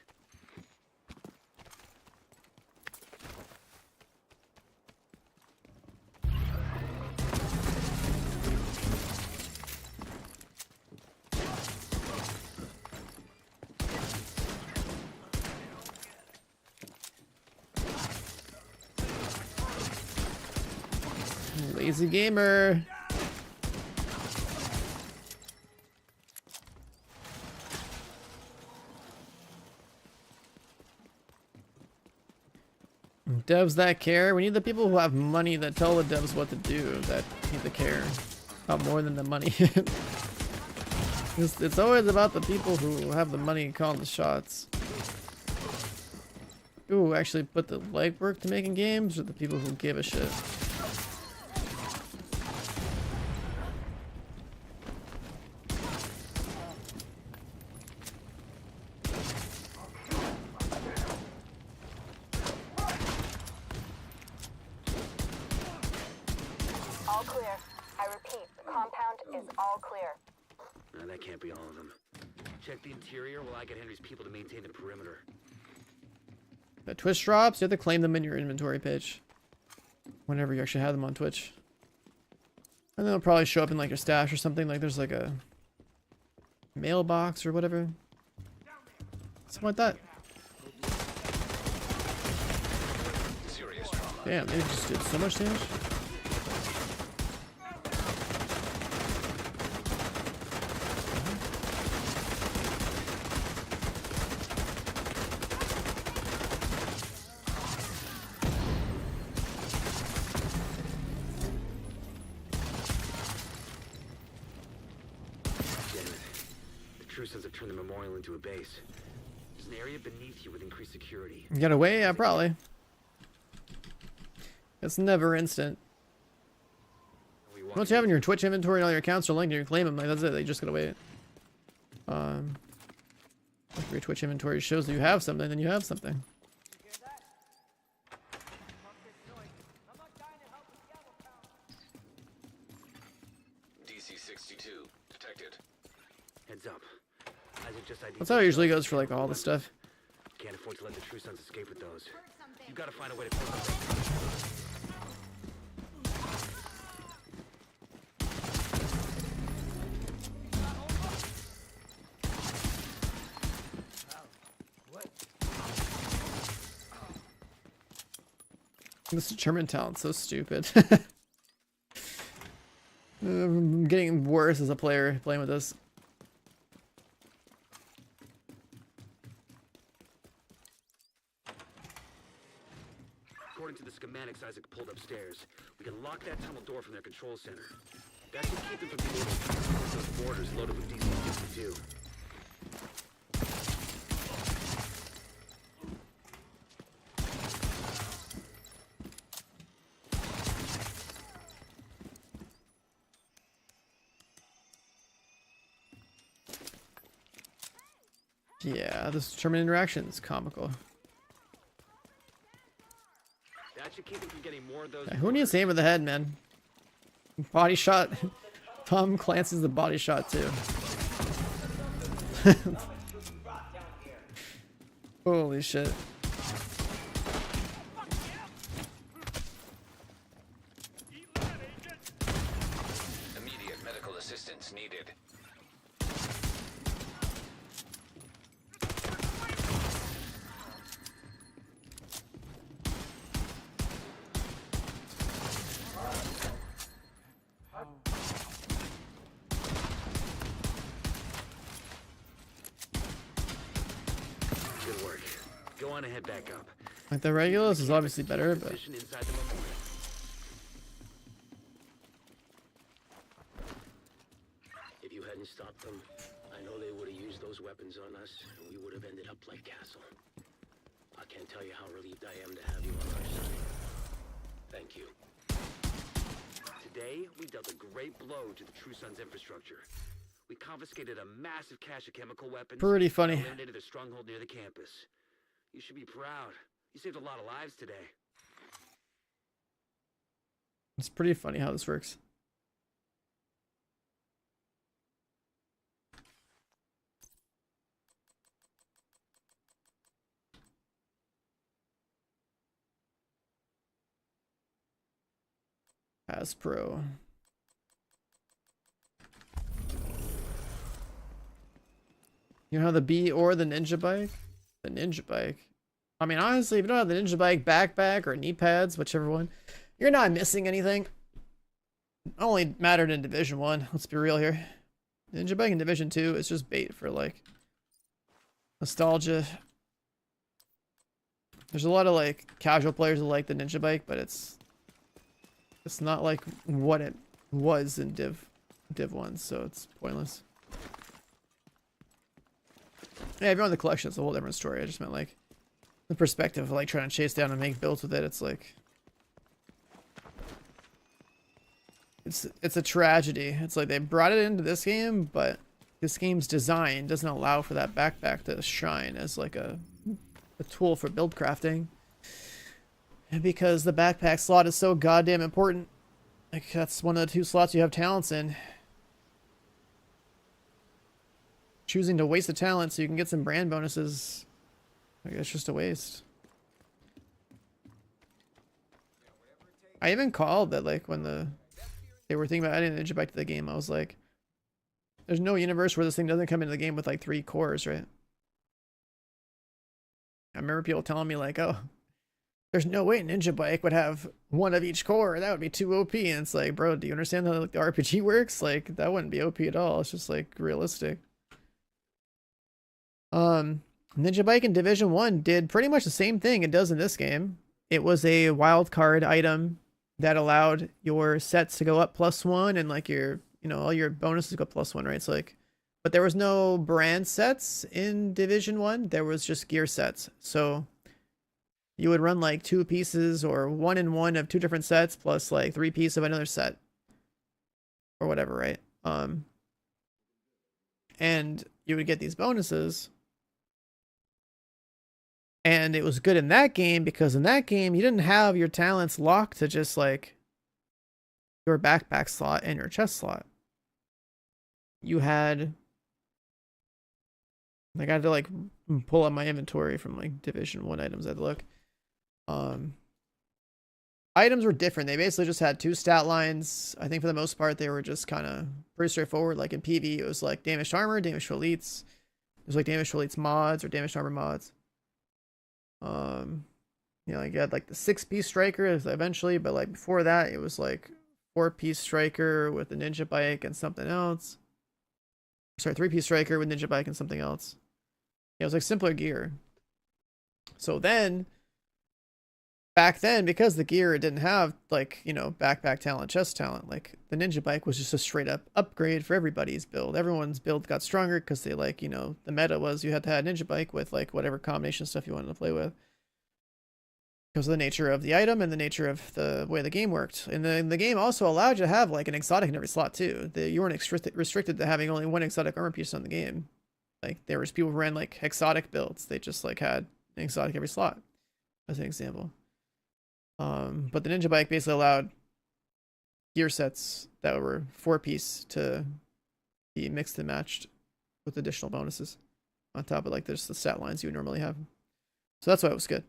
Lazy gamer. Devs that care. We need the people who have money that tell the devs what to do, that need to care about more than the money. It's always about the people who have the money calling the shots. Who actually put the legwork to making games, or the people who give a shit? clear. I repeat, the compound is all clear. No, that can't be all of them. Check the interior while I get Henry's people to maintain the perimeter. The Twitch drops, you have to claim them in your inventory page. Whenever you actually have them on Twitch. And they'll probably show up in like your stash or something, like there's like a mailbox or whatever. Something like that. Serious trauma. Damn, they just did so much damage. Turn the memorial into a base. There's an area beneath you with increased security. Get away? Yeah, probably. It's never instant. Once you have in your Twitch inventory and all your accounts are linked, you can claim them. Like that's it. They just gotta wait. If your Twitch inventory shows that you have something, then you have something. DC 62 detected. Heads up. Isaac just ID'd That's how it usually goes for like all the stuff. Can't afford to let the True Sons escape with those. You gotta find a way to close them. This determined talent's so stupid. I'm getting worse as a player playing with this. According to the schematics Isaac pulled upstairs, we can lock that tunnel door from their control center. That should keep them from being able to use those borders loaded with DC-62. Yeah, this determined interaction is comical. That should keep them from getting more of those. Yeah, who needs to aim at the head, man? Body shot. Tom Clancy's the body shot too. Holy shit. Immediate medical assistance needed. Good work. Go on and head back up. Like the Regulus is obviously better, but Position inside the memorial. If you hadn't stopped them, I know they would have used those weapons on us, and we would have ended up like Castle. I can't tell you how relieved I am to have you on our side. Thank you. Today, we dealt a great blow to the True Sons infrastructure. We confiscated a massive cache of chemical weapons. pretty funny. And eliminated their stronghold near the campus. You should be proud. You saved a lot of lives today. It's pretty funny how this works. Pro. You know how the B or the Ninja Bike? The Ninja Bike. I mean, honestly, if you don't have the Ninja Bike backpack or knee pads, whichever one, you're not missing anything. It only mattered in Division 1. Let's be real here. Ninja Bike in Division 2 is just bait for, like, nostalgia. There's a lot of, like, casual players who like the Ninja Bike, but it's not like what it was in Div 1, so it's pointless. Yeah, if you're on the collection, it's a whole different story. I just meant like the perspective of like trying to chase down and make builds with it. It's like it's a tragedy. It's like they brought it into this game, but this game's design doesn't allow for that backpack to shine as like a tool for build crafting. And because the backpack slot is so goddamn important, Like, that's one of the 2 slots you have talents in. Choosing to waste a talent so you can get some brand bonuses, like, it's just a waste. I even called that, like, when they were thinking about adding Ninja Bike to the game, I was like, there's no universe where this thing doesn't come into the game with like 3 cores, right? I remember people telling me like, oh, there's no way Ninja Bike would have 1 of each core. That would be too OP. And it's like, bro, do you understand how like, the RPG works? Like, that wouldn't be OP at all. It's just like realistic. Ninja Bike in Division 1 did pretty much the same thing it does in this game. It was a wild card item that allowed your sets to go up +1 and like your, you know, all your bonuses go +1, right? So like, but there was no brand sets in Division 1. There was just gear sets. So you would run like 2 pieces or 1 and 1 of 2 different sets plus like 3 pieces of another set or whatever, right? And you would get these bonuses. And it was good in that game because in that game, you didn't have your talents locked to just like your backpack slot and your chest slot. You had, like, I had to like pull up my inventory from like Division 1 items. I had to look. Items were different. They basically just had 2 stat lines. I think for the most part, they were just kind of pretty straightforward. Like in PV, it was like damage to armor, damage to elites. It was like damage to elites mods or damage to armor mods. You know, you had like the 6-piece striker eventually, but like before that, it was like 4-piece striker with the Ninja Bike and something else. Sorry, 3-piece striker with Ninja Bike and something else. Yeah, it was like simpler gear. So then, back then, because the gear didn't have like, you know, backpack talent, chest talent, like the Ninja Bike was just a straight up upgrade for everybody's build. Everyone's build got stronger because they like, you know, the meta was you had to have a Ninja Bike with like whatever combination stuff you wanted to play with. Because of the nature of the item and the nature of the way the game worked. And the game also allowed you to have like an exotic in every slot too. You weren't restricted to having only 1 exotic armor piece on the game. Like there was people who ran like exotic builds. They just like had an exotic every slot, as an example. But the Ninja Bike basically allowed gear sets that were 4-piece to be mixed and matched with additional bonuses on top of like just the stat lines you would normally have. So that's why it was good.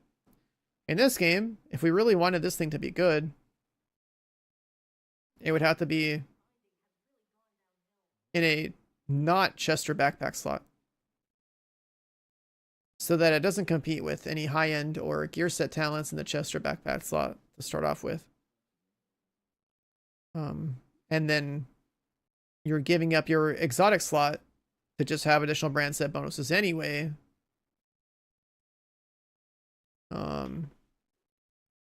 In this game, if we really wanted this thing to be good, it would have to be in a not chest or backpack slot, so that it doesn't compete with any high-end or gear set talents in the chest or backpack slot to start off with. And then you're giving up your exotic slot to just have additional brand set bonuses anyway.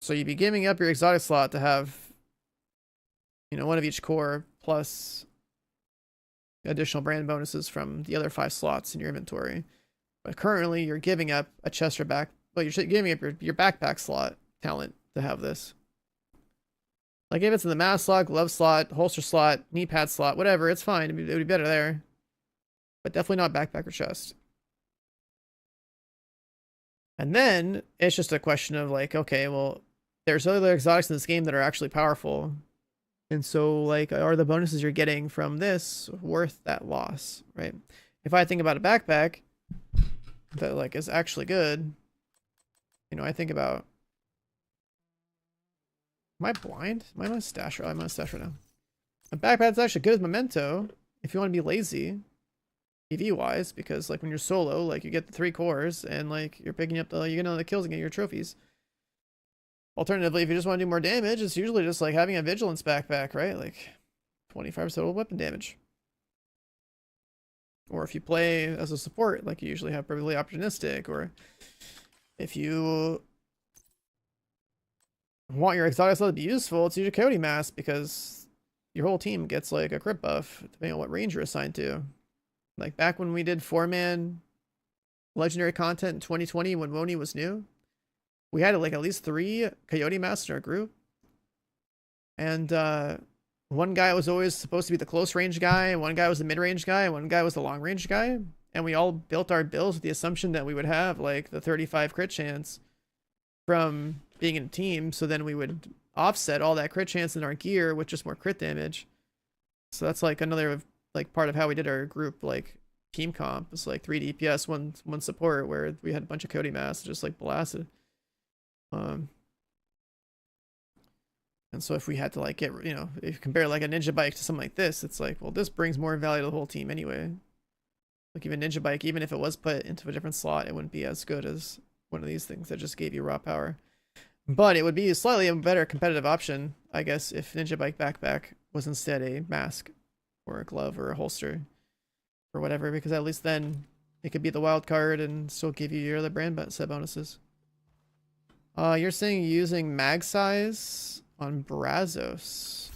So you'd be giving up your exotic slot to have, you know, 1 of each core plus additional brand bonuses from the other 5 slots in your inventory. But currently you're giving up a chest or back, well, you're giving up your backpack slot talent to have this. Like if it's in the mask slot, glove slot, holster slot, knee pad slot, whatever, it's fine. It would be better there. But definitely not backpack or chest. And then it's just a question of like, okay, well, there's other exotics in this game that are actually powerful. And so like, are the bonuses you're getting from this worth that loss, right? If I think about a backpack that like is actually good, you know, I think about, am I blind? Am I on a stash? I'm on a stash right now. A backpack's actually good as memento if you want to be lazy, PV wise, because like when you're solo, like you get the 3 cores and like you're picking up you get all the kills and get your trophies. Alternatively, if you just want to do more damage, it's usually just like having a vigilance backpack, right? Like 25% total weapon damage. Or if you play as a support, like you usually have perfectly opportunistic, or if you want your exotic slot to be useful, it's usually Coyote Mask because your whole team gets like a crit buff depending on what range you're assigned to. Like back when we did 4-man legendary content in 2020 when Woni was new, we had like at least 3 Coyote Masks in our group. And one guy was always supposed to be the close range guy, one guy was the mid range guy, and one guy was the long range guy. And we all built our builds with the assumption that we would have like the 35 crit chance from being in a team. So then we would offset all that crit chance in our gear with just more crit damage. So that's like another like part of how we did our group like team comp. It's like 3 DPS, one support, where we had a bunch of Cody mass just like blasted. And so if we had to like get, you know, if you compare like a ninja bike to something like this, it's like, well, this brings more value to the whole team anyway. Like even ninja bike, even if it was put into a different slot, it wouldn't be as good as one of these things that just gave you raw power. But it would be slightly a better competitive option, I guess, if ninja bike backpack was instead a mask or a glove or a holster or whatever, because at least then it could be the wild card and still give you your other brand set bonuses. You're saying using mag size on Brazos.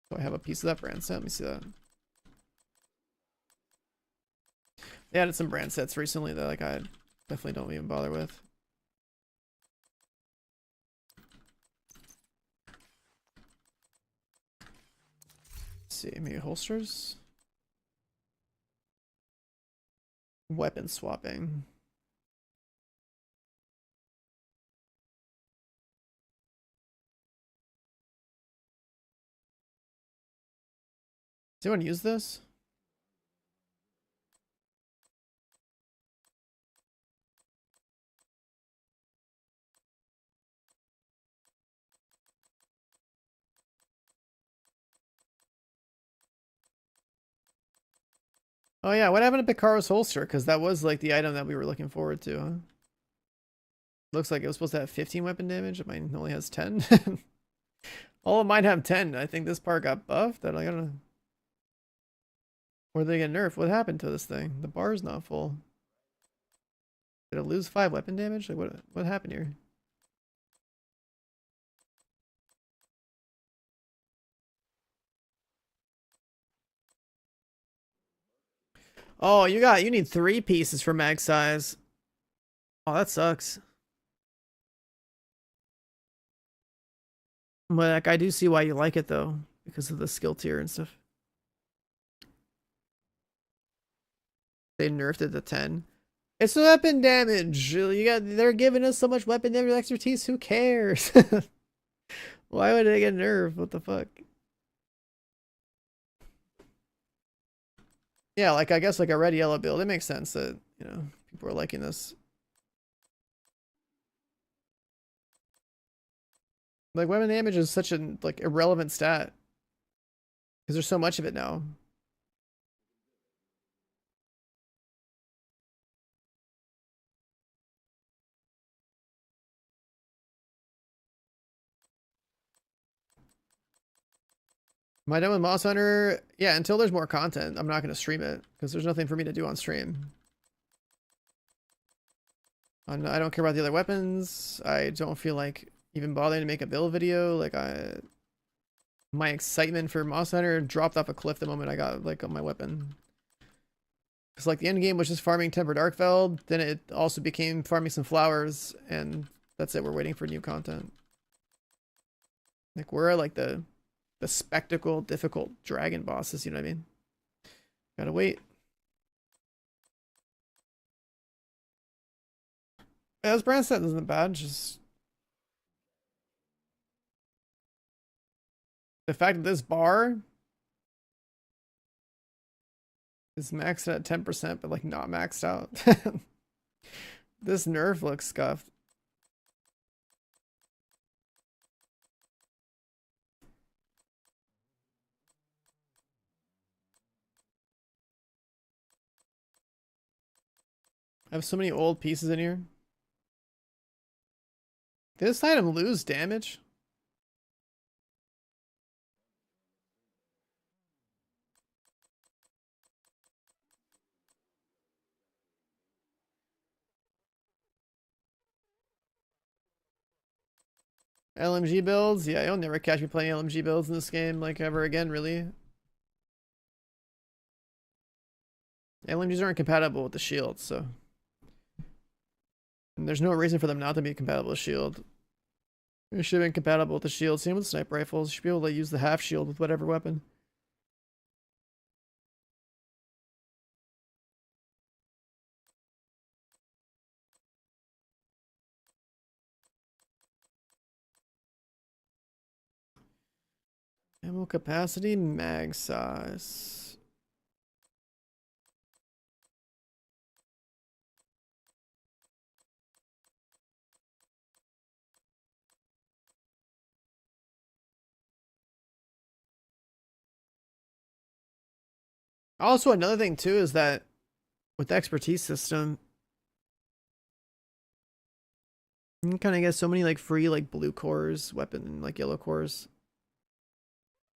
So I have a piece of that brand set. Let me see that. They added some brand sets recently that like I definitely don't even bother with. Let's see, maybe holsters. Weapon swapping. Does anyone use this? Oh yeah, what happened to Picaro's holster? Because that was like the item that we were looking forward to, huh? Looks like it was supposed to have 15 weapon damage. Mine only has 10. All of mine have 10. I think this part got buffed. I don't know. Or they get nerfed. What happened to this thing? The bar is not full. Did it lose 5 weapon damage? Like what happened here? Oh, you need 3 pieces for mag size. Oh, that sucks. But like, I do see why you like it though, because of the skill tier and stuff. They nerfed it to 10. It's weapon damage. They're giving us so much weapon damage expertise. Who cares? Why would they get nerfed? What the fuck? Yeah, like I guess like a red yellow build. It makes sense that, you know, people are liking this. Like weapon damage is such a like irrelevant stat because there's so much of it now. Am I done with Moss Hunter? Yeah, until there's more content, I'm not going to stream it because there's nothing for me to do on stream. I don't care about the other weapons. I don't feel like even bothering to make a build video. Like my excitement for Moss Hunter dropped off a cliff the moment I got like on my weapon. Because like the end game was just farming Tempered Arcveld, then it also became farming some flowers, and that's it. We're waiting for new content. Like we're at like the spectacle difficult dragon bosses, you know what I mean? Gotta wait. Yeah, this brand set isn't bad, just the fact that this bar is maxed at 10%, but like not maxed out. This nerf looks scuffed. I have so many old pieces in here. Did this item lose damage? LMG builds? Yeah, you'll never catch me playing LMG builds in this game, like, ever again, really. LMGs aren't compatible with the shield, so... And there's no reason for them not to be compatible with shield. It should have been compatible with the shield. Same with sniper rifles. You should be able to use the half shield with whatever weapon. Ammo capacity, mag size. Also, another thing too is that with the expertise system, you can kind of get so many like free like blue cores, weapon, and like yellow cores.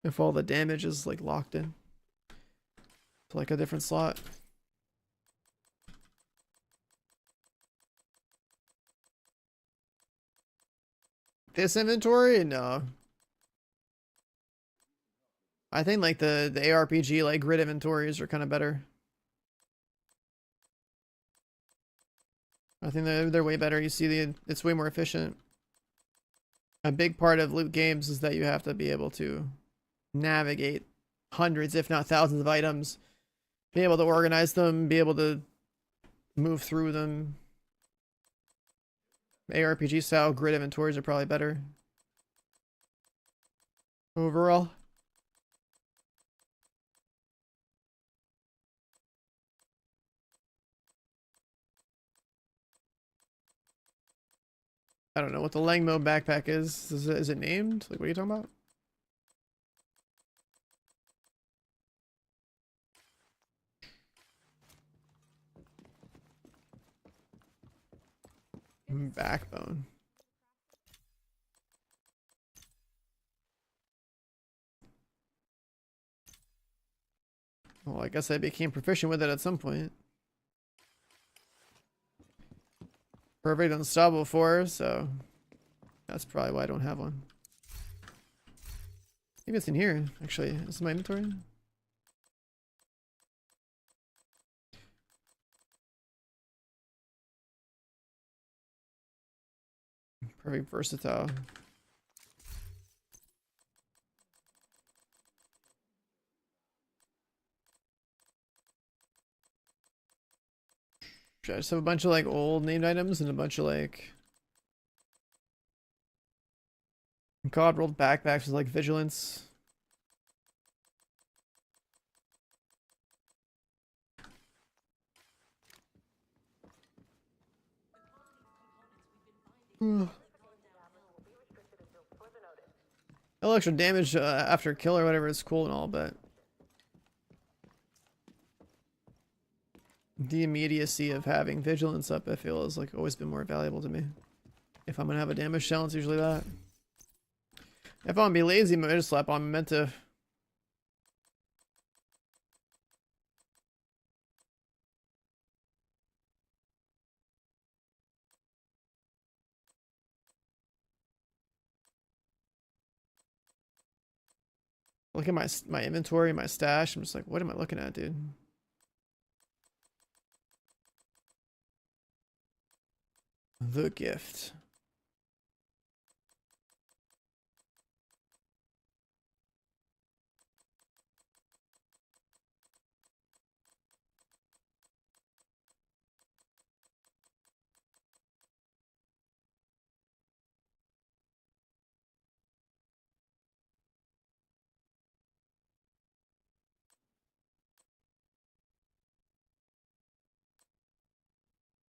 If all the damage is like locked in to like a different slot. This inventory? No. I think like the ARPG like grid inventories are kind of better. I think they're way better. You see it's way more efficient. A big part of loot games is that you have to be able to navigate hundreds, if not thousands of items, be able to organize them, be able to move through them. ARPG style grid inventories are probably better overall. I don't know what the Langmo backpack is. Is it named? Like, what are you talking about? Backbone. Well, I guess I became proficient with it at some point. Perfect unstoppable force, so that's probably why I don't have one. Maybe it's in here, actually. Is this my inventory? Perfect versatile. I just have a bunch of like old named items and a bunch of like God rolled backpacks with like vigilance. Extra damage after kill or whatever is cool and all, but the immediacy of having vigilance up, I feel, has like always been more valuable to me. If I'm gonna have a damage challenge, it's usually that. If I'm gonna be lazy, I just slap on Memento. Look at my inventory, my stash. I'm just like, what am I looking at, dude? The gift.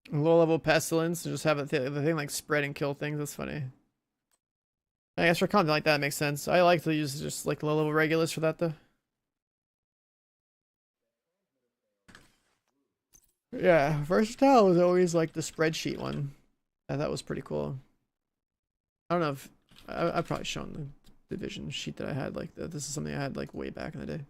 Low level pestilence and just have the thing like spread and kill things. That's funny. I guess for content like that, it makes sense. I like to use just like low level Regulus for that though. Yeah, versatile was always like the spreadsheet one. That was pretty cool. I don't know if I've probably shown the division sheet that I had. Like this is something I had like way back in the day.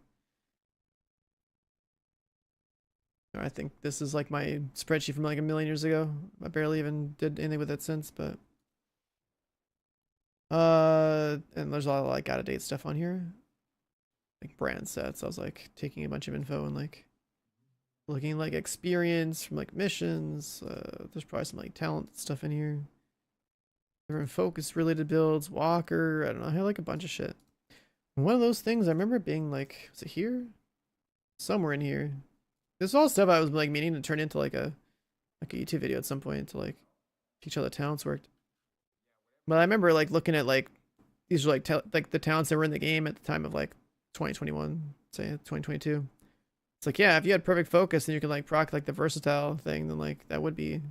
I think this is like my spreadsheet from like a million years ago. I barely even did anything with it since, but and there's a lot of like out of date stuff on here, like brand sets. I was like taking a bunch of info and like looking like experience from like missions. There's probably some like talent stuff in here. Different focus related builds, Walker. I don't know. I had like a bunch of shit. And one of those things I remember being like, was it here? Somewhere in here. This is all stuff I was like meaning to turn into like a YouTube video at some point to like teach how the talents worked. But I remember like looking at like these are like like the talents that were in the game at the time of like 2021, say 2022. It's like, yeah, if you had perfect focus and you could like proc like the versatile thing, then like that would be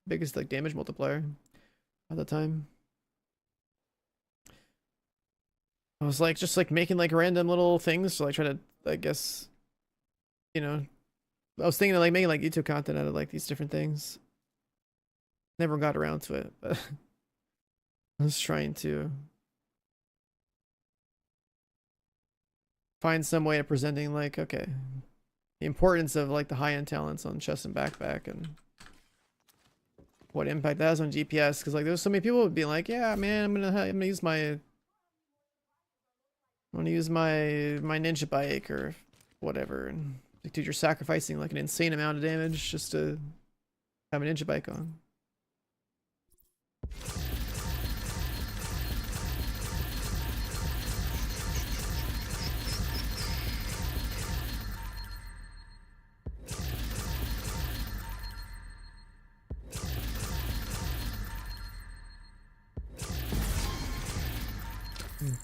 biggest like damage multiplier at the time. I was like just like making like random little things to like try to, I guess, you know, I was thinking of like making like YouTube content out of like these different things. Never got around to it, but I was trying to find some way of presenting like, okay, the importance of like the high-end talents on chest and backpack and what impact that has on GPS. Because like there's so many people would be like, yeah, man, I'm gonna use my ninja bike or whatever, and like, dude, you're sacrificing like an insane amount of damage just to have a ninja bike on.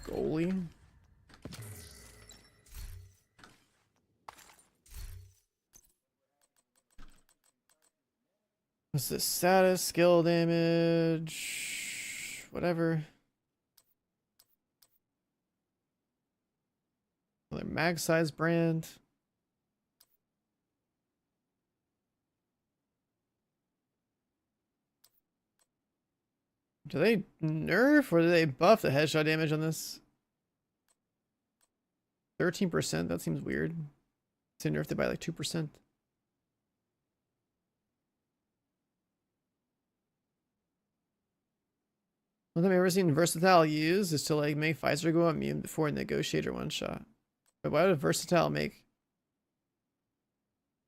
Goalie. What's this? Status, skill damage, whatever. Another mag size brand. Do they nerf or do they buff the headshot damage on this? 13%? That seems weird. They nerfed it by like 2%. One thing I've ever seen Versatile use is to like make Pfizer go immune before Negotiator one shot. But why would Versatile make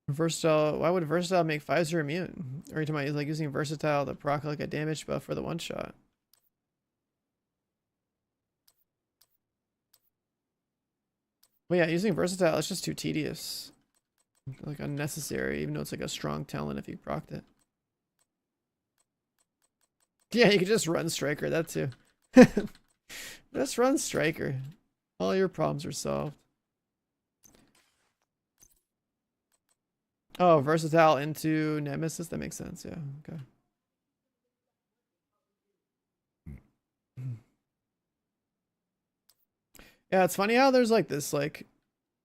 why would Versatile make Pfizer immune? Or are you talking about like using Versatile to proc like a damage buff for the one shot? Well, yeah, using Versatile, it's just too tedious. Like unnecessary, even though it's like a strong talent if you procced it. Yeah, you could just run Striker, that too. Just run Striker. All your problems are solved. Oh, Versatile into Nemesis? That makes sense, yeah. Okay. Yeah, it's funny how there's like this like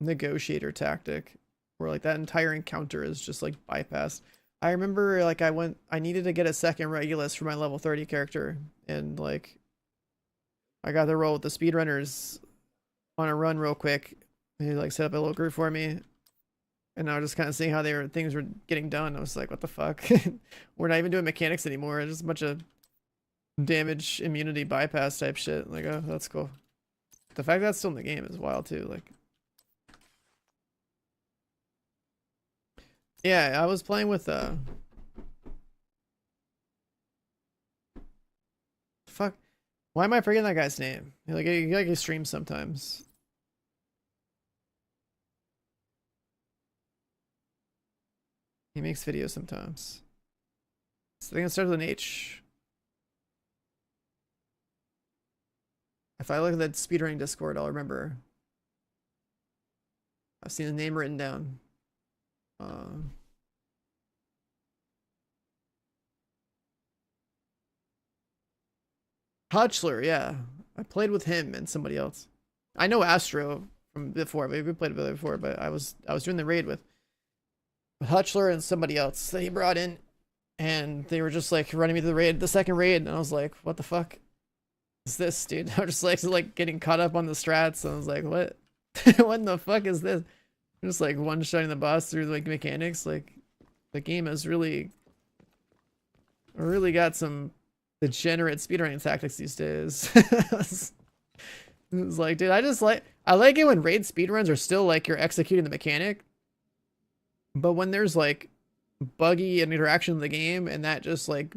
negotiator tactic where like that entire encounter is just like bypassed. I remember like I needed to get a second Regulus for my level 30 character, and like I got the roll with the speedrunners on a run real quick. They like set up a little group for me, and I was just kind of seeing how things were getting done. I was like, what the fuck? We're not even doing mechanics anymore. It's just a bunch of damage immunity bypass type shit. Like, oh, that's cool. The fact that's still in the game is wild too. Like, yeah, I was playing with fuck. Why am I forgetting that guy's name? Like he streams sometimes. He makes videos sometimes. So I think it starts with an H. If I look at that speedrunning Discord, I'll remember. I've seen the name written down. Hutchler, yeah. I played with him and somebody else. I know Astro from before, but we played with it before, but I was doing the raid with Hutchler and somebody else that he brought in, and they were just like running me through the second raid, and I was like, what the fuck is this, dude? I was just like getting caught up on the strats, and I was like, what? What the fuck is this? I'm just like one-shotting the boss through like mechanics. Like the game has really got some degenerate speedrunning tactics these days. It's like, dude, I like it when raid speedruns are still like you're executing the mechanic, but when there's like buggy and interaction in the game and that just like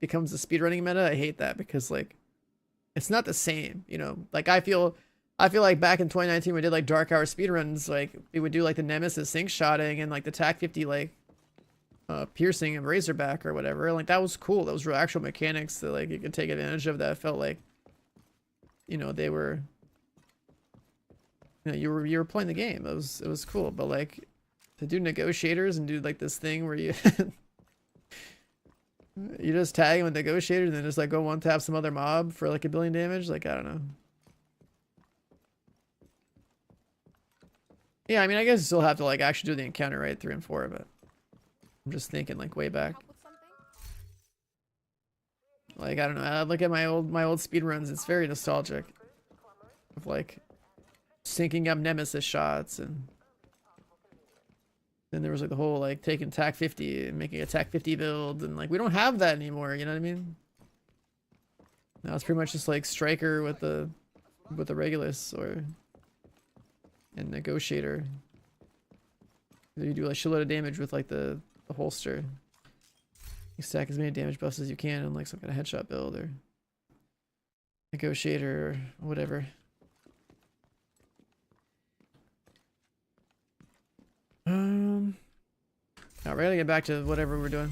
becomes a speedrunning meta, I hate that, because like it's not the same, you know. Like I feel like back in 2019 we did like dark hour speedruns, like we would do like the Nemesis sync shotting and like the TAC 50 like piercing and Razorback or whatever. Like that was cool. Those were actual mechanics that like you could take advantage of, that felt like, you know, they were, you know, you were playing the game. It was cool. But like to do negotiators and do like this thing where you you just tag him with negotiators and then just like go one tap some other mob for like 1 billion damage. Like, I don't know. Yeah, I mean, I guess you still have to like actually do the encounter, right? 3 and 4, but I'm just thinking like way back. Like, I don't know. I look at my old speed runs. It's very nostalgic. Of like syncing up Nemesis shots, and then there was like the whole like taking TAC 50 and making a TAC 50 build, and like we don't have that anymore. You know what I mean? Now it's pretty much just like Striker with the Regulus and Negotiator. You do like shitload of damage with like the holster. You stack as many damage buffs as you can on like some kind of headshot build or Negotiator or whatever. Now we're gonna get back to whatever we're doing.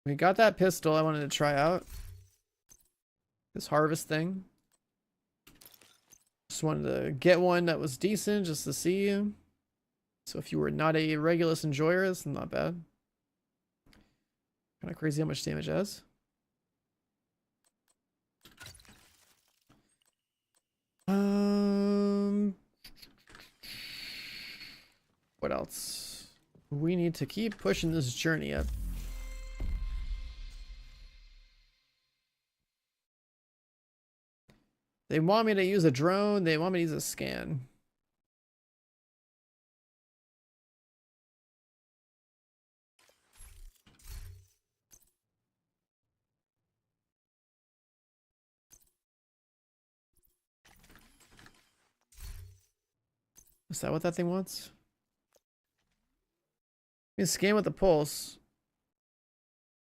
We got that pistol I wanted to try out. This harvest thing. Just wanted to get one that was decent just to see you. So if you were not a Regulus enjoyer, it's not bad. Kind of crazy how much damage it has. What else? We need to keep pushing this journey up. They want me to use a drone. They want me to use a scan. Is that what that thing wants? You can scan with the pulse.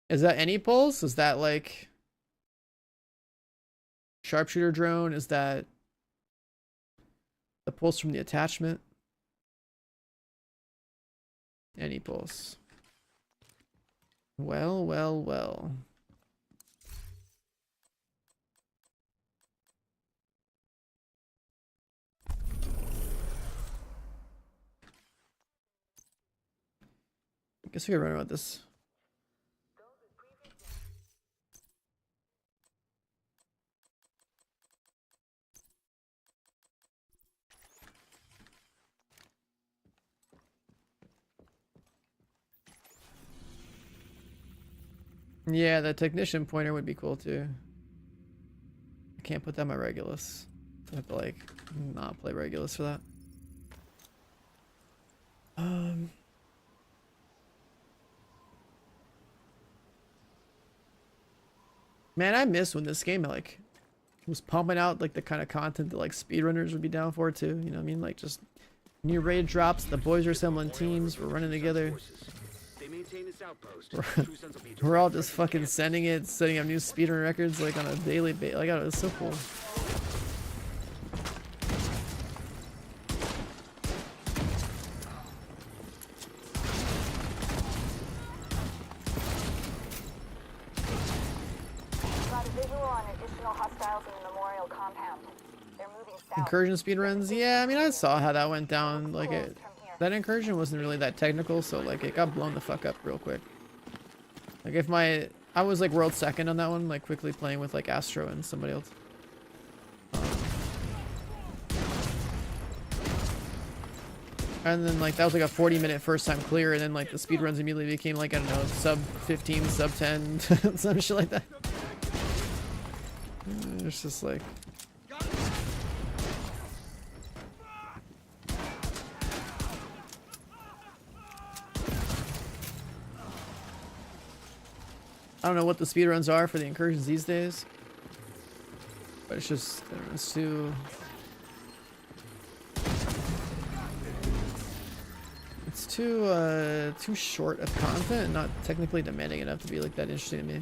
Is that any pulse? Is that like sharpshooter drone? Is that the pulse from the attachment? Any pulse. Well, well, well. I guess we could run around this. Yeah, the technician pointer would be cool too. I can't put that on my Regulus. I have to like not play Regulus for that. Man, I miss when this game like was pumping out like the kind of content that like speedrunners would be down for too. You know what I mean? Like just new raid drops, the boys are assembling teams, we're running together. We're all just fucking sending it, setting up new speedrun records like on a daily basis. Like, oh, it's so cool. Got a visual on additional hostiles in the memorial compound. They're moving south. Incursion speedruns? Yeah, I mean, I saw how that went down. Like, that Incursion wasn't really that technical, so like it got blown the fuck up real quick. Like if I was like world second on that one, like quickly playing with like Astro and somebody else. And then like that was like a 40-minute first time clear, and then like the speedruns immediately became like, I don't know, sub 15, sub 10, some shit like that. It's just like I don't know what the speedruns are for the Incursions these days, but it's just, it's too short of content and not technically demanding enough to be like that interesting to me.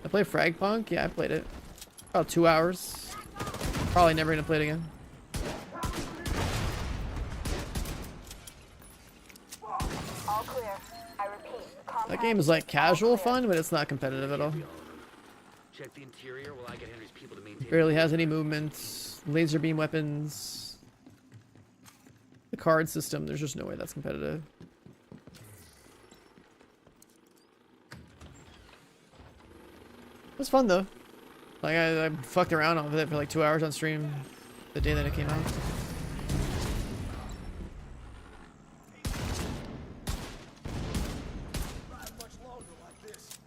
I play Fragpunk? Yeah, I played it. About 2 hours. Probably never gonna play it again. clear. I repeat, the compound That game is like all casual clear. fun, but it's not competitive at all. Be all of them. Check the interior while I get Henry's people to maintain. Barely has any movement. Laser beam weapons. The card system, there's just no way that's competitive. It was fun though. Like I fucked around with it for like 2 hours on stream the day that it came out. Not much longer like this.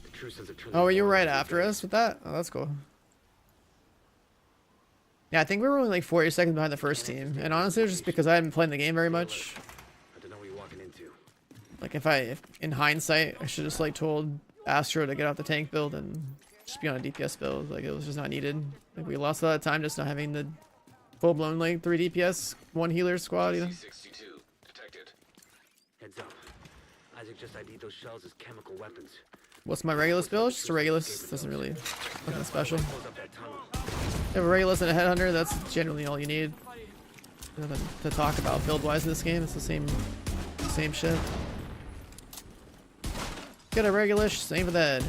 The true sense of truth. Oh, were you right after us with that? Oh, that's cool. Yeah, I think we were only like 40 seconds behind the first team. And honestly, it was just because I hadn't played the game very much. I don't know what you're walking into. Like if in hindsight, I should just like told Astro to get off the tank build and just be on a DPS build. Like it was just not needed. Like we lost a lot of time just not having the full-blown like 3 DPS, 1 healer squad, you know? 62 detected. Heads up. Isaac just ID'd those shells as chemical weapons. What's my Regulus build? Just a Regulus. Doesn't really nothing special. Close up that tunnel. You have a Regulus and a Headhunter, that's generally all you need. Nothing to talk about build-wise in this game. It's the same shit. Get a Regulus, same with Ed.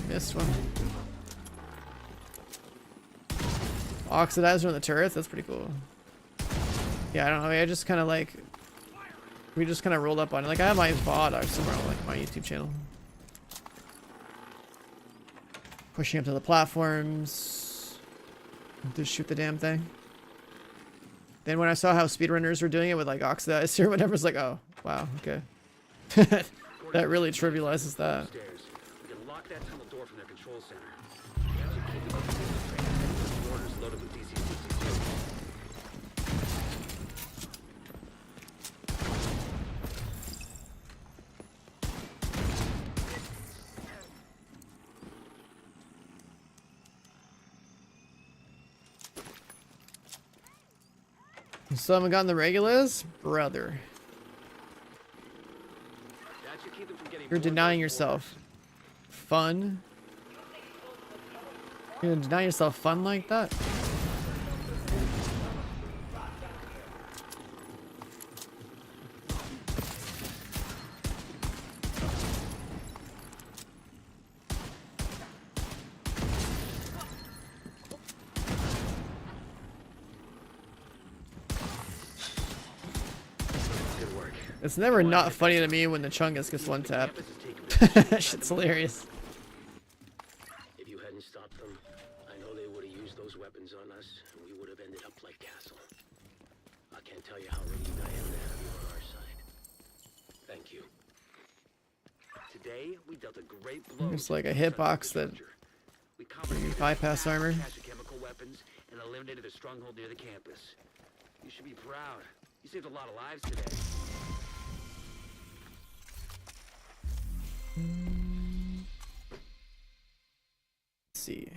Missed one. Oxidizer on the turrets, that's pretty cool. Yeah, I don't know, I just kind of like... We just kind of rolled up on it. Like, I have my VOD somewhere on like my YouTube channel. Pushing up to the platforms. Just shoot the damn thing. Then when I saw how speedrunners were doing it with like Oxidizer or whatever, it's like, oh, wow, okay. That really trivializes that. Upstairs. We can lock that tunnel door from their control center. We have to keep the orders loaded with DC-62. You still haven't gotten the Regulus? Brother. That should keep them from getting You're more denying orders. yourself fun? You're gonna deny yourself fun like that? Good work. It's never not funny to me when the Chungus gets one tapped. Campus is taking That shit's hilarious. If you hadn't stopped them, I know they would have used those weapons on us, and we would have ended up like Castle. I can't tell you how relieved I am to have you on our side. Thank you. Today, we dealt a great blow. There's to like a the hitbox that infrastructure. We confiscated bypass their armor. cache of chemical weapons and eliminated their stronghold near the campus. You should be proud. You saved a lot of lives today. Let's see.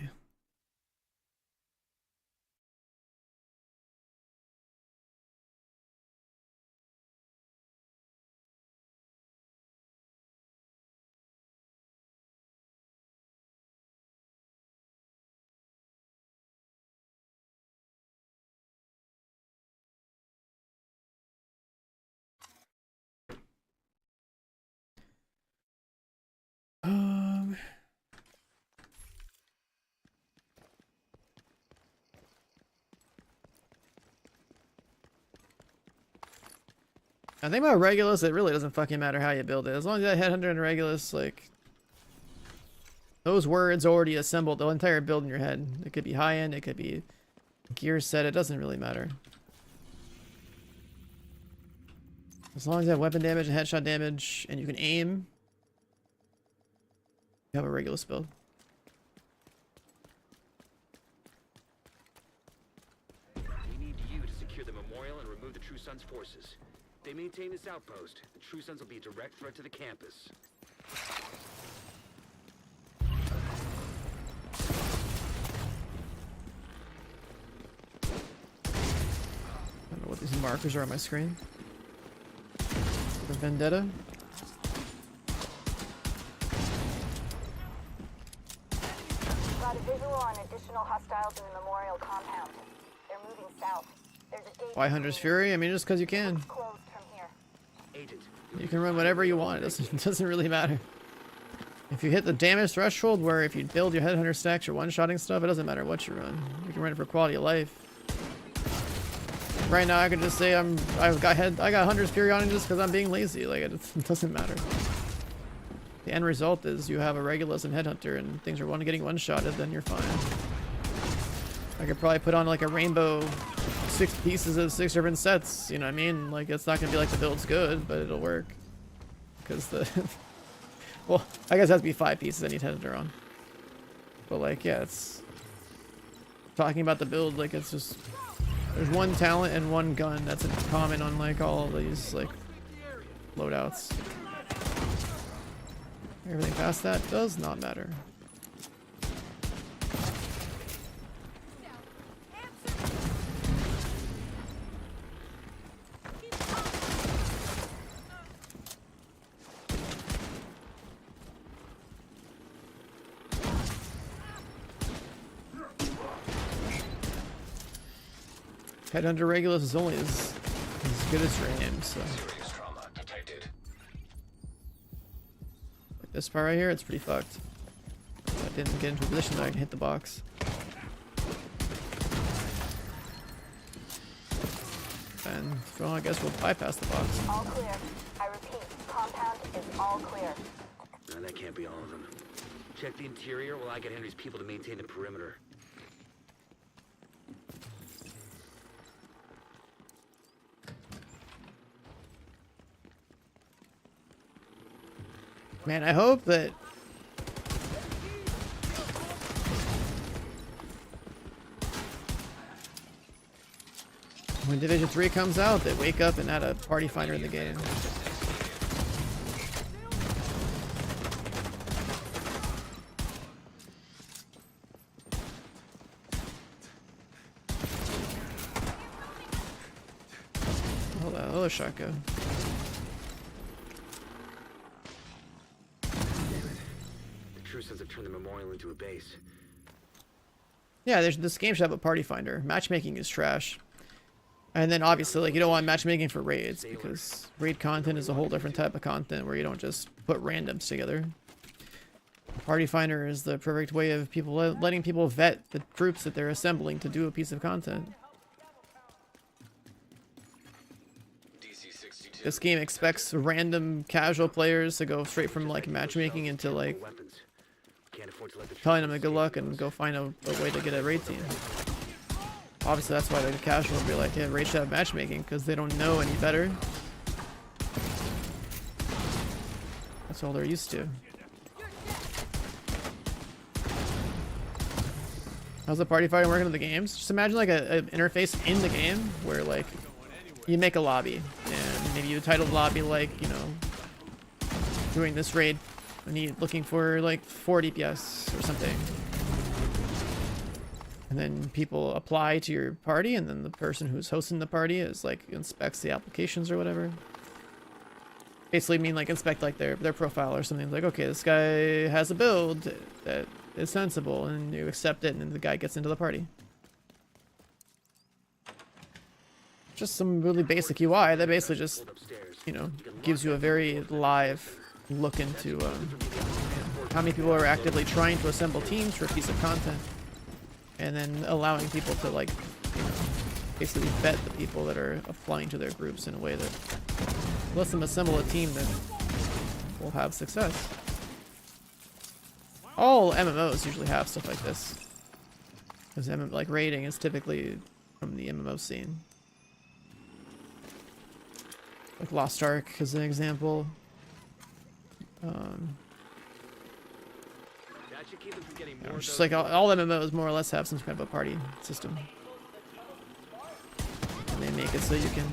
Um, I think about Regulus, it really doesn't fucking matter how you build it. As long as that Headhunter and Regulus, like, those words already assembled the entire build in your head. It could be high end, it could be gear set, it doesn't really matter. As long as you have weapon damage and headshot damage, and you can aim, you have a Regulus build. We need you to secure the memorial and remove the True Sons forces. They maintain this outpost. The True Sons will be a direct threat to the campus. what these markers are on my screen. For Vendetta. Got a visual on additional hostiles in the memorial compound. They're moving south. There's a gate. Why Hunter's Fury? I mean, just because you can. Closed from here. Agent, You can run whatever you want. It doesn't really matter. If you hit the damage threshold, where if you build your headhunter stacks, you're one-shotting stuff, it doesn't matter what you run. You can run it for quality of life. Right now, I could just say I got Hunter's Fury on just because I'm being lazy. Like it doesn't matter. The end result is you have a Regulus and Headhunter, and things are getting one-shotted. Then you're fine. I could probably put on like a rainbow, 6 pieces of 6 different sets. You know what I mean? Like it's not gonna be like the build's good, but it'll work. Because the well, I guess it has to be 5 pieces I need Headhunter on. But like, yeah, it's talking about the build. Like it's just there's 1 talent and 1 gun. That's a common on like all of these like loadouts. Everything past that does not matter. Headhunter Regulus is only as good as your aim, so. Serious trauma detected. Like this part right here, it's pretty fucked. I didn't get into a position that I can hit the box. And well, I guess we'll bypass the box. All clear. I repeat, compound is all clear. No, that can't be all of them. Check the interior while I get Henry's people to maintain the perimeter. Man, I hope that when Division 3 comes out, they wake up and add a party finder in the game. Hold on, hello, shotgun. Since I've turned the memorial into a base. Yeah, this game should have a party finder. Matchmaking is trash. And then obviously, like, you don't want matchmaking for raids, because raid content is a whole different type of content where you don't just put randoms together. Party finder is the perfect way of people letting people vet the groups that they're assembling to do a piece of content. This game expects random casual players to go straight from like matchmaking into like telling them good luck and go find a way to get a raid team. Obviously that's why the casual will be like, yeah, raid should have matchmaking, because they don't know any better. That's all they're used to. How's the party fighting working in the games? Just imagine like an interface in the game where like you make a lobby and maybe you title the lobby like, you know, doing this raid and you're looking for like 4 DPS or something. And then people apply to your party, and then the person who's hosting the party is like inspects the applications or whatever. Basically mean like inspect like their profile or something, like, okay, this guy has a build that is sensible, and you accept it, and then the guy gets into the party. Just some really basic UI that basically just, you know, gives you a very live look into how many people are actively trying to assemble teams for a piece of content, and then allowing people to, like, you know, basically vet the people that are applying to their groups in a way that lets them assemble a team that will have success. All MMOs usually have stuff like this, because like raiding is typically from the MMO scene. Like Lost Ark is an example. You know, just like all MMOs more or less have some kind of a party system, and they make it so you can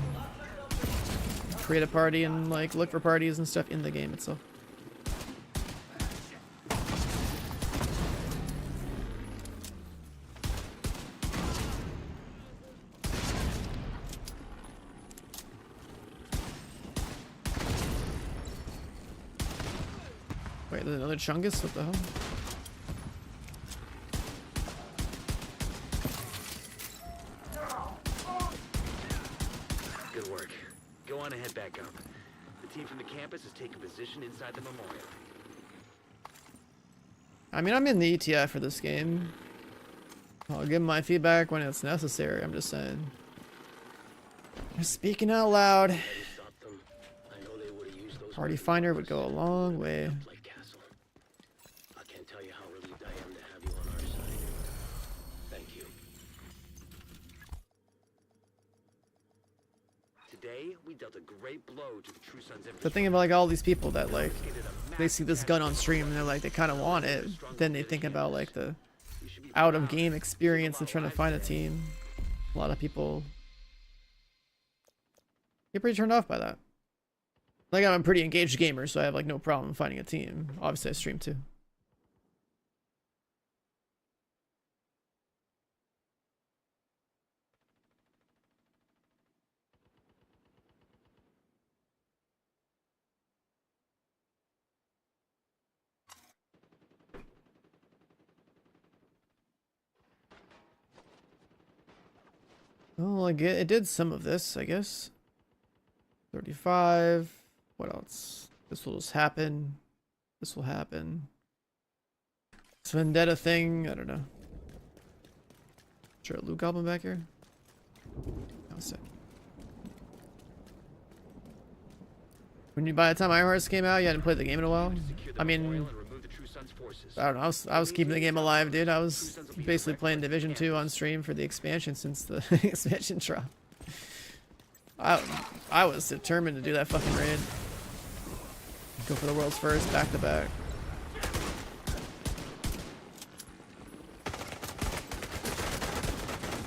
create a party and like look for parties and stuff in the game itself. Wait, there's another Chungus? What the hell? Good work. Go on and head back up. The team from the campus is taking position inside the memorial. I mean, I'm in the ETF for this game. I'll give my feedback when it's necessary, I'm just saying. Just speaking out loud. Stop them. I know they would have used those Party Finder would go a long way. like Castle. I can't tell you how relieved I am to have you on our side. Thank you. Today, we dealt a great blow to the True Sons The infrastructure. thing about like all these people that like they see this gun on stream and they're like they kind of want it, then they think about like the out of game experience and trying to find a team. A lot of people get pretty turned off by that. Like I'm a pretty engaged gamer, so I have like no problem finding a team. Obviously I stream too. Well, like it did some of this, I guess. 35. What else? This will just happen. This will happen. This vendetta thing, I don't know. Is there a loot goblin back here? No, sick. When you, by the time Iron Hearts came out, you hadn't played the game in a while. I mean, I don't know. I was keeping the game alive, dude. I was basically playing Division 2 on stream for the expansion since the expansion drop. I was determined to do that fucking raid. Go for the world's first, back to back.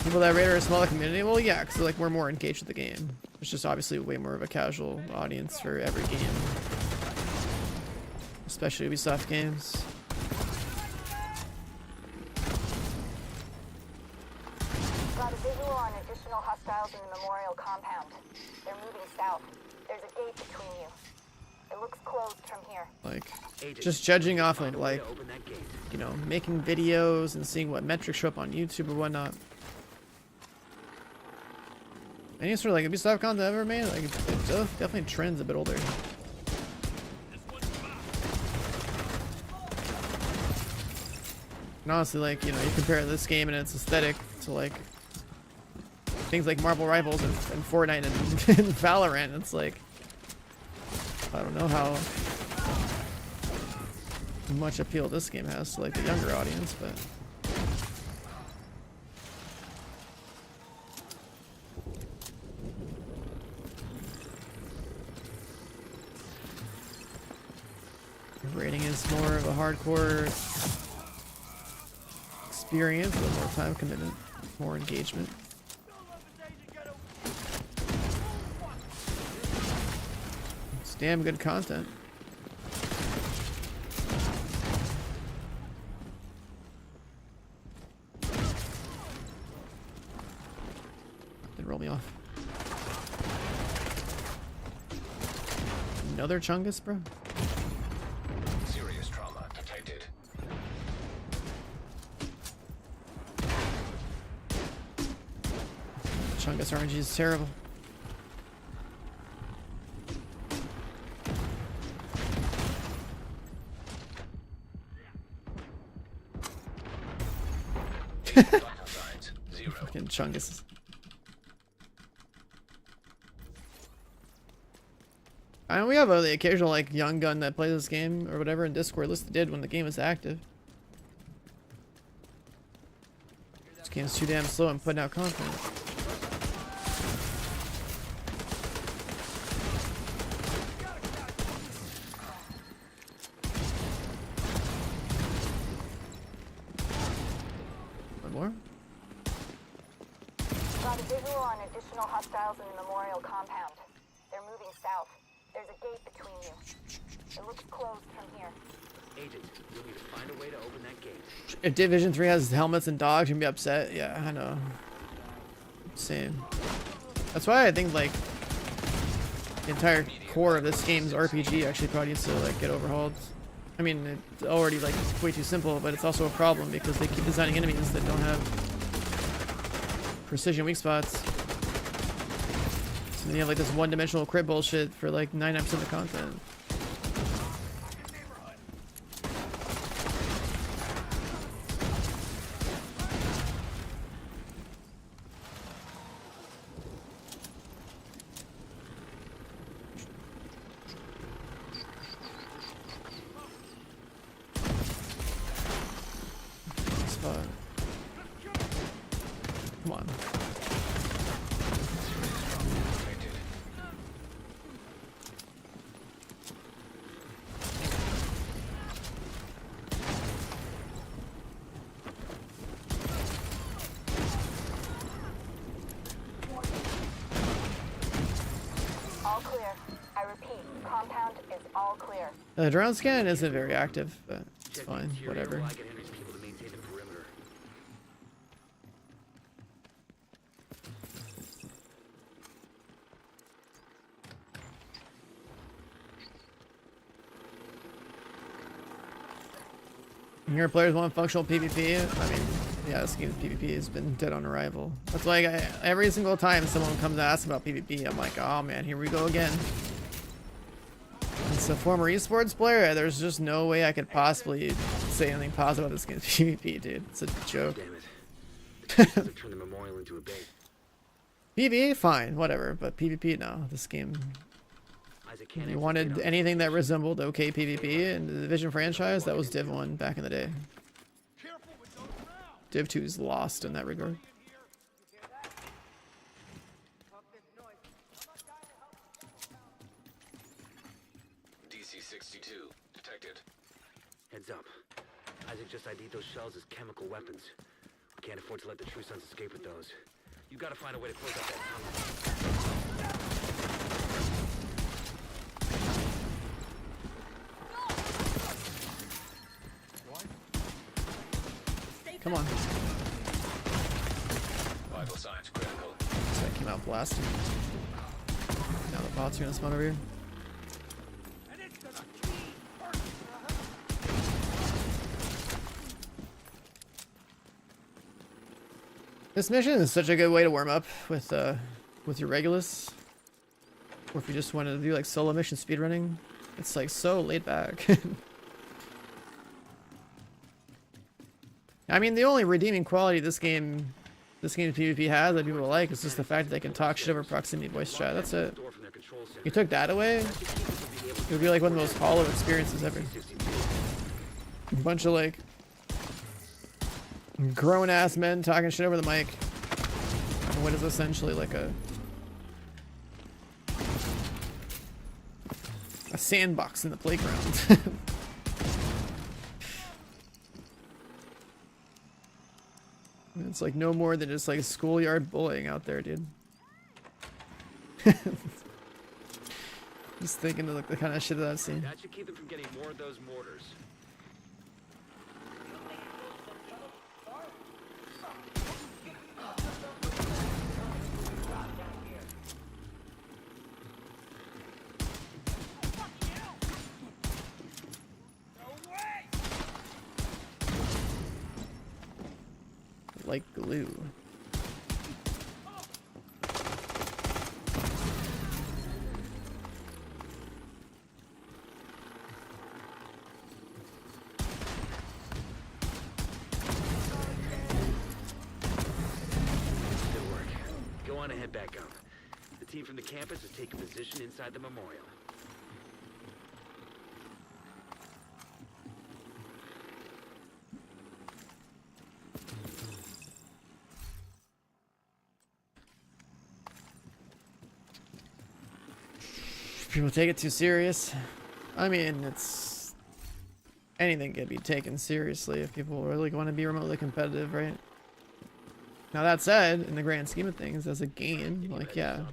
People that raid are a smaller community? Well, yeah, because like we're more engaged with the game. It's just obviously way more of a casual audience for every game. Especially Ubisoft games. Got a visual on additional hostiles in the memorial compound. They're moving south. There's a gate between you. It looks closed from here. Like, just judging off of like, you know, making videos and seeing what metrics show up on YouTube or whatnot. Any sort of like Ubisoft content ever made, like it definitely trends a bit older. And honestly, like, you know, you compare this game and its aesthetic to like things like Marvel Rivals and Fortnite and Valorant. It's like, I don't know how much appeal this game has to like the younger audience, but rating is more of a hardcore experience, a little more time commitment, more engagement. It's damn good content. Didn't roll me off. Another Chungus, bro? Serious trauma detected. Chungus RNG is terrible. Fucking Chungus. I mean, we have the occasional like young gun that plays this game or whatever in Discord. At least it did when the game was active. This game's too damn slow in putting out content. One more? Got a visual on additional hostiles in the memorial compound. They're moving south. There's a gate between you. It looks closed from here. Agent, you'll need to find a way to open that gate. If Division 3 has helmets and dogs, you're gonna be upset. Yeah, I know. Same. That's why I think like the entire core of this game's RPG actually probably needs to like get overhauled. I mean, it's already like way too simple, but it's also a problem because they keep designing enemies that don't have precision weak spots. So then you have like this one-dimensional crit bullshit for like 99% of the content. Spot. Come on. All clear. I repeat, compound is all clear. The drone scan isn't very active, but it's Check the fine. interior Whatever. while I get Henry's people to maintain the perimeter. Your players want functional PvP. I mean, yeah, this game's PvP has been dead on arrival. That's why every single time someone comes to ask about PvP, I'm like, oh man, here we go again. As a former esports player, there's just no way I could possibly say anything positive about this game's PvP, dude. It's a joke. Damn it. The Texans have turned the memorial into a bait. PvE, fine, whatever, but PvP, no. This game, Isaac if can't you exit wanted Loadout. anything that resembled okay PvP in the Division franchise, that was Div 1 back in the day. Careful with those rounds. Div 2 is lost in that regard. In here. You hear that? Pump this noise. I'm not dying to help. DC-62 detected. Heads up. Isaac just ID'd those shells as chemical weapons. We can't afford to let the True Sons escape with those. You gotta find a way to close up that tunnel. Come on. Vital signs critical. So I came out blasting. Now the bots are gonna spawn over here. And it's gonna keep hurting. This mission is such a good way to warm up with your Regulus. Or if you just want to do like solo mission speedrunning. It's like so laid back. I mean, the only redeeming quality this game's PvP has that people like is just the fact that they can talk shit over proximity voice chat. That's it. Door from their control center. You took that away, it would be like one of the most hollow experiences ever. A bunch of like grown ass men talking shit over the mic. And what is essentially like a sandbox in the playground. It's like no more than just like schoolyard bullying out there, dude. Just thinking of like the kind of shit that I've seen. That should keep them from getting more of those mortars. Like glue. Good work. Go on and head back up. The team from the campus is taking position inside the memorial. People take it too serious. I mean, it's anything can be taken seriously if people really want to be remotely competitive, right? Now that said, in the grand scheme of things, as a game, like yeah,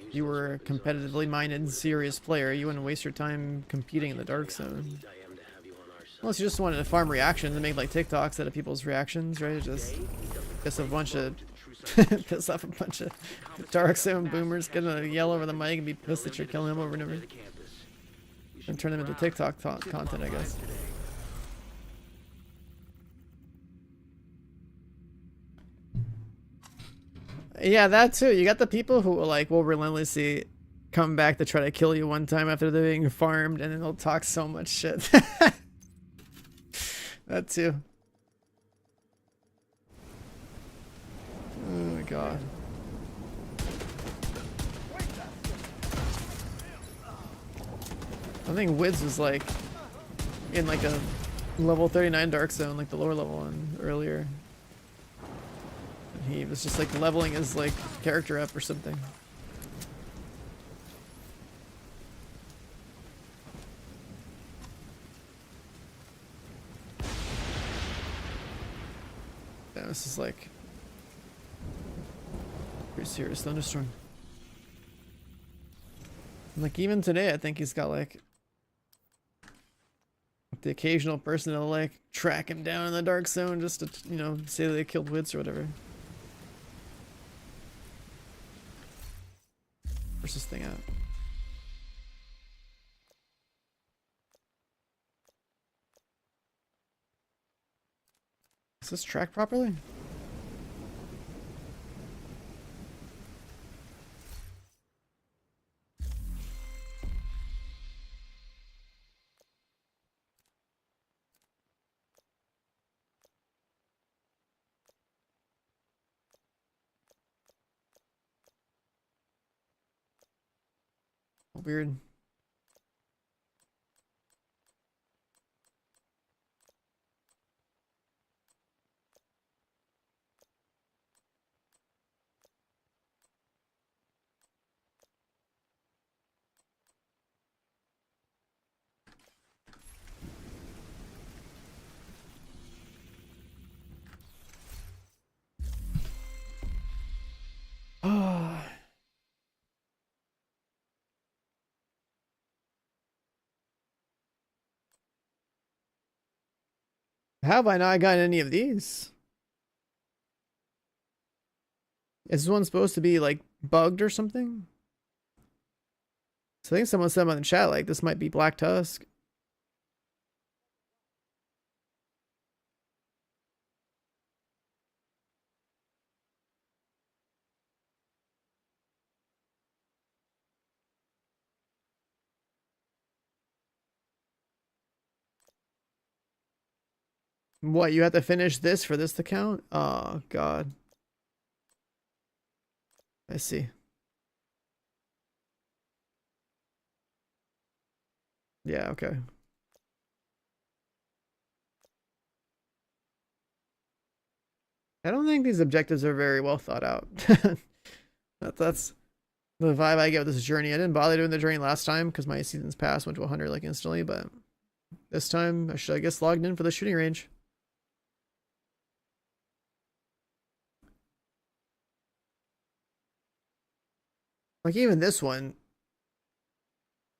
if you were a competitively minded, serious player, you wouldn't waste your time competing in the dark zone. Unless you just wanted to farm reactions and make like TikToks out of people's reactions, right? Just piss off a bunch of dark zone boomers, gonna yell over the mic and be pissed that you're killing them over and over. You And turn them into TikTok content, I guess. Yeah, that too. You got the people who will relentlessly come back to try to kill you one time after they're being farmed, and then they'll talk so much shit. That too. Oh my god. I think Wiz was like in like a level 39 dark zone, like the lower level one earlier. And he was just like leveling his like character up or something. Yeah, this is like pretty serious thunderstorm. And like even today, I think he's got like the occasional person that'll like track him down in the dark zone just to, you know, say they killed Wits or whatever. Where's this thing at? Is this tracked properly? Weird. Oh. Have I not gotten any of these? Is this one supposed to be like bugged or something? So I think someone said in the chat like this might be Black Tusk. What, you have to finish this for this to count? Oh god. I see. Yeah, okay. I don't think these objectives are very well thought out. That's the vibe I get with this journey. I didn't bother doing the journey last time because my season's pass went to 100 like instantly, but this time I should, I guess, logged in for the shooting range. Like even this one,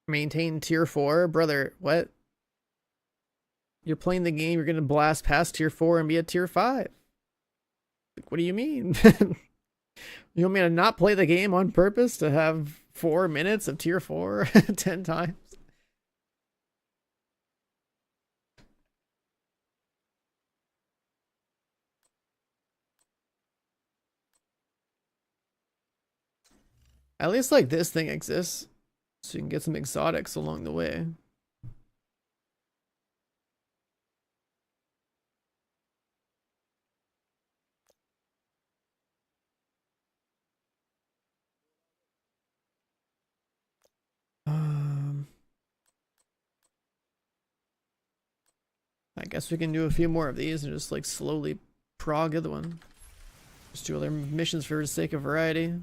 maintain tier 4, brother. What? You're playing the game. You're gonna blast past tier 4 and be at tier 5. Like, what do you mean? You want me to not play the game on purpose to have 4 minutes of tier 4 10 times? At least like this thing exists, so you can get some exotics along the way. I guess we can do a few more of these and just like slowly prog the other one. Just do other missions for the sake of variety.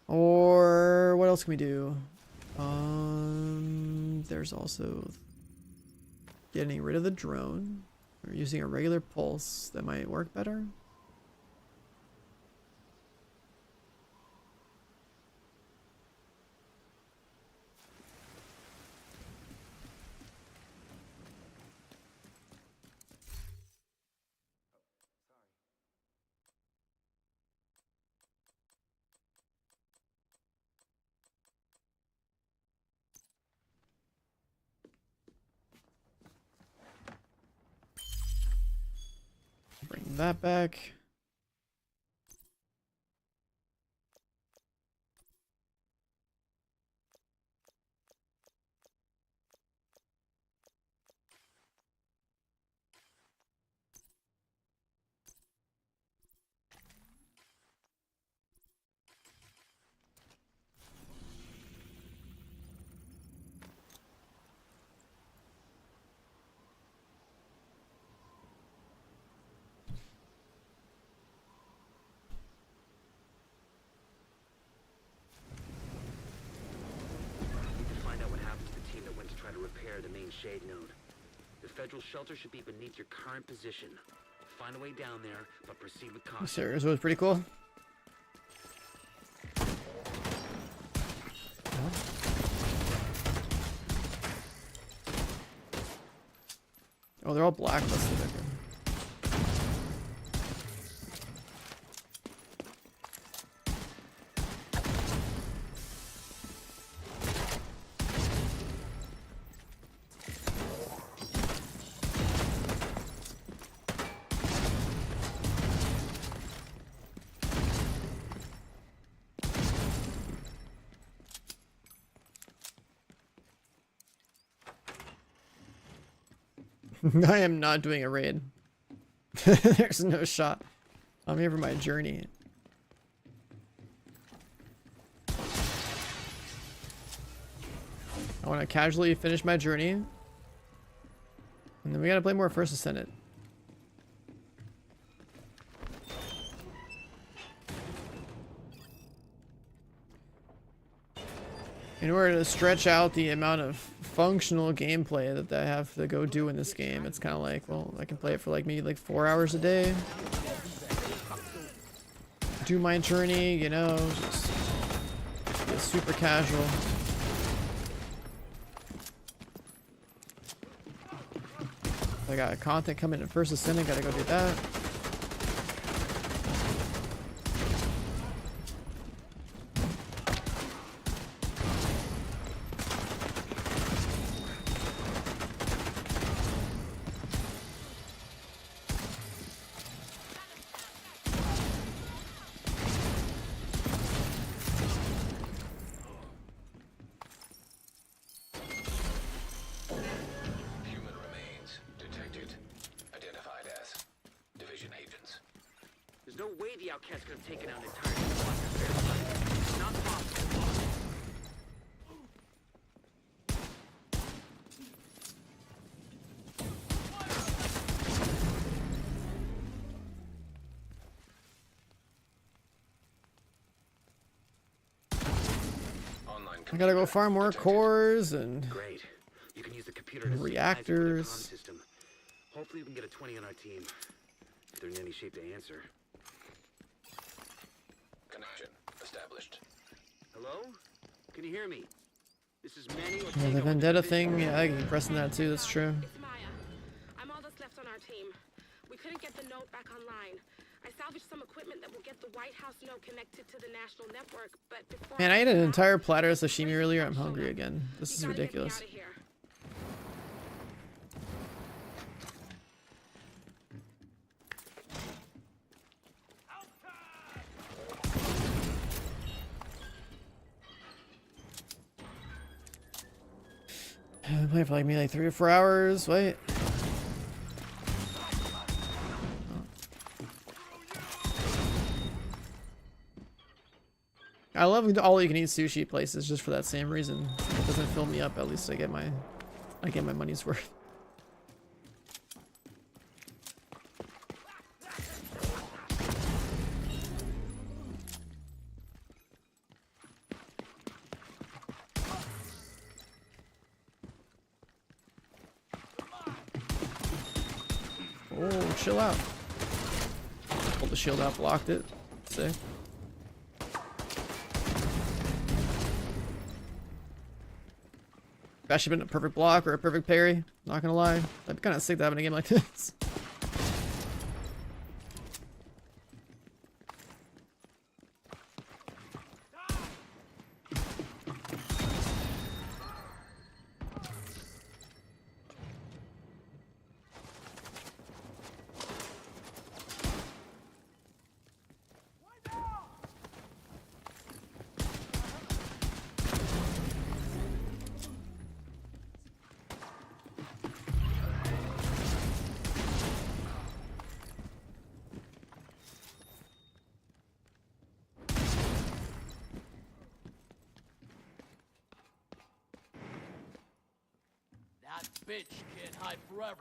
Or what else can we do? There's also getting rid of the drone. We're using a regular pulse that might work better. that back. Need to find out what happened to the team that went to try to repair the main shade node. The federal shelter should be beneath your current position. Find a way down there, but proceed with caution. This area was pretty cool. Oh, they're all blacklisted. Okay. I am not doing a raid. There's no shot. I'm here for my journey. I want to casually finish my journey. And then we gotta play more First Ascendant. In order to stretch out the amount of functional gameplay that I have to go do in this game, it's kind of like, well, I can play it for like maybe like 4 hours a day. Do my journey, you know, just be super casual. I got content coming in First Ascendant, gotta go do that. Human remains detected. Identified as division agents. There's no way the outcast could have taken out an entire squad to spare time. It's not possible. Online I gotta go farm more detected. cores and Great. You can use the computer to reactors. synchronize with their comm system. Hopefully we can get a 20 on our team. If they're in any shape to answer. Connection established. Hello? Can you hear me? This is Manny yeah, Ortega. the with vendetta Division thing. Yeah, I keep pressing that too. That's true. It's Maya. I'm all that's left on our team. We couldn't get the node back online. I salvaged some equipment that will get the White House node connected to the national network, but before Man, I ate could an do entire that, platter of sashimi Grace earlier. I'm showed hungry up. again. This You is gotta get me ridiculous. outta here. I've been playing for like maybe like 3 or 4 hours. Wait. I love all you can eat sushi places just for that same reason. It doesn't fill me up. At least I get my money's worth. Oh, chill out. Pulled the shield out, blocked it. Sick. That should have been a perfect block or a perfect parry. Not gonna lie. I'd be kind of sick to have in a game like this. bitch can't hide forever.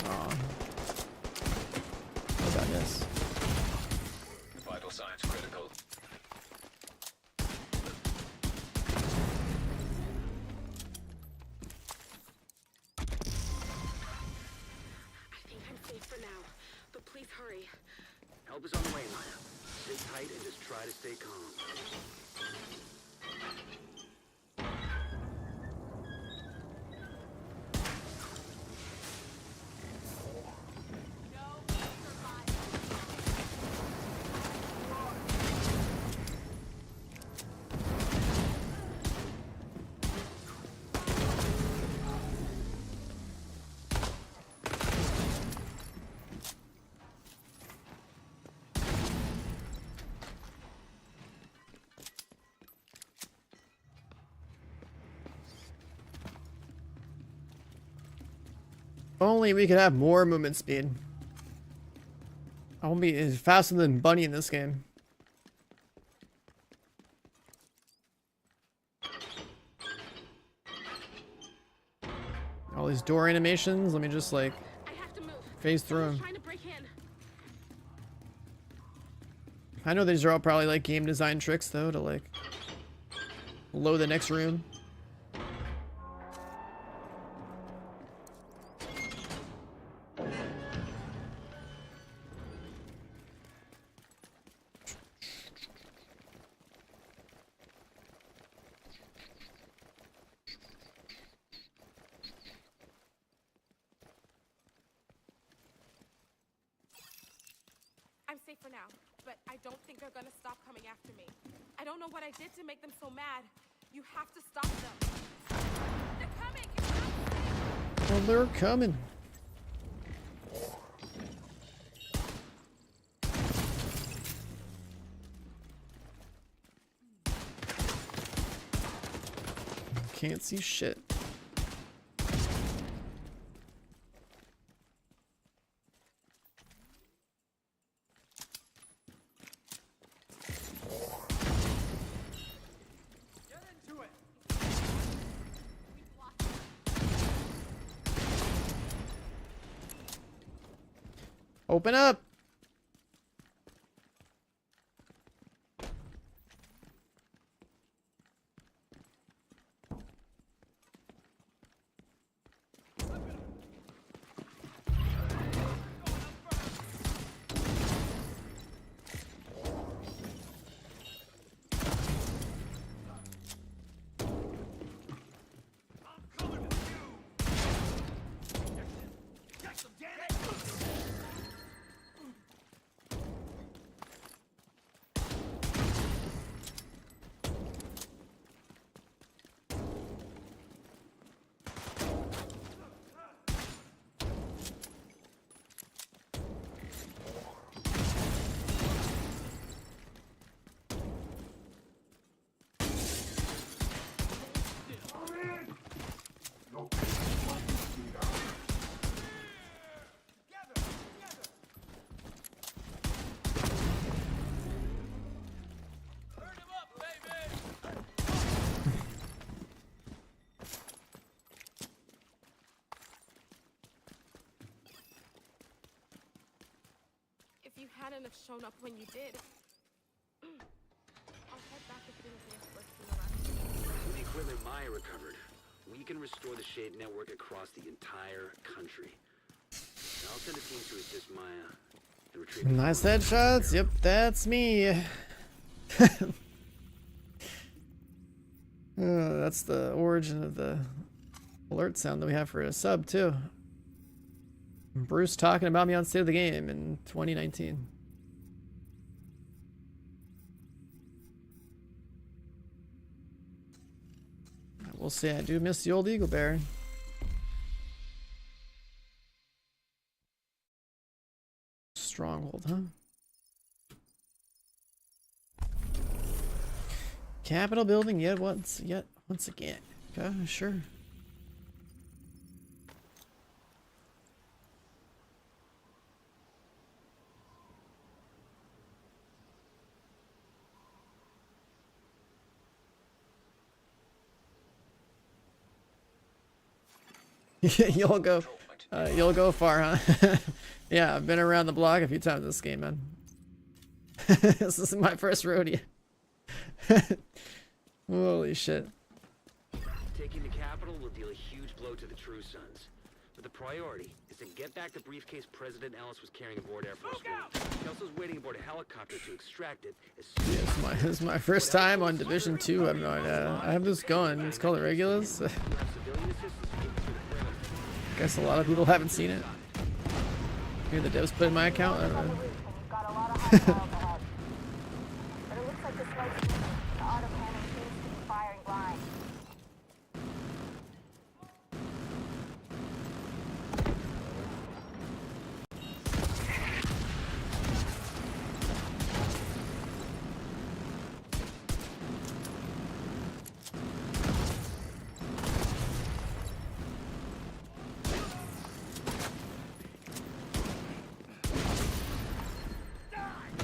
Aw. Oh god, yes. Vital signs critical. I think I'm safe for now, but please hurry. Help is on the way, Maya. Stay tight and just try to stay calm. If only we could have more movement speed. I won't be as faster than Bunny in this game. All these door animations, let me just like I have to move. phase through Someone's them. trying to break in. I know these are all probably like game design tricks though to like load the next room. I'm safe for now, but I don't think they're gonna stop coming after me. I don't know what I did to make them so mad. You have to stop them. They're coming! It's not safe! Well, they're coming. Can't see shit. Open up. If you hadn't have shown up when you did, I'll head back if things ain't working around. With the equipment Maya recovered, we can restore the Shade network across the entire country. I'll send a team to assist Maya and retrieve. Nice headshots. Yep, that's me. That's the origin of the alert sound that we have for a sub too. Bruce talking about me on State of the Game in 2019. I will say I do miss the old Eagle Bear. Stronghold, huh? Capitol building yet once again. Okay, sure. You'll go far, huh? Yeah, I've been around the block a few times this game, man. This is my first rodeo. Holy shit. Taking the capital will deal a huge blow to the True Sons. But the priority is to get back the briefcase President Ellis was carrying aboard Air Force One. Kelso's waiting aboard a helicopter to extract it as soon as This is my first time on Division 2. I have no idea. I have this gun. It's called Irregulars. you have civilian assistance moving through the perimeter. Guess a lot of people haven't seen it. Here the devs put in my account. I don't On the know. roof, and you've got a lot of hostiles ahead. But it looks like this light's moving. The autocannon seems to be firing blind.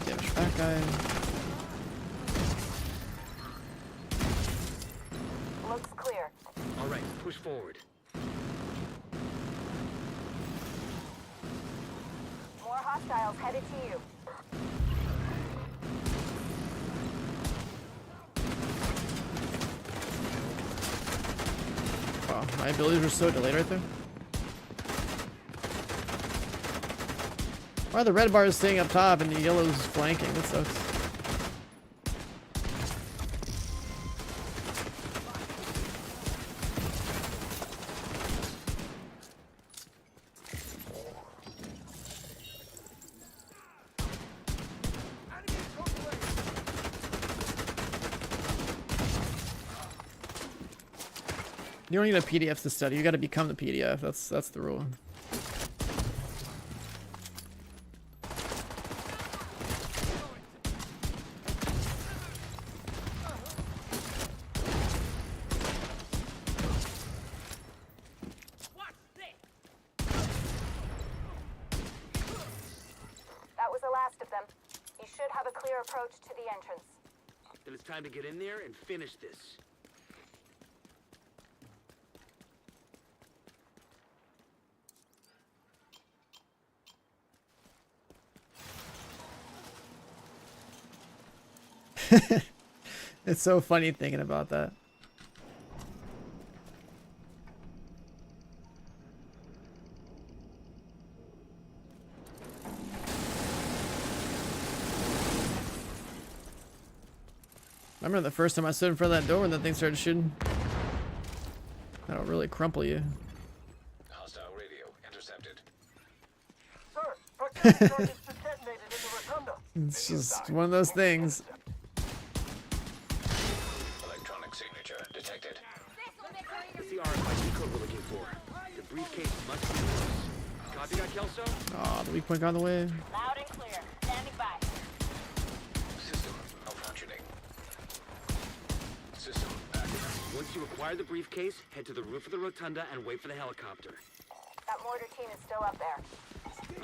Damage that guy. Looks clear. All right, push forward. More hostiles headed to you. Wow, my abilities were so delayed right there. Why are the red bars staying up top and the yellow's flanking? That sucks. You don't need a PDF to study. You got to become the PDF. That's the rule. That was the last of them. You should have a clear approach to the entrance. Then it's time to get in there and finish this. It's so funny thinking about that. I remember the first time I stood in front of that door when that thing started shooting. That'll really crumple you. Hostile radio intercepted. Sir, proximity target's been detonated in the rotunda. It's just one of those things. Electronic signature detected. It's the RFID code we're looking for. The briefcase must be yours. Copy that, Kelso? Aw, the weak point got in the way. Loud and clear. Standing by. System malfunctioning. System active. Once you acquire the briefcase, head to the roof of the rotunda and wait for the helicopter. That mortar team is still up there.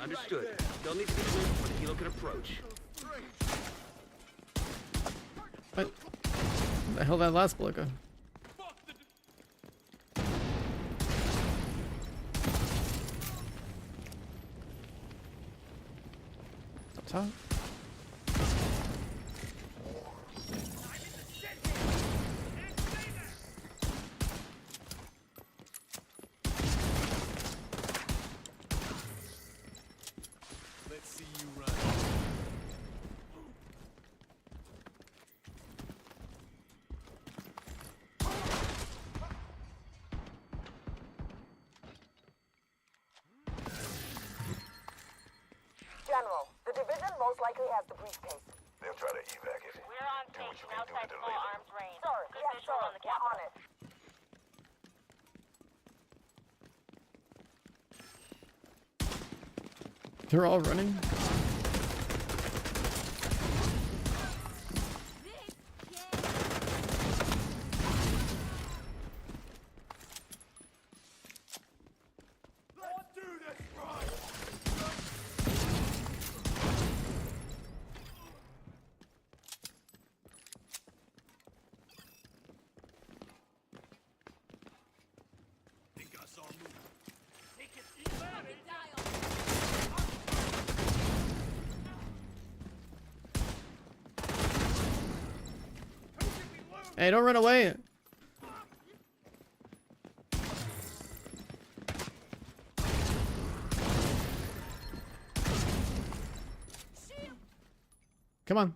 Understood. They'll need to be clear before the helo can approach. What? What the hell that last bloke go? Up top? Let's see you run. General, the division most likely has the briefcase. They'll try to evac it. We're on Do what station you can do outside to full delay them. arms range. Sir, yes, sir. On the on it. They're all running? Let's do this right. Think I saw movement. Hey, don't run away. Come on.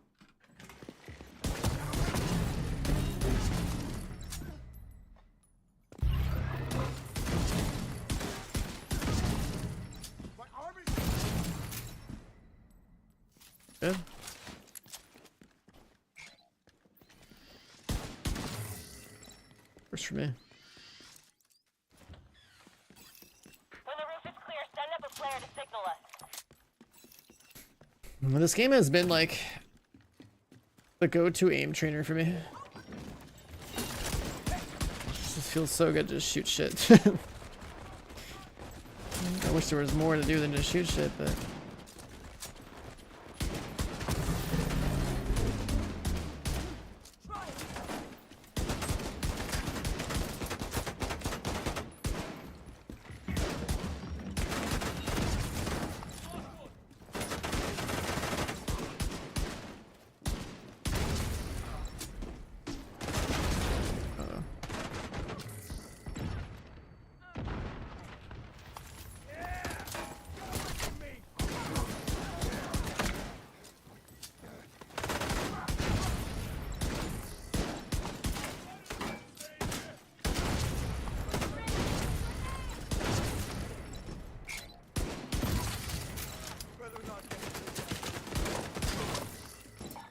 Good. First for me. When the roof is clear, send up a flare to signal us. Well, this game has been like the go-to aim trainer for me. This feels so good to just shoot shit. I wish there was more to do than just shoot shit, but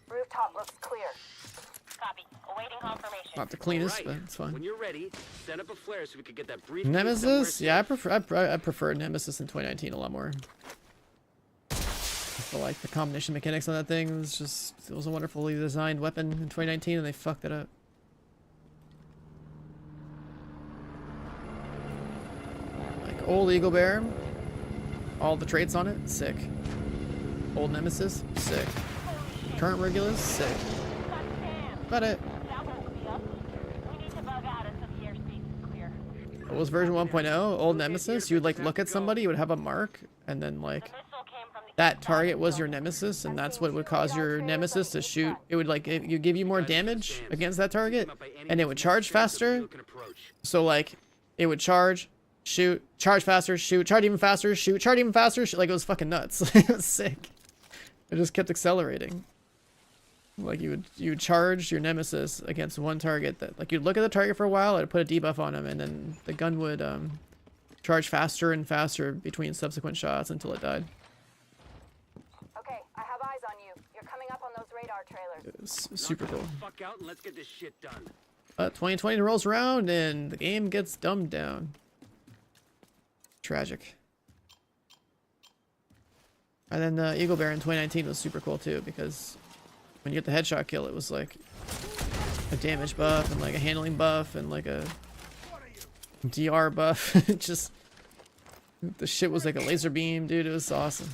Rooftop looks clear. Copy. Awaiting confirmation. not the cleanest, Right. but it's fine. When you're ready, send up a flare so we could get that brief. Nemesis? Yeah, I prefer Nemesis in 2019 a lot more. I feel like the combination mechanics on that thing was just, it was a wonderfully designed weapon in 2019 and they fucked it up. Like old Eagle Bear, all the traits on it, sick. Old Nemesis, sick. Current Regulus, sick. About it. We need to bug out until the airspace is clear. What was version 1.0? Old Nemesis, you would like look at somebody, you would have a mark, and then like Missile came from the that target was your nemesis, and that's what would cause your nemesis to shoot. It would like you give you more damage against that target, and it would charge faster. So like it would charge, shoot, charge faster, shoot, charge even faster, shoot, charge even faster. Shoot. Like it was fucking nuts. It was sick. It just kept accelerating. Like you would charge your nemesis against one target that like you'd look at the target for a while, it'd put a debuff on him, and then the gun would charge faster and faster between subsequent shots until it died. Okay, I have eyes on you. You're coming up on those radar trailers. It was super cool. Fuck out and let's get this shit done. But 2020 rolls around and the game gets dumbed down. Tragic. And then Eagle Bear in 2019 was super cool too, because when you get the headshot kill, it was like a damage buff and like a handling buff and like a DR buff. It just, the shit was like a laser beam, dude. It was awesome.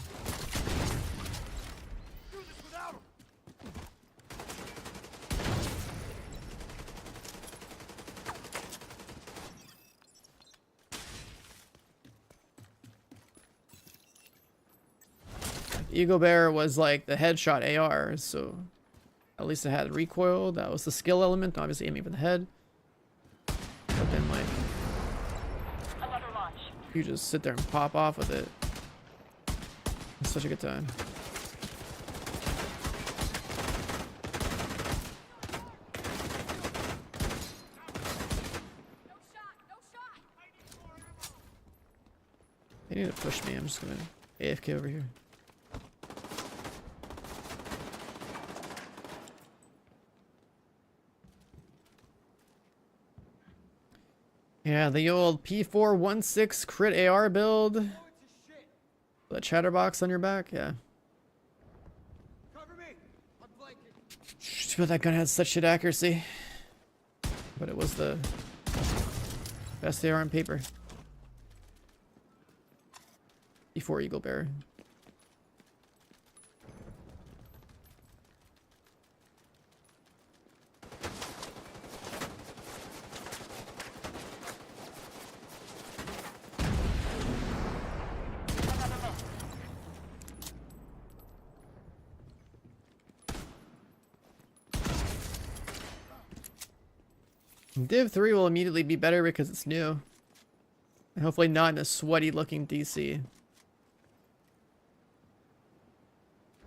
Eagle Bear was like the headshot AR, so at least it had recoil. That was the skill element, obviously aiming for the head. But then like Another launch. you just sit there and pop off with it. It's such a good time. They need to push me. I'm just gonna AFK over here. Yeah, the old P416 crit AR build. The chatterbox on your back, yeah. Cover me. I'm flanking. But that gun had such shit accuracy. But it was the best AR on paper. Before Eagle Bear. Div 3 will immediately be better because it's new. And hopefully not in a sweaty looking DC.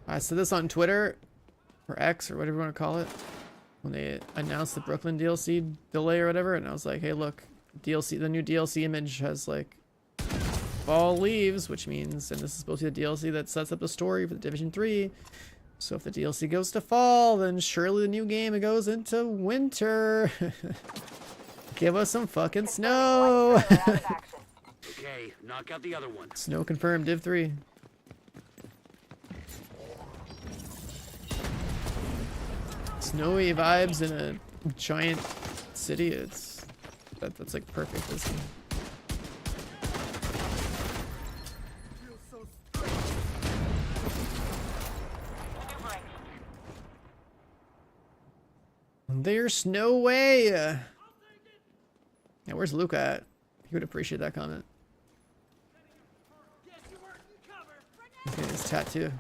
I said this on Twitter, or X, or whatever you want to call it, when they announced the Brooklyn DLC delay or whatever, and I was like, hey look, DLC, the new DLC image has like fall leaves, which means, and this is supposed to be the DLC that sets up the story for the Division 3. So if the DLC goes to fall, then surely the new game goes into winter. Give us some fucking snow. Okay, knock out the other one. Snow confirmed, Div 3. Snowy vibes in a giant city. That's like perfect. This game. There's no way. Yeah, where's Luca at? He would appreciate that comment. Okay, his tattoo.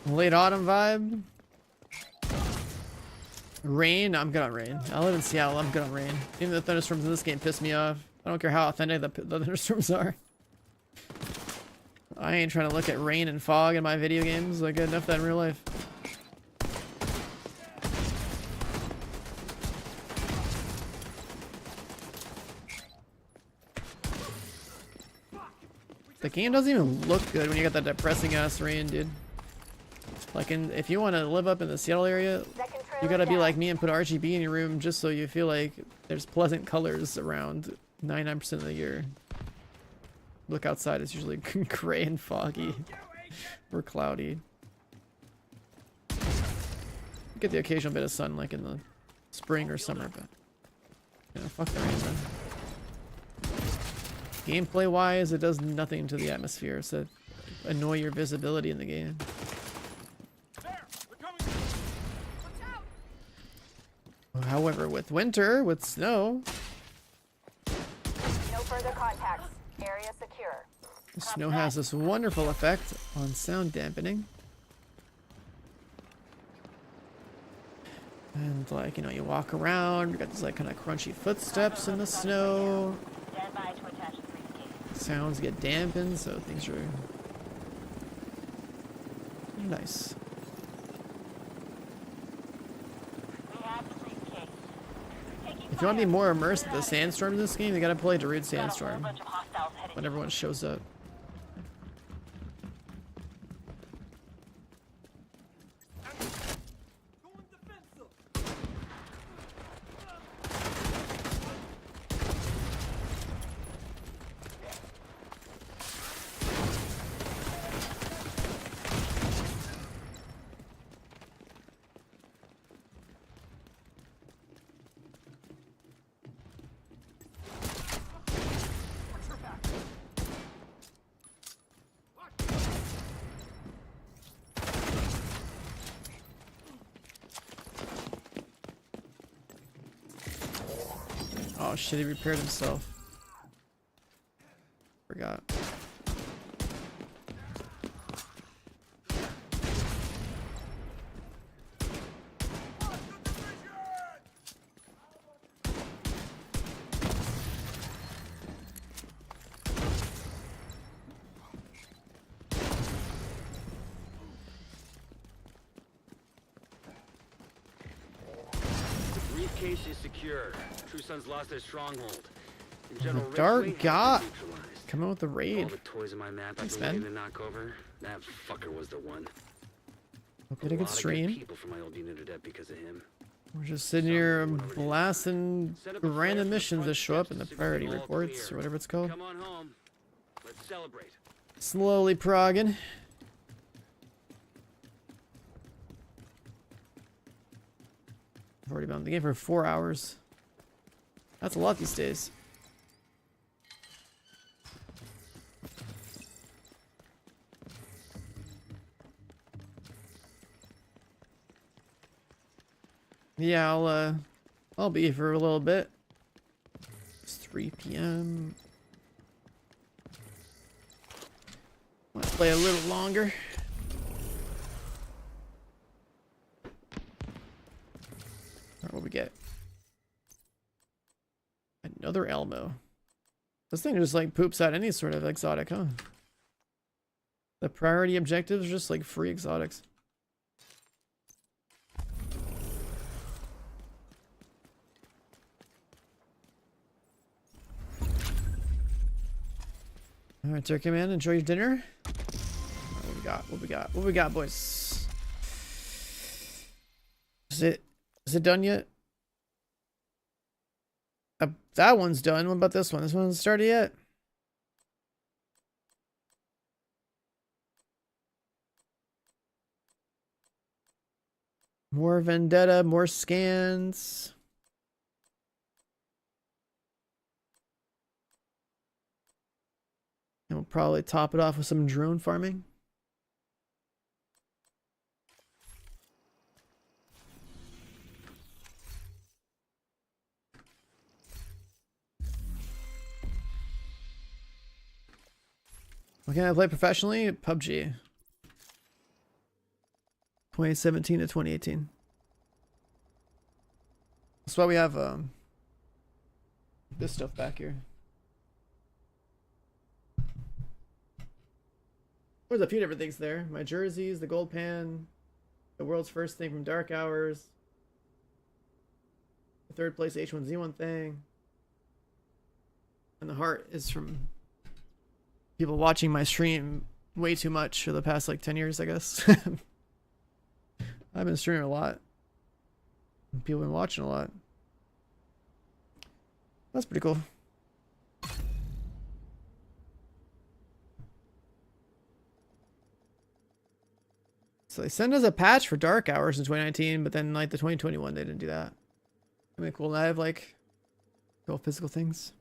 Late autumn vibe. Rain. I'm good on rain. I live in Seattle. I'm good on rain. Even the thunderstorms in this game piss me off. I don't care how authentic the thunderstorms are. I ain't trying to look at rain and fog in my video games. I get enough of that in real life. The game doesn't even look good when you got that depressing ass rain, dude. Like, if you want to live up in the Seattle area, you gotta be like me and put RGB in your room just so you feel like there's pleasant colors around 99% of the year. Look outside, it's usually gray and foggy or cloudy. Get the occasional bit of sun like in the spring or summer, but yeah, fuck the rain then. Gameplay wise, it does nothing to the atmosphere, so annoy your visibility in the game. However, with winter, with snow, No further contacts. Area secure. the snow has this wonderful effect on sound dampening. And like, you know, you walk around, you got these like kind of crunchy footsteps in the snow. Stand by to attach the briefcase. Sounds get dampened, so things are nice. If you want to be more immersed in the sandstorm in this game, you gotta play Darude Sandstorm when everyone shows up. Oh shit, he repaired himself. Forgot. case is secure. True Sons lost their stronghold. And General Dark Ridgway has God. been neutralized. Come on with the All raid. the toys in my map I've Thanks, been waiting man. to knock over. That fucker was the one. Hope you had a good lot of stream. people from my old unit are dead because of him. We're just sitting here blasting random missions that show up in the priority reports or whatever it's called. Come on home. Let's celebrate. Slowly progging. I've already been on the game for 4 hours. That's a lot these days. Yeah, I'll be here for a little bit. It's 3 p.m. Might play a little longer. Alright, what we get? Another Elmo. This thing just like poops out any sort of exotic, huh? The priority objectives are just like free exotics. Alright, Turkey Man, enjoy your dinner. Alright, what we got? What we got? What we got, boys? Is it done yet? That one's done. What about this one? This one hasn't started yet? More vendetta, more scans. And we'll probably top it off with some drone farming. What can I play professionally? PUBG. 2017 to 2018. That's why we have this stuff back here. There's a few different things there. My jerseys, the gold pan, the world's first thing from Dark Hours, the third place H1Z1 thing, and the heart is from people watching my stream way too much for the past like 10 years, I guess. I've been streaming a lot. People have been watching a lot. That's pretty cool. So they sent us a patch for Dark Hours in 2019, but then like the 2021 they didn't do that. I mean, cool. I have like cool physical things.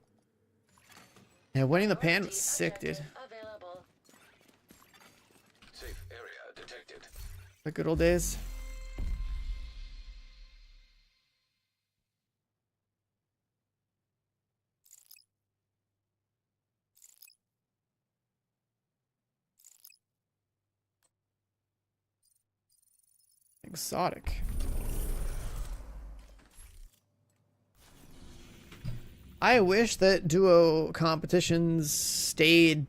Yeah, winning the pan was sick, dude. Safe area detected. The good old days. Exotic. I wish that duo competitions stayed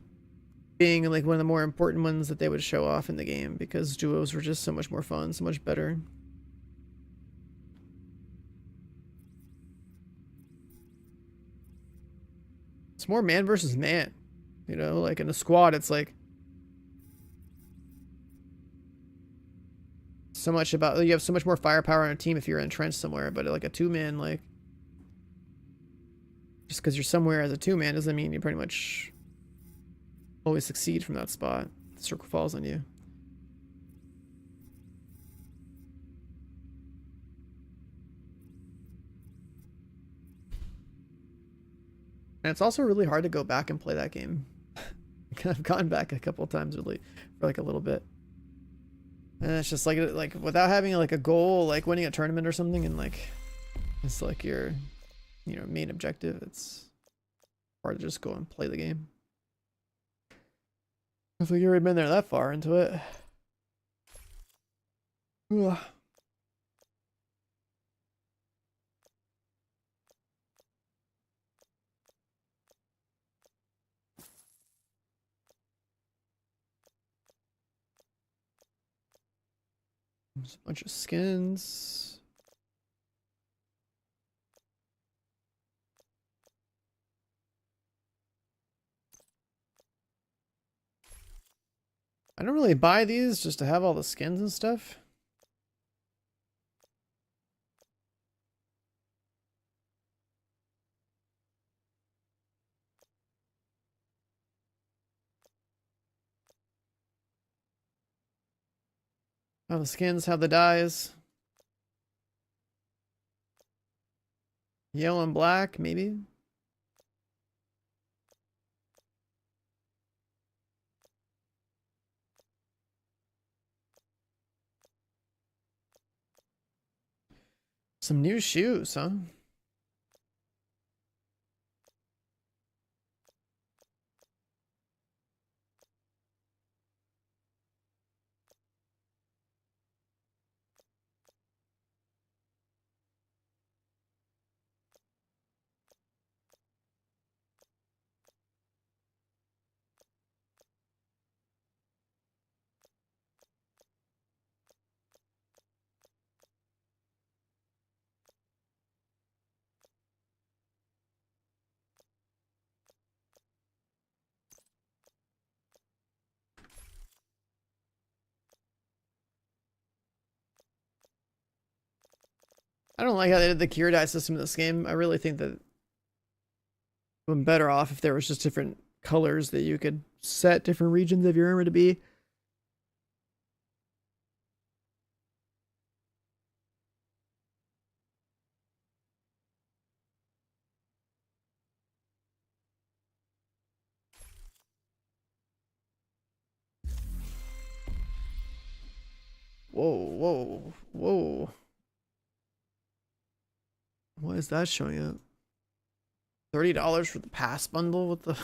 being like one of the more important ones that they would show off in the game, because duos were just so much more fun, so much better. It's more man versus man, you know, like in a squad it's like so much about, you have so much more firepower on a team if you're entrenched somewhere, but like a two-man, like just because you're somewhere as a two-man doesn't mean you pretty much always succeed from that spot. The circle falls on you. And it's also really hard to go back and play that game. I've gone back a couple of times really for like a little bit. And it's just like without having like a goal, like winning a tournament or something, and like it's like your, you know, main objective, it's hard to just go and play the game. I think you've already been there that far into it. Ugh. There's a bunch of skins. I don't really buy these just to have all the skins and stuff. Have the skins, have the dyes. Yellow and black, maybe. Some new shoes, huh? I don't like how they did the cure dye system in this game. I really think that it would be better off if there was just different colors that you could set different regions of your armor to be. Whoa, whoa, whoa. Why is that showing up? $30 for the pass bundle? What the...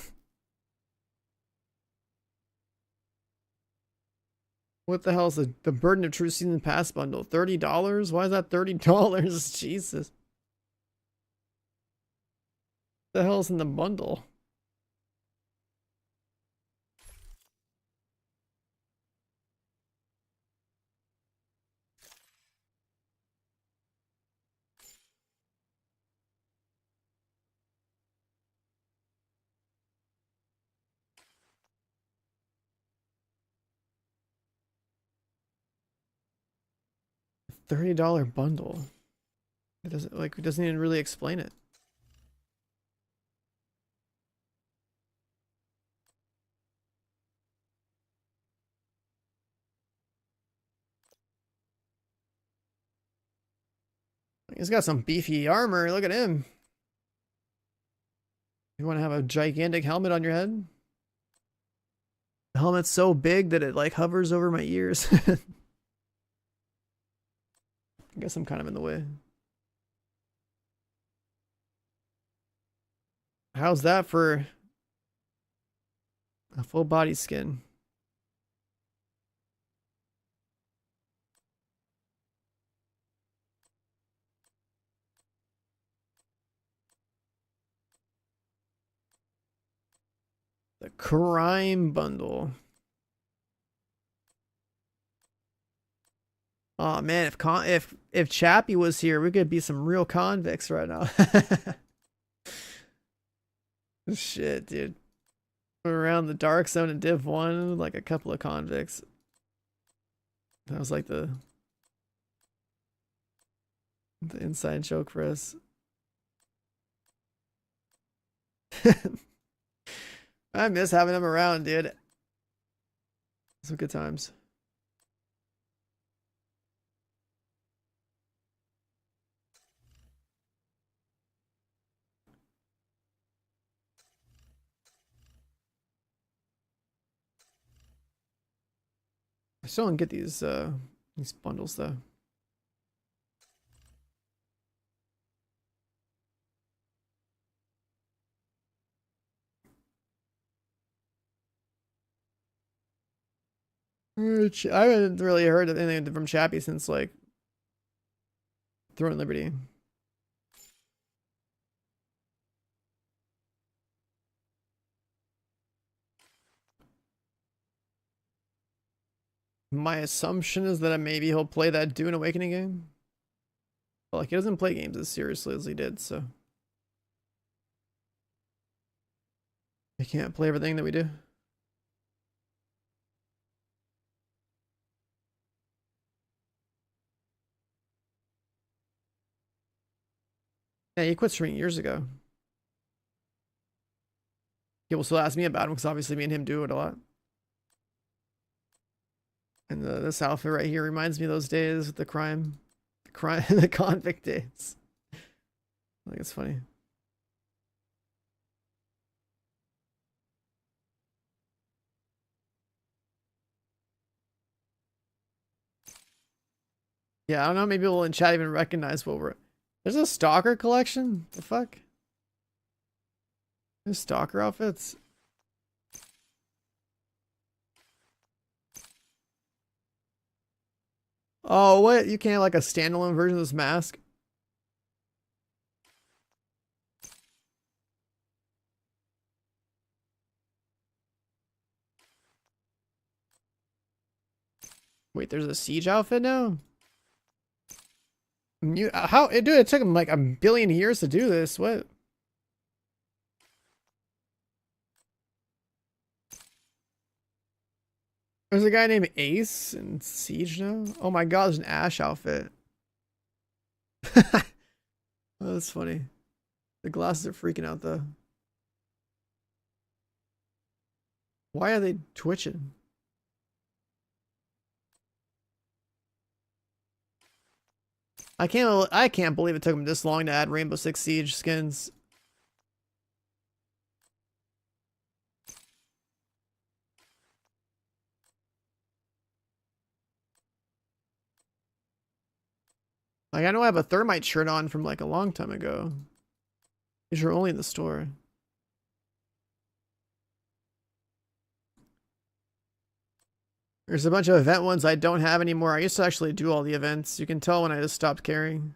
What the hell is the Burden of True Season Pass bundle? $30? Why is that $30? Jesus. What the hell's in the bundle? $30 bundle. It doesn't even really explain it. He's got some beefy armor. Look at him. You want to have a gigantic helmet on your head? The helmet's so big that it like hovers over my ears. I guess I'm kind of in the way. How's that for a full body skin? The crime bundle. Oh man, if Chappie was here, we could be some real convicts right now. Shit, dude. We're around the dark zone in Div 1, like a couple of convicts. That was like the inside joke for us. I miss having them around, dude. Some good times. I still don't get these bundles though. I haven't really heard of anything from Chappie since like Throne Liberty. My assumption is that maybe he'll play that Dune Awakening game. But like he doesn't play games as seriously as he did, so he can't play everything that we do. Yeah, he quit streaming years ago. People still ask me about him because obviously me and him do it a lot. And this outfit right here reminds me of those days with the crime, the convict days. I think it's funny. Yeah, I don't know. Maybe people in chat even recognize what we're. There's a stalker collection. The fuck? There's stalker outfits. Oh, what? You can't have like a standalone version of this mask? Wait, there's a siege outfit now? How? Dude, it took him like a billion years to do this. What? There's a guy named Ace in Siege now? Oh my god, there's an Ash outfit. Oh, that's funny. The glasses are freaking out though. Why are they twitching? I can't believe it took them this long to add Rainbow Six Siege skins. Like, I know I have a Thermite shirt on from like a long time ago. These are only in the store. There's a bunch of event ones I don't have anymore. I used to actually do all the events. You can tell when I just stopped caring.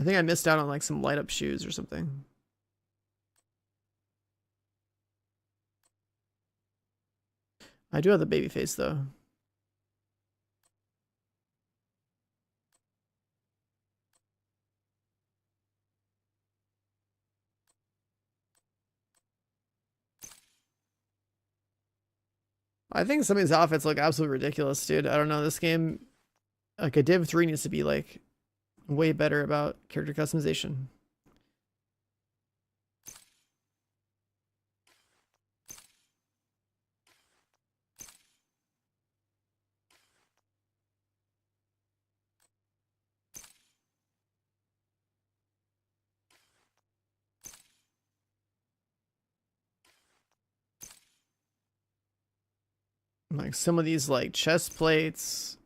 I think I missed out on like some light up shoes or something. I do have the baby face though. I think some of these outfits look absolutely ridiculous, dude. I don't know. This game, like a Div 3 needs to be like way better about character customization. Like some of these like chest plates.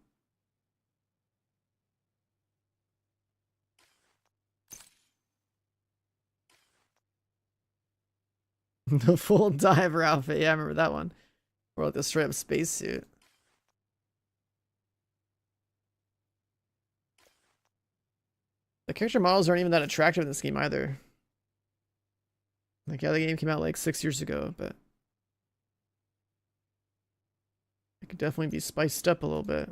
The full diver outfit. Yeah, I remember that one. Or like the straight up spacesuit. The character models aren't even that attractive in this game either. Like, yeah, the game came out like 6 years ago, but it could definitely be spiced up a little bit.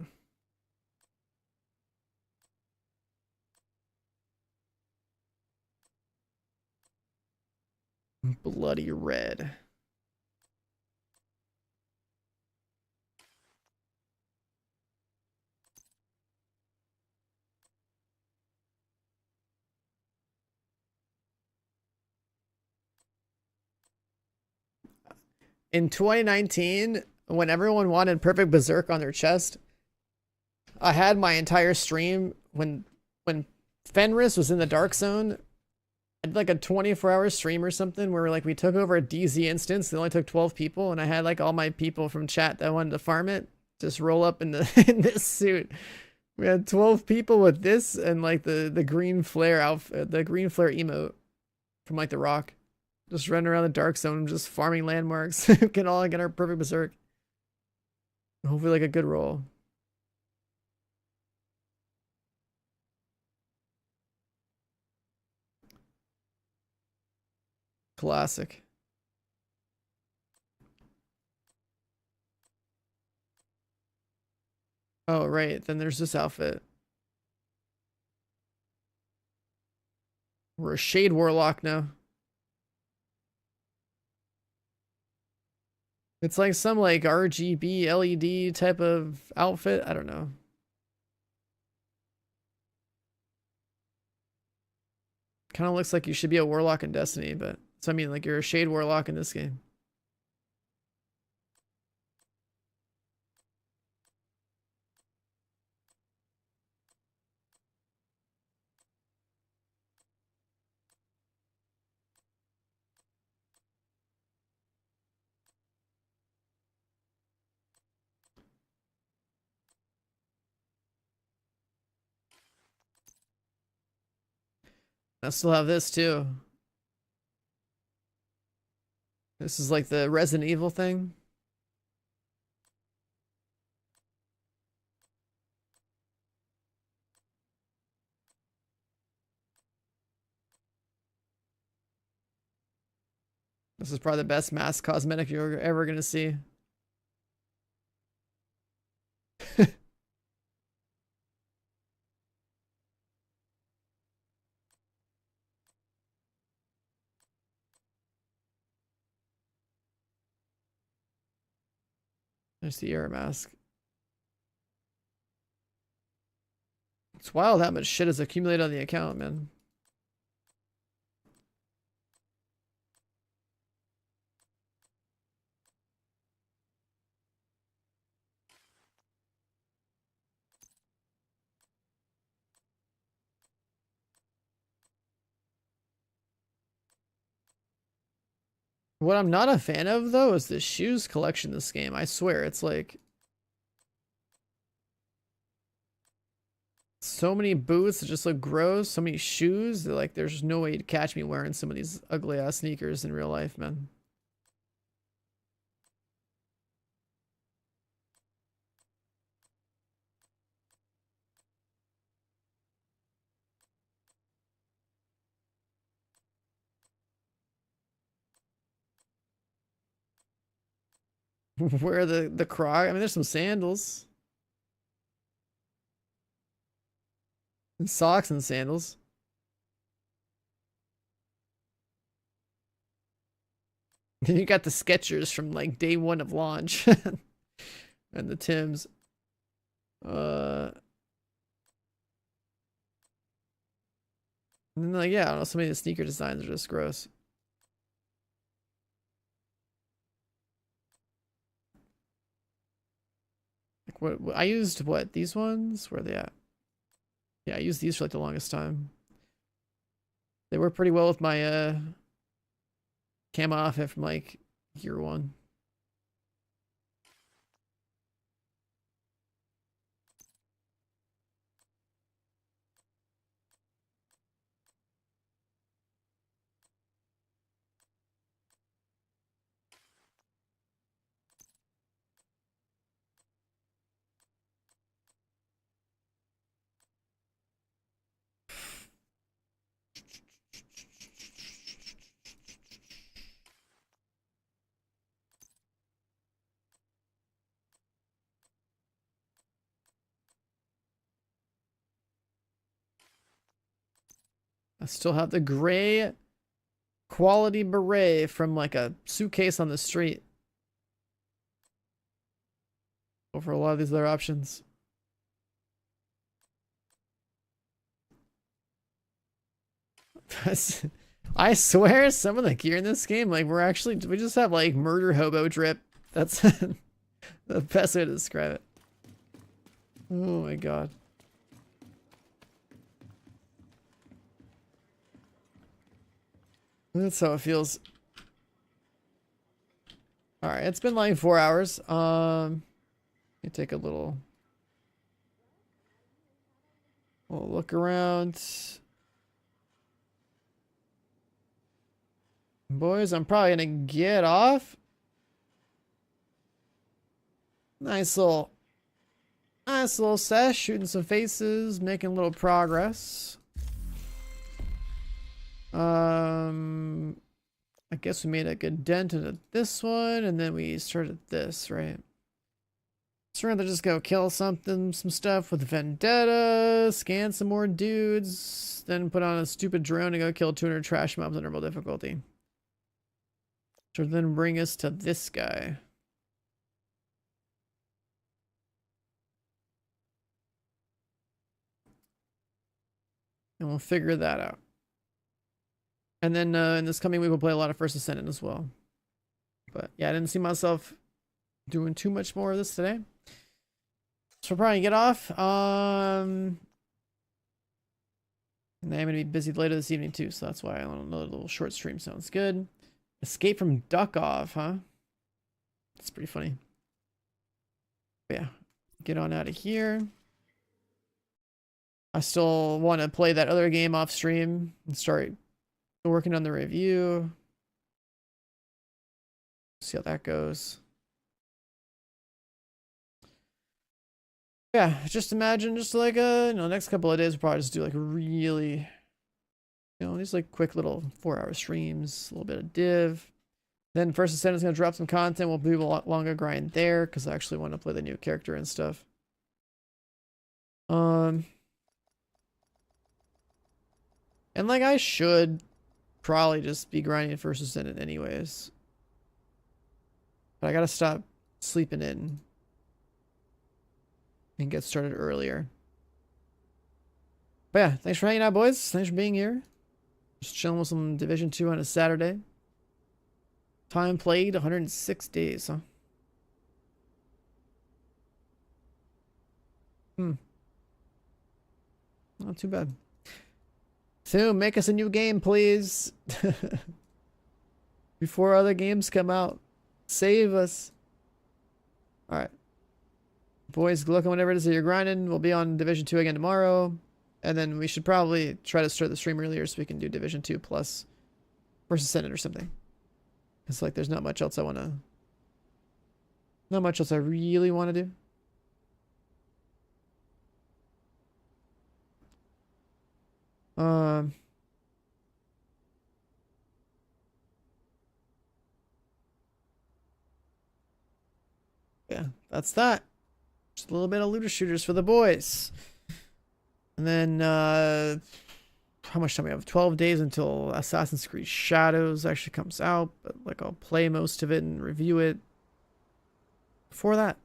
Bloody red. In 2019, when everyone wanted Perfect Berserk on their chest, I had my entire stream when Fenris was in the Dark Zone. I did like a 24-hour stream or something where like we took over a DZ instance. It only took 12 people, and I had like all my people from chat that wanted to farm it just roll up in the in this suit. We had 12 people with this and like the green flare outfit, the green flare emote from like The Rock. Just running around the Dark Zone, just farming landmarks. Can all get our Perfect Berserk. Hopefully like a good roll. Classic. Oh, right. Then there's this outfit. We're a Shade Warlock now. It's like some like RGB LED type of outfit. I don't know. Kind of looks like you should be a warlock in Destiny, but so I mean like you're a shade warlock in this game. I still have this too. This is like the Resident Evil thing. This is probably the best mask cosmetic you're ever gonna see. There's the air mask. It's wild how much shit is accumulated on the account, man. What I'm not a fan of though is the shoes collection in this game. I swear it's like so many boots that just look gross, so many shoes that like there's no way to catch me wearing some of these ugly ass sneakers in real life, man. Wear the croc. I mean, there's some sandals. And socks and sandals. Then you got the Skechers from like day one of launch. And the Tims. And then like, yeah, I don't know, some of the sneaker designs are just gross. Like what I used what, these ones? Where are they at? Yeah, I used these for like the longest time. They work pretty well with my camo outfit from like year one. I still have the gray quality beret from like a suitcase on the street over a lot of these other options. I swear some of the gear in this game, like we just have like murder hobo drip. That's the best way to describe it. Oh my god. That's how it feels. Alright, it's been like 4 hours. Let me take a little look around. Boys, I'm probably gonna get off. Nice little sesh, shooting some faces, making a little progress. I guess we made a good dent into this one, and then we started this, right? So we're gonna just go kill some stuff with Vendetta, scan some more dudes, then put on a stupid drone and go kill 200 trash mobs on normal difficulty. So then bring us to this guy. And we'll figure that out. And then in this coming week, we'll play a lot of First Ascendant as well. But yeah, I didn't see myself doing too much more of this today. So we're probably gonna get off. And I'm gonna be busy later this evening too, so that's why I want another little short stream. Sounds good. Escape from Duck Off, huh? That's pretty funny. But yeah, get on out of here. I still want to play that other game off stream and start working on the review. See how that goes. Yeah, just imagine just like next couple of days we'll probably just do like really, just like quick little 4-hour streams, a little bit of div. Then First Ascendant's gonna drop some content. We'll do a lot longer grind there because I actually want to play the new character and stuff. And like I should probably just be grinding First Ascendant anyways. But I gotta stop sleeping in and get started earlier. But yeah, thanks for hanging out, boys. Thanks for being here. Just chilling with some Division 2 on a Saturday. Time played 106 days, huh? Not too bad. Soon, make us a new game, please. Before other games come out. Save us. Alright. Boys, good luck on whatever it is that you're grinding. We'll be on Division 2 again tomorrow. And then we should probably try to start the stream earlier so we can do Division 2 plus versus Senate or something. It's like there's not much else I want to... Not much else I really want to do. Yeah, that's that. Just a little bit of looter shooters for the boys. And then, how much time we have? 12 days until Assassin's Creed Shadows actually comes out. But, like, I'll play most of it and review it before that.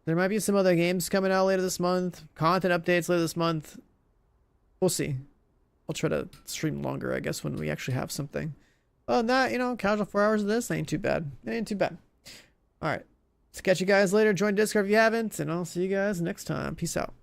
There might be some other games coming out later this month. Content updates later this month. We'll see. I'll try to stream longer, I guess, when we actually have something. Other than that, casual 4 hours of this ain't too bad. It ain't too bad. Alright. Let's catch you guys later. Join Discord if you haven't. And I'll see you guys next time. Peace out.